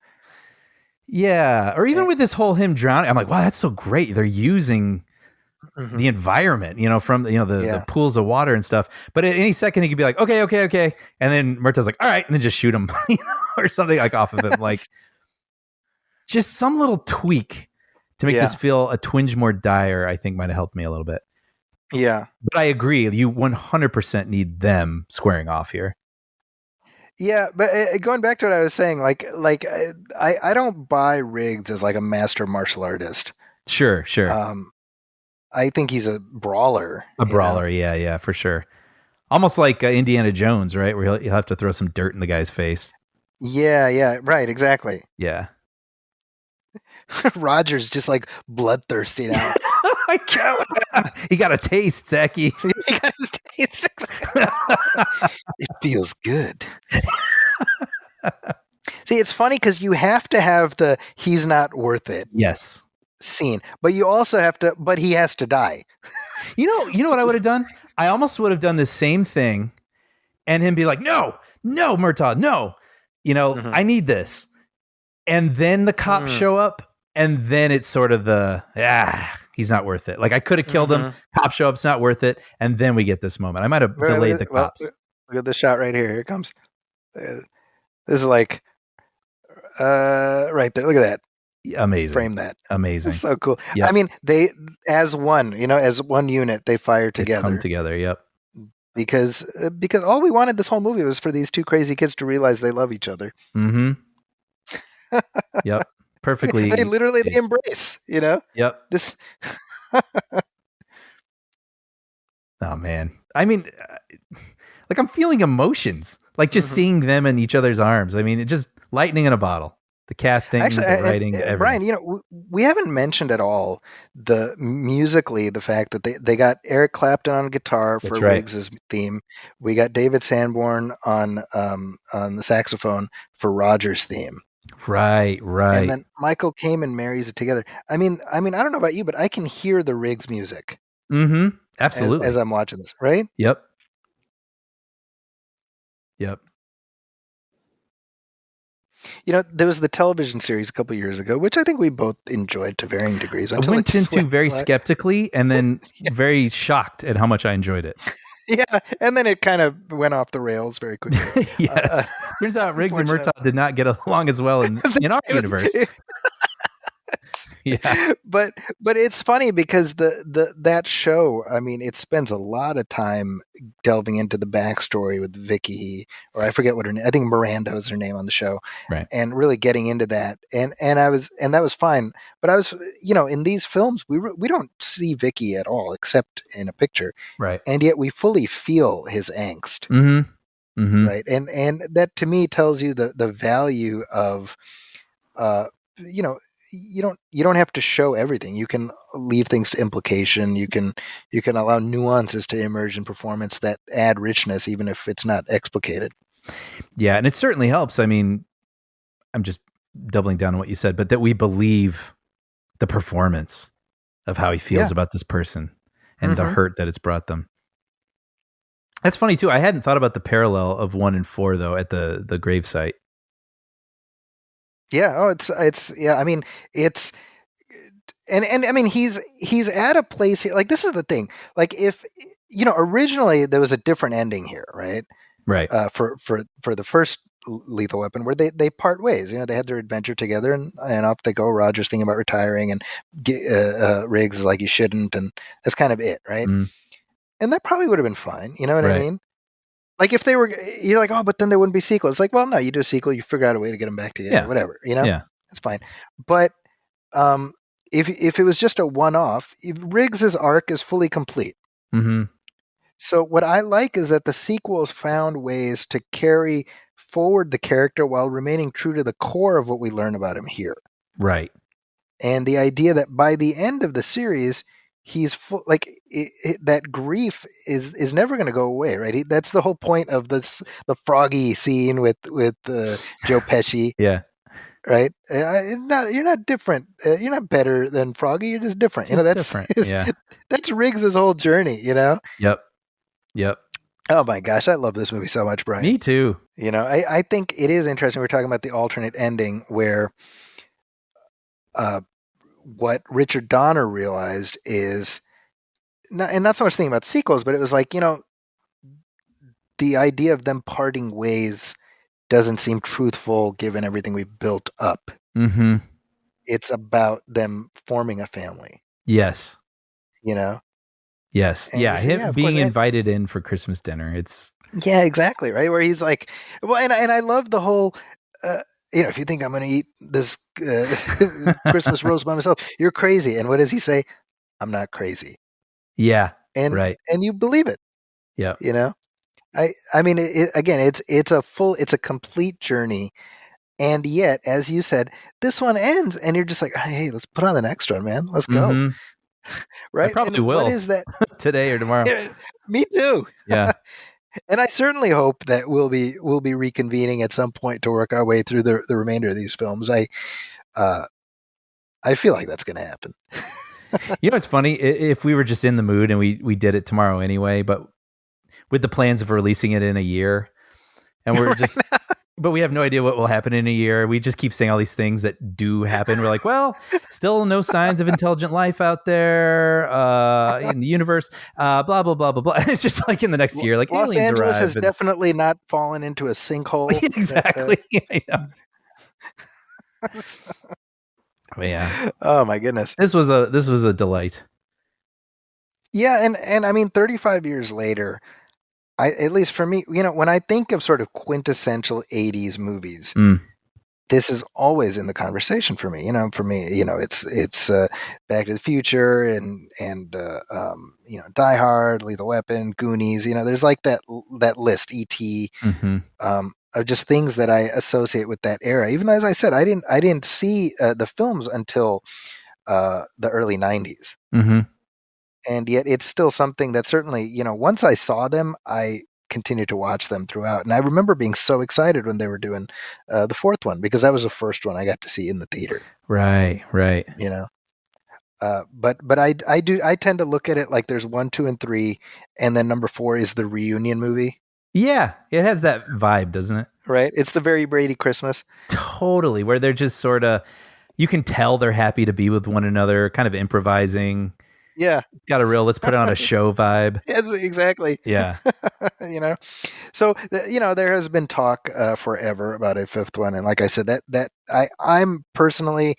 S3: Yeah, or even with this whole him drowning, I'm like, wow, that's so great. They're using the environment, from the pools of water and stuff. But at any second, he could be like, okay, and then Murtaugh's like, all right, and then just shoot him, or something like off of him, like just some little tweak to make this feel a twinge more dire. I think might have helped me a little bit.
S2: Yeah,
S3: but I agree, you 100% need them squaring off here.
S2: Yeah, but going back to what I was saying, I don't buy Riggs as like a master martial artist.
S3: Sure.
S2: I think he's a brawler.
S3: Yeah, for sure. Almost like Indiana Jones, right? Where he'll have to throw some dirt in the guy's face.
S2: Yeah, right, exactly.
S3: Yeah.
S2: Roger's just like bloodthirsty now.
S3: He got a taste, Zachy.
S2: He got his taste. It feels good. See, it's funny because you have to have the "he's not worth it" scene, but you also have to. But he has to die.
S3: You know what I would have done? I almost would have done the same thing, and him be like, "No, Murtaugh, no." I need this, and then the cops show up, and then it's sort of he's not worth it. Like I could have killed him. Cop show up, it's not worth it, and then we get this moment. I might have delayed the cops.
S2: Look at the shot right here. Here it comes. This is like right there. Look at that.
S3: Amazing.
S2: Frame that.
S3: Amazing.
S2: So cool.
S3: Yep.
S2: I mean, they as one, as one unit, they fire
S3: They
S2: together.
S3: come together. Yep.
S2: Because all we wanted this whole movie was for these two crazy kids to realize they love each other.
S3: Mm-hmm. Yep. Perfectly.
S2: They literally they embrace.
S3: Yep.
S2: This.
S3: Oh man. I mean, like I'm feeling emotions, like just seeing them in each other's arms. I mean, it just lightning in a bottle. The casting,
S2: Actually,
S3: the writing, everything.
S2: Brian, we haven't mentioned at all musically the fact that they got Eric Clapton on guitar for Riggs' theme. We got David Sanborn on the saxophone for Roger's theme.
S3: Right.
S2: And then Michael Kamen marries it together. I mean, I don't know about you, but I can hear the Riggs music.
S3: Mm-hmm. Absolutely.
S2: As I'm watching this, right?
S3: Yep.
S2: There was the television series a couple of years ago, which I think we both enjoyed to varying degrees.
S3: I went into very skeptically and then very shocked at how much I enjoyed it.
S2: Yeah, and then it kind of went off the rails very quickly.
S3: Yes. Turns out Riggs and Murtaugh did not get along as well in our universe. Yeah,
S2: but it's funny because that show, I mean, it spends a lot of time delving into the backstory with Vicky, or I forget what her name. I think Miranda was her name on the show,
S3: right?
S2: And really getting into that, and that was fine. But I was, in these films, we don't see Vicky at all except in a picture,
S3: right?
S2: And yet we fully feel his angst, right? And that to me tells you the value of, you don't have to show everything. You can leave things to implication. You can allow nuances to emerge in performance that add richness, even if it's not explicated.
S3: Yeah, and it certainly helps. I mean, I'm just doubling down on what you said, but that we believe the performance of how he feels about this person and the hurt that it's brought them. That's funny too. I hadn't thought about the parallel of 1 and 4 though at the gravesite.
S2: Yeah. Oh, it's yeah. I mean, it's and I mean he's at a place here. Like, this is the thing. Like, if originally there was a different ending here, right?
S3: Right.
S2: For the first Lethal Weapon, where they part ways. They had their adventure together, and off they go. Roger's thinking about retiring, and Riggs is like, you shouldn't, and that's kind of it, right? And that probably would have been fine. You know what I mean? Like, if you're like, oh, but then there wouldn't be sequels. It's like, well, no, you do a sequel, you figure out a way to get them back together, whatever,
S3: Yeah,
S2: that's fine. But if it was just a one-off, Riggs's arc is fully complete.
S3: Mm-hmm.
S2: So what I like is that the sequels found ways to carry forward the character while remaining true to the core of what we learn about him here.
S3: Right.
S2: And the idea that by the end of the series, he's full, like that grief is never going to go away, right? That's the whole point of the Froggy scene with Joe Pesci.
S3: Yeah.
S2: Right. You're not different. You're not better than Froggy. You're just different.
S3: Just
S2: that's
S3: different.
S2: That's Riggs' whole journey.
S3: Yep.
S2: Oh my gosh, I love this movie so much, Brian.
S3: Me too.
S2: I think it is interesting. We're talking about the alternate ending where, what Richard Donner realized is not so much thinking about sequels, but it was like, the idea of them parting ways doesn't seem truthful given everything we've built up.
S3: Mm-hmm.
S2: It's about them forming a family.
S3: Yes.
S2: Yes.
S3: And him being invited in for Christmas dinner. It's
S2: exactly right. Where he's like, well, and I love the whole, if you think I'm going to eat this Christmas roast by myself, you're crazy. And what does he say? I'm not crazy.
S3: Yeah.
S2: And
S3: right.
S2: And you believe it.
S3: Yeah.
S2: I mean, it's a complete journey. And yet, as you said, this one ends and you're just like, hey, let's put on the next one, man. Let's go.
S3: Mm-hmm.
S2: Right.
S3: I probably
S2: and
S3: will.
S2: What is that?
S3: Today or tomorrow.
S2: Me too.
S3: Yeah.
S2: And I certainly hope that we'll be reconvening at some point to work our way through the remainder of these films. I feel like that's going to happen.
S3: It's funny, if we were just in the mood and we did it tomorrow anyway, but with the plans of releasing it in a year, and we're just, but we have no idea what will happen in a year. We just keep saying all these things that do happen. We're like, well, still no signs of intelligent life out there in the universe. Blah blah blah blah blah. It's just like in the next year, like
S2: Los
S3: aliens
S2: Angeles
S3: arrive
S2: has definitely not fallen into a sinkhole.
S3: Exactly. I know. Yeah.
S2: Oh my goodness.
S3: This was a delight.
S2: Yeah, and I mean 35 years later, at least for me, when I think of sort of quintessential 80s movies,
S3: Mm.
S2: this is always in the conversation for me. For me, it's Back to the Future and Die Hard, Lethal Weapon, Goonies. There's like that list, E.T.
S3: Mm-hmm.
S2: Of just things that I associate with that era. Even though, as I said, I didn't see the films until the early 90s.
S3: Mm-hmm.
S2: And yet it's still something that certainly, once I saw them, I continued to watch them throughout. And I remember being so excited when they were doing the fourth one, because that was the first one I got to see in the theater.
S3: Right.
S2: But I tend to look at it like there's 1, 2, and 3, and then number 4 is the reunion movie.
S3: Yeah, it has that vibe, doesn't it?
S2: Right. It's the very Brady Christmas.
S3: Totally, where they're just sort of, you can tell they're happy to be with one another, kind of improvising.
S2: Yeah.
S3: It's got a real, let's put on a show vibe.
S2: Yes, exactly.
S3: Yeah.
S2: So there has been talk forever about a fifth one, and like I said, that I'm personally,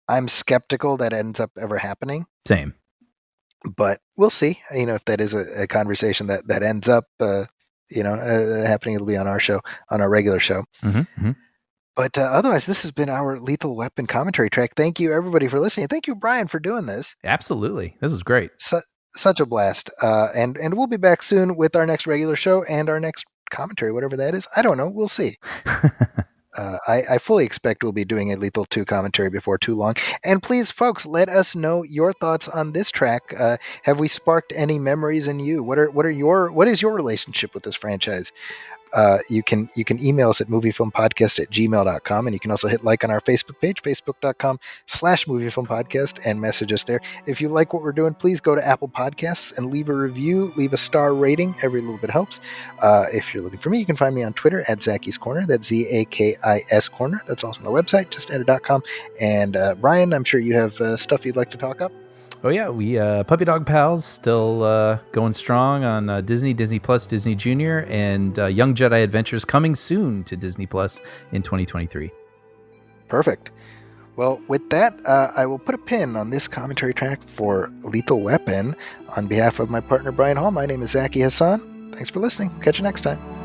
S2: I'm skeptical that ends up ever happening.
S3: Same.
S2: But we'll see. If that is a conversation that ends up happening, it'll be on our show, on our regular show.
S3: Mm-hmm, mm-hmm.
S2: But otherwise, this has been our Lethal Weapon commentary track. Thank you, everybody, for listening. Thank you, Brian, for doing this.
S3: Absolutely. This was great.
S2: Such a blast. And we'll be back soon with our next regular show and our next commentary, whatever that is. I don't know. We'll see. I fully expect we'll be doing a Lethal 2 commentary before too long. And please, folks, let us know your thoughts on this track. Have we sparked any memories in you? What is your relationship with this franchise? You can email us at moviefilmpodcast@gmail.com, and you can also hit like on our Facebook page, facebook.com/moviefilmpodcast, and message us there. If you like what we're doing, please go to Apple Podcasts and leave a review, leave a star rating. Every little bit helps. If you're looking for me, you can find me on Twitter at Zacky's Corner. That's ZAKIS Corner. That's also on our website, just enter.com. And Brian, I'm sure you have stuff you'd like to talk up.
S3: Oh yeah, we Puppy Dog Pals still going strong on Disney Plus, Disney Junior, and Young Jedi Adventures coming soon to Disney Plus in 2023.
S2: Perfect. Well, with that, I will put a pin on this commentary track for Lethal Weapon. On behalf of my partner Brian Hall, my name is Zaki Hassan. Thanks for listening. Catch you next time.